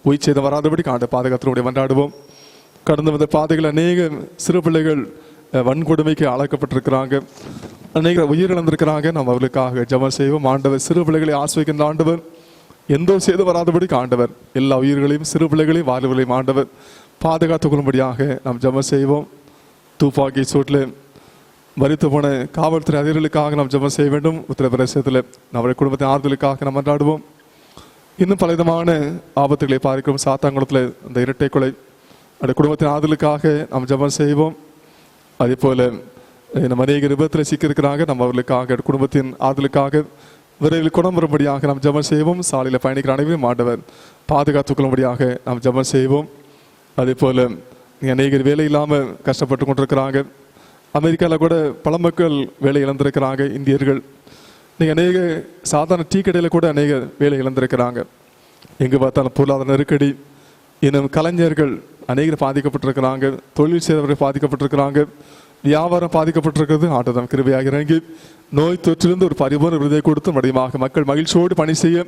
உயிர் சேதம் வராதபடி ஆண்டவர் பாதுகாத்துடைய மன்றாடுவோம். கடந்து வந்த பாதைகள் அநேக சிறு பிள்ளைகள் வன்கொடுமைக்கு ஆளாக்கப்பட்டிருக்கிறாங்க. அநேகர் உயிரிழந்திருக்கிறாங்க. நாம் அவர்களுக்காக ஜெபம் செய்வோம். ஆண்டவர் சிறு பிள்ளைகளை ஆஸ்வதிக்கின்ற ஆண்டவர், எந்த சேதம் வராதபடி ஆண்டவர் எல்லா உயிர்களையும் சிறு பிள்ளைகளையும் வாழ்வுகளையும் ஆண்டவர் பாதுகாத்துக் கொள்ளும்படியாக நாம் ஜெபம் செய்வோம். துப்பாக்கி சூட்டில் மரித்து போன காவல்துறை அதிகாரிகளுக்காக நாம் ஜெபம் செய்ய வேண்டும். உத்தரப்பிரதேசத்தில் நம்முடைய குடும்பத்தின் ஆறுதலுக்காக நாம் மன்றாடுவோம். இன்னும் பலவிதமான ஆபத்துகளை பார்க்கிறோம். சாத்தாங்குளத்தில் அந்த இரட்டை கொலை, அந்த குடும்பத்தின் ஆறுதலுக்காக நாம் ஜெபம் செய்வோம். அதே போல நம்ம அநேக விபத்தில் சிக்கியிருக்கிறாங்க. நம்ம அவர்களுக்காக குடும்பத்தின் ஆறுதலுக்காக விரைவில் குணம் வரும்படியாக நாம் ஜெபம் செய்வோம். சாலையில் பயணிக்கிற அனைவரையும் ஆண்டவர் பாதுகாத்துக் கொள்ளும்படியாக நாம் ஜெபம் செய்வோம். அதே போல அநேகர் வேலை இல்லாமல் கஷ்டப்பட்டு கொண்டிருக்கிறாங்க. அமெரிக்காவில் கூட பல மக்கள் வேலை இழந்திருக்கிறாங்க. இந்தியர்கள் நீங்கள் அநேக சாதாரண டீ கடையில் கூட அநேக வேலை இழந்திருக்கிறாங்க. எங்கே பார்த்தாலும் பொருளாதார நெருக்கடி, இன்னும் கலைஞர்கள் அநேகர் பாதிக்கப்பட்டிருக்கிறாங்க. தொழில் செய்தவர்கள் பாதிக்கப்பட்டிருக்கிறாங்க. வியாபாரம் பாதிக்கப்பட்டிருக்கிறது. ஆண்டவர் கிருபையாக இறங்கி நோய் தொற்றிலிருந்து ஒரு பரிபூர்ண விருதை கொடுத்து மடியமாக மக்கள் மகிழ்ச்சியோடு பணி செய்ய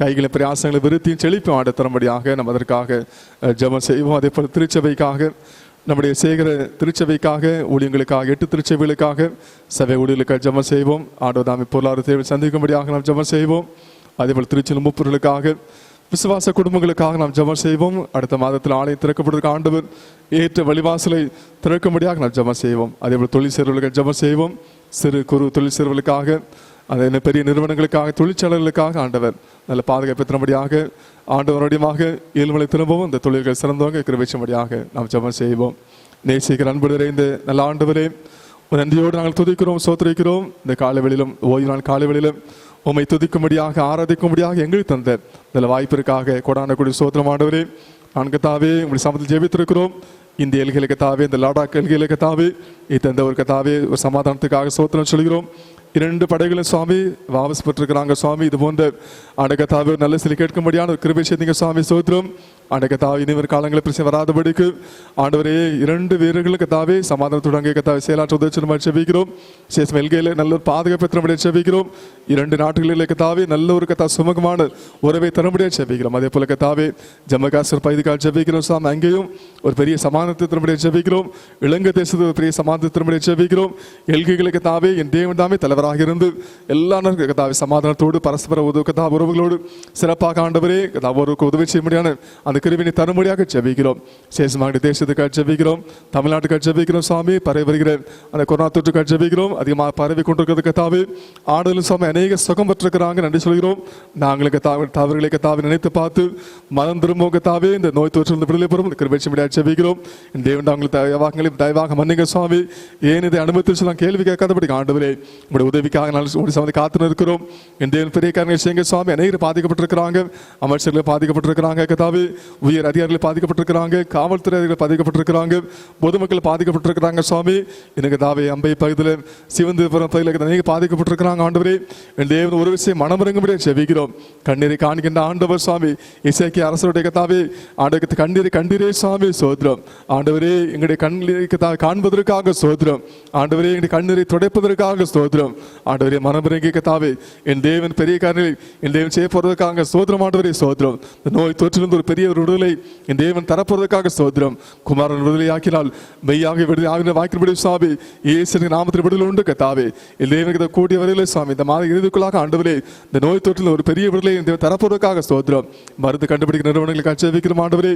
கைகளை பிரயாசங்களை விருத்தியும் செழிப்பும் ஆண்டு தரும்படியாக நம்ம அதற்காக ஜெபம் செய்வோம். அதே போல் திருச்சபைக்காக, நம்முடைய சேகர திருச்சபைக்காக, ஊழியங்களுக்காக, 8 திருச்சபைகளுக்காக, சபை ஊழியர்களுக்காக ஜெபம் செய்வோம். ஆண்டவர் தாமே பொருளாதார தேவை சந்திக்கும்படியாக நாம் ஜெபம் செய்வோம். அதே போல் திருச்சியில் மூப்பர்களுக்காக, விசுவாச குடும்பங்களுக்காக நாம் ஜெபம் செய்வோம். அடுத்த மாதத்தில் ஆலயம் திறக்கப்படுவதற்கு ஆண்டவர் ஏற்ற வழிவாசலை திறக்கும்படியாக நாம் ஜெபம் செய்வோம். அதே போல் தொழில் செய்வர்களுக்கு ஜெபம் செய்வோம். சிறு குறு தொழில் செய்வர்களுக்காக, அதே பெரிய நிறுவனங்களுக்காக, தொழிற்சாலைகளுக்காக ஆண்டவர் நல்ல பாதுகாப்பு தரும்படியாக, ஆண்டவருடையமாக ஏழ்மலை திரும்பவும் இந்த தொழில்கள் சிறந்தவங்க கிருபைச்சும்படியாக நாம் ஜெபம் செய்வோம். நேசிக்கிற அன்பு நிறைந்த நல்ல ஆண்டவரே, நன்றியோடு நாங்கள் துதிக்கிறோம், சோத்திரிக்கிறோம். இந்த காலவெளியிலும் ஓய்வு நாள் காலவெளியிலும் உம்மை துதிக்கும்படியாக, ஆராதிக்கும்படியாக எங்களுக்கு தந்த நல்ல வாய்ப்பிற்காக கொடான கொடி சோத்திரம் ஆண்டவரே. நான்கு தாவே உங்களுடைய சமத்தில் ஜெபித்திருக்கிறோம். இந்த எல்கைகளுக்கு தாவே, இந்த லாடாக் எல்கைகளுக்கு தாவே, தந்த ஒரு கதாவே ஒரு சமாதானத்துக்காக சோத்திரம் சொல்கிறோம். 2 படைகளும் சுவாமி வாபஸ் பெற்றிருக்கிறாங்க சுவாமி. இது போன்ற அடக்கத்தாவே நல்ல சில கேட்கும்படியான ஒரு கிருபை செய்தீங்க சுவாமி. சோத்திரம் அடக்கத்தாவே இனிவர் காலங்களில் பிரச்சனை வராதபடிக்கு ஆண்டவரே 2 வீரர்களுக்கு தாவே சமாதானத்துடன் அங்கே கத்தாவை செயலாற்ற உதவி செபிக்கிறோம். சேஷம் எல்கையில் நல்ல ஒரு பாதுகாப்பு தரமுடிய செபிக்கிறோம். 2 நாட்டுகளில் கத்தாவே நல்ல ஒரு கத்தா சுமகமான உறவை தரமுடிய செபிக்கிறோம். அதே போல கத்தாவே ஜம்மு காஷ்மீர் பகுதிக்காக செபிக்கிறோம் சுவாமி. அங்கேயும் ஒரு பெரிய சமாதானத்தை தரமுடிய செபிக்கிறோம். இலங்கை தேசத்தில் ஒரு பெரிய சமாதானத்தை தரமுடிய செபிக்கிறோம். எல்கைகளுக்கு தாவே என் தேவன் தாமே தலைவராக இருந்து எல்லா கத்தாவே சமாதானத்தோடு பரஸ்பர கதா உறவுகளோடு சிறப்பாக ஆண்டவரே கதாவோருக்கு உதவி செய்ய முடியான அந்த கிருபினை தரும்படியாக ஜெபிக்கிறோம். சேஷமாக தேசத்துக்காக ஜெபிக்கிறோம். தமிழ்நாட்டுக்காக ஜெபிக்கிறோம் சுவாமி. பரவி வருகிற அந்த கொரோனா தொற்றுக்காக ஜெபிக்கிறோம். அதிகமாக பரவி கொண்டிருக்கிறது கத்தாவே ஆண்டவரும் சுவாமி அநேக சுகம் பெற்றிருக்கிறாங்க. நன்றி சொல்கிறோம். நாங்களுக்கு தவறுகளை கத்தாவை நினைத்து பார்த்து மனம் திரும்ப கத்தாவே இந்த நோய் தொற்றிலிருந்து விடுதலை பெறும் கிருபை செய்ய ஜெபிக்கிறோம். இந்த தேவன் அவங்களை தயவாக மன்னிங்க சுவாமி. ஏன் இதை அனுமதித்து நான் கேள்வி கேட்காதபடி ஆண்டவரே உங்களுடைய உதவிக்காக நாங்கள் காத்து இருக்கிறோம். என் தேவன் பெரிய காரணங்கள் செய்யுங்க சுவாமி. அநேகர் பாதிக்கப்பட்டிருக்கிறாங்க. அமைச்சர்கள் பாதிக்கப்பட்டிருக்கிறாங்க கத்தாவே. உயர் அதிகாரிகள் பாதிக்கப்பட்டிருக்கிறாங்க. காவல்துறை அதிகாரிகள் பாதிக்கப்பட்டிருக்கிறாங்க. பொதுமக்கள் பாதிக்கப்பட்டிருக்கிறாங்க சுவாமி. எனக்கு தாவே அம்பை பகுதியில் சிவந்திபுரம் பகுதியில் அநேக பாதிக்கப்பட்டிருக்கிறாங்க. ஆண்டவரே என் தேவன் ஒரு விஷயம் மனமிறங்கும்படியாக செபிக்கிறோம். கண்ணீரை காண்கின்ற ஆண்டவர் சுவாமி. இசைக்கு அரசுடைய கத்தாவே ஆண்டவருக்கு கண்ணீரை கண்டீரே சுவாமி. சோத்ரம் ஆண்டவரே எங்களுடைய கண்ணிற்கு காண்பதற்காக ஸ்தோத்திரம். ஆண்டவரே எங்களுடைய கண்ணீரை துடைப்பதற்காக ஸ்தோத்திரம். ஆண்டவரே மனமிறங்கி கத்தாவே என் தேவன் பெரிய காரியங்களை என் தேவன் செய்ய போறதுக்காக ஸ்தோத்திரம். ஆண்டவரே ஸ்தோத்திரம். இந்த நோய் தொற்றிலிருந்து ஒரு பெரிய ஒரு விடுதலை என் தேவன் தரப்போறதுக்காக ஸ்தோத்திரம். குமாரன் விடுதலை ஆக்கினால் மெய்யாக விடுதலை ஆகிற வாய்க்கின்படி சுவாமி இயேசுவின் நாமத்தில் விடுதலை உண்டு கத்தாவே. என் தேவனுக்கு கூடிய வரையிலே சுவாமி இந்த மாத இறுதிக்குள்ளாக ஆண்டவரே இந்த நோய் தொற்றில் ஒரு பெரிய விடுதலை என் தேவன் தரப்போறதுக்காக ஸ்தோத்திரம். மருந்து கண்டுபிடிக்கிற நிறுவனங்களுக்கு அச்சேபிக்கிறோம் ஆண்டவரே.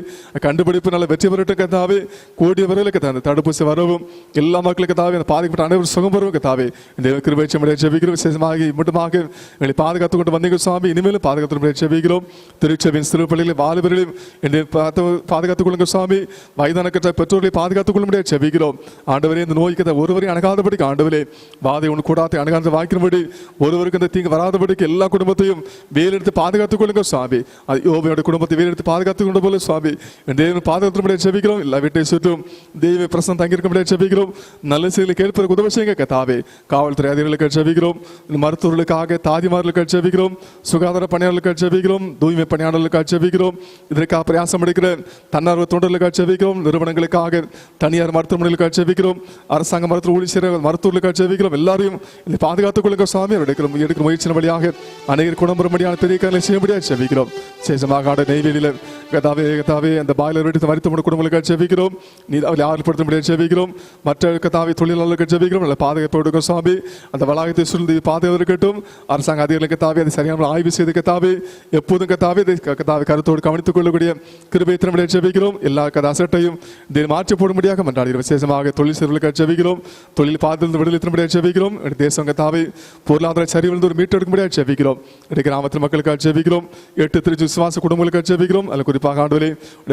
கண்டுபிடிப்பு நல்ல வெற்றி பெறட்டும் கத்தாவே. கூடிய வரையில கத்தா அந்த தடுப்பூசி வரவும் எல்லா மக்களுக்கு கத்தாவே அந்த பாதிக்கப்பட்ட அனைவரும் சுகம் பெறவும் கத்தாவே. இந்த கிருபைச்சமுடைய ஜெபிக்கிறோம். விசேஷமாக மட்டுமாக எங்களை பாதுகாத்து கொண்டு வந்தீங்க சுவாமி. இனிமேலும் பாதுகாத்து ஜெபிக்கிறோம். திருச்சபையின் சிறு பிள்ளைகளை வாலிபர்களையும் என்னை பாதுகாத்துக் கொள்ளுங்க சுவாமி. வயதானக்கற்ற பெற்றோர்களை பாதுகாத்துக் கொள்ள முடியாது ஜெபிக்கிறோம். ஆண்டவரே இந்த நோய்க்கு ஒருவரை அணுகாதபடிக்கு ஆண்டவரே வாதை ஒன்று கூடாத அணுகாத வாய்க்கிறபடி ஒருவருக்கு இந்த தீங்கு வராதபடிக்கு எல்லா குடும்பத்தையும் வேலெடுத்து பாதுகாத்துக் கொள்ளுங்க சுவாமி. அது யோபையோட குடும்பத்தை வேலெடுத்து பாதுகாத்துக் கொண்டு போல சுவாமி. தேவன் பாதுகாத்து முடியாது ஜெபிக்கிறோம். எல்லா வீட்டை சுற்றும் தெய்வ பிரசனம் தங்கியிருக்க முடியாது ஜெபிக்கிறோம். நல்ல செய்திகளை கேட்பதற்கு உதவி செய்யுங்க கத்தாவே. காவல்துறை அதிகாரிகளுக்கு ஜெபிக்கிறோம். மருத்துவர்களுக்காக தாதிமார்களுக்கு ஜெபிக்கிறோம். சுகாதார பணியாளர்களுக்கு ஜெபிக்கிறோம். தூய்மை பணியாளர்களுக்கு ஜெபிக்கிறோம். இதற்காக பிரயாசம் எடுக்கிற தன்னார்வ தொண்டர்களுக்கு ஜெபிக்கிறோம். நிறுவனங்களுக்காக தனியார் மருத்துவமனைகளுக்கு ஜெபிக்கிறோம். அரசாங்க மருத்துவ ஊழியர் மருத்துவர்களுக்கு ஜெபிக்கிறோம். எல்லாரையும் இதை பாதுகாத்துக் கொள்ளுங்க சுவாமி. எடுக்கிற முயற்சியின் வழியாக அனைவரும் குணம்பெறும்படியான பெரிய காரியங்களை செய்ய முடியாது ஜெபிக்கிறோம். சேஷமாக ஆட நெய்வேலியில் கதாவே அந்த பாய்லர் வெடித்து மருத்துவமனை குடும்பங்களுக்கு ஜெபிக்கிறோம். நீ அவளை ஆறுபடுத்த முடியாது ஜெபிக்கிறோம். மற்ற கதாவை தொழிலாளர்களுக்கு ஜெபிக்கிறோம். நல்ல பாதுகாப்பு எடுக்கும் சுவாமி. அந்த வளாகத்தை சூழ்ந்து பாதுகாப்பு இருக்கட்டும். அரசாங்க அதிகாரிகளுக்கு கத்தாவே அதை சரியான ஆய்வு செய்து கத்தாவே எப்போதும் கத்தாவே கத்தாவை கருத்தோடு கவனித்துக் கொள்ளக்கூடிய கிருபை திறமையை ஜெபிக்கிறோம். எல்லா அசட்டையும் இதை மாற்றி போடும்படியாக மன்றாடுகிறோம். விசேஷமாக தொழில் செய்வர்களுக்கு ஜெபிக்கிறோம். தொழில் பாதுகாத்து விடுதலை திறமையை ஜெபிக்கிறோம். தேசம் கத்தாவை பொருளாதார சரிவிலிருந்து ஒரு மீட்டெடுக்கும்படியாக ஜெபிக்கிறோம். கிராமத்தில் மக்களுக்கு ஜெபிக்கிறோம். 8 திருச்சி விசுவாச குடும்பங்களுக்கு ஜெபிக்கிறோம். அதில் குறிப்பாக ஆண்டவரே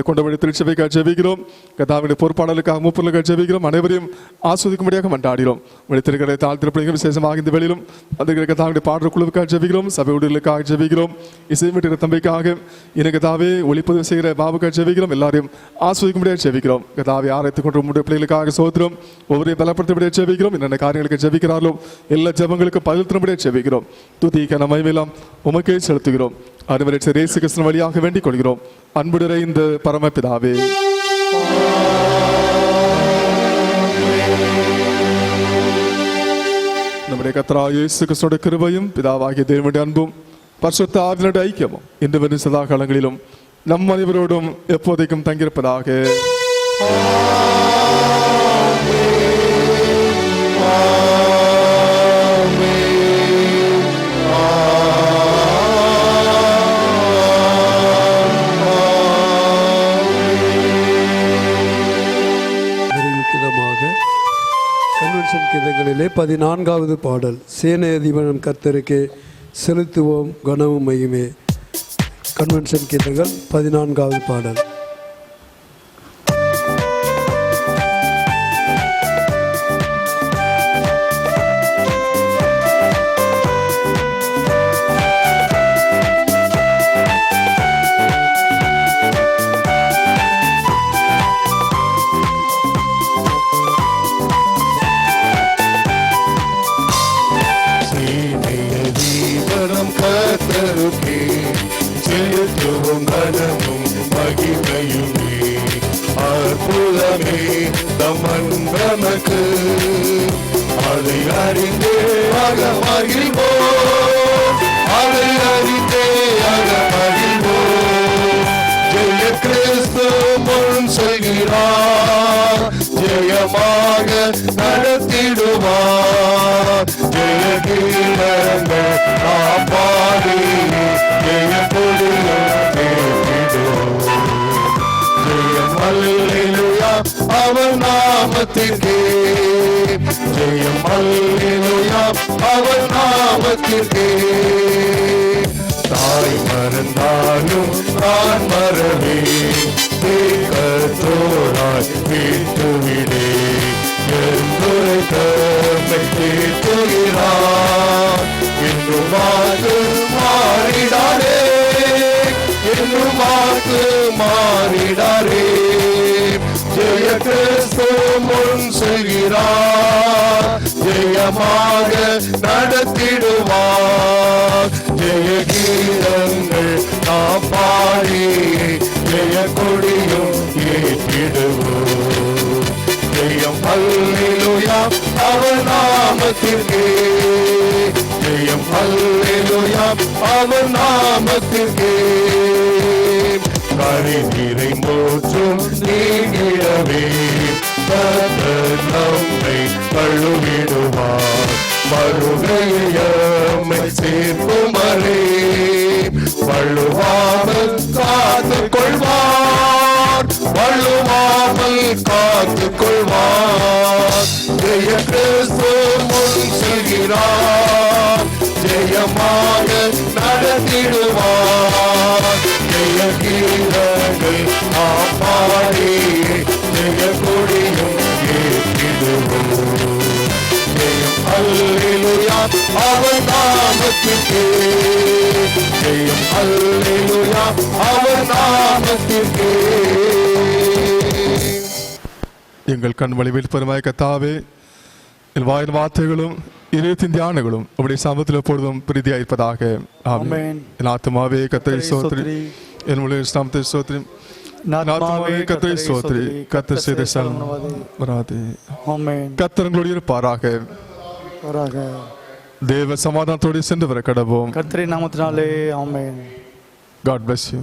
கொண்டபடி திருச்சபைக்காக ஜெபிக்கிறோம். கத்தாவுடைய பொறுப்பாளர்களுக்காக மூப்பர்களுக்காக ஜெபிக்கிறோம். அனைவரையும் ஆஸ்வதிக்கும்படியாக மன்றாடுகிறோம். திருக்கிற தாழ்த்திருப்பீங்க. விசேஷமாக இந்த வேளையிலும் அந்த கத்தாவுடைய பாடல் குழுவுக்காக ஜெபிக்கிறோம். சபை ஊழியர்களுக்காக ஜெபிக்கிறோம். இசைமீட்டுகிற தம்பிக்காக எனக்கு தாவே ஒளிப்பதிவு செய்கிற பாபுக்காக ஜெபிக்கிறோம். எல்லாரையும் ஆஸ்வதிக்கும்படியாக ஜெபிக்கிறோம். கதாவை ஆராய்த்து கொண்டு உங்களுடைய பிள்ளைகளுக்காக சோத்திரம் ஒவ்வொரு பலப்படுத்தபடியாக ஜெபிக்கிறோம். என்னென்ன காரியங்களுக்கு ஜெபிக்கிறார்களோ எல்லா ஜெபங்களுக்கும் பதில் தரும்படியாக ஜெபிக்கிறோம். துதிக்க நம்மையெல்லாம் உமக்கே செலுத்துகிறோம். அனைவரை இயேசு கிறிஸ்துவின் வழியாக வேண்டிக் கொள்கிறோம். அன்பு நிறைந்த பரமபிதாவே. நம்முடைய கர்த்தராகிய இயேசு கிறிஸ்துவின் கிருபையும் பிதாவாகிய தேவனுடைய அன்பும் பரிசுத்த ஆவியினுடைய ஐக்கியமும் இன்று சதா காலங்களிலும் நம் அனைவரோடும் எப்போதைக்கும் தங்கியிருப்பதாக. கன்வென்ஷன் கீதங்களிலே 14வது பாடல் சேனையதிபனம் கர்த்தருக்கே செலுத்துவோம் கனமும் மகிமே. கன்வென்ஷன் கீதங்கள் 14வது பாடல். நமக்கு அதை அறிந்தே அகமகிழ்வோம். அதை அறிந்தே அகமகிழ்வோம். ஜெய கிறிஸ்து முன் செல்கிறார். ஜெயமாக நடத்திடுவார். ஜெய கீழங்கள் காப்பாடி ஜெய கொடியும் கேட்டிடுவோம். ஜெயம் அல்லேலூயா அவர் நாமத்திற்கே. ஜெயம் அல்லேலூயா அவர் நாமத்திற்கே. தாய் மறந்தாலும் நான் மறவே கர்த்தராய் விட்டுவிடே. எந்துரை தம்மை கேட்டுகிறார். இன்னும் வாக்கு மாறிடாரே. இன்னும் வாக்கு மாறிடாரே. ஜெய கிறிஸ்து முன் செல்கிறார். ஜெயமாக நடத்திடுவார். ஜெய கீதங்கள் நாம் பாடி ஜெய கொடியும் ஏற்றிடுவோம். அல்லேலூயா அவர் நாமத்திற்கே ஜெயம் அல்லேலூயா அவர் நாமத்திற்கே கரிநீரை மூச்சும் நீங்கிடவே கர்த்தர் நம்மை கழுவிடுவார் மறுகையை சேர்க்குமரே வள்ளுவாமல் காத்துக் கொள்வார் வள்ளுவாமல் காத்துக் கொள்வார் ஜெய கிறிஸ்து முன் செல்கிறார் ஜெயமாக நடத்திடுவார் ஜெய கீதங்கள் நாம் பாடி ஜெய கொடியும் ஏற்றிடுவோம் ஜெயம் அல்லேலூயா அவர் நாமத்திற்கே ஜெயம் அல்லேலூயா அவர் நாமத்திற்கே எங்கள் கண் வழிவில் பெருமாய் கத்தாவே என் வாயின் வார்த்தைகளும் இதயத்தின் தியானங்களும் உடைய சமூகத்தில் எப்பொழுதும் பிரீதியாயிருப்பதாக ஆமென். என் ஆத்துமாவே கர்த்தரை ஸ்தோத்திரி என் முழு நாமத்தை ஸ்தோத்திரி ஆத்துமாவே கர்த்தரை ஸ்தோத்திரி கர்த்தர் செய்த சகல வராது கர்த்தர் உங்களோடு இருப்பாராக தேவ சமாதானத்தோடு சென்று வர கடவோம் கர்த்தரின் நாமத்தினாலே ஆமென். God bless you.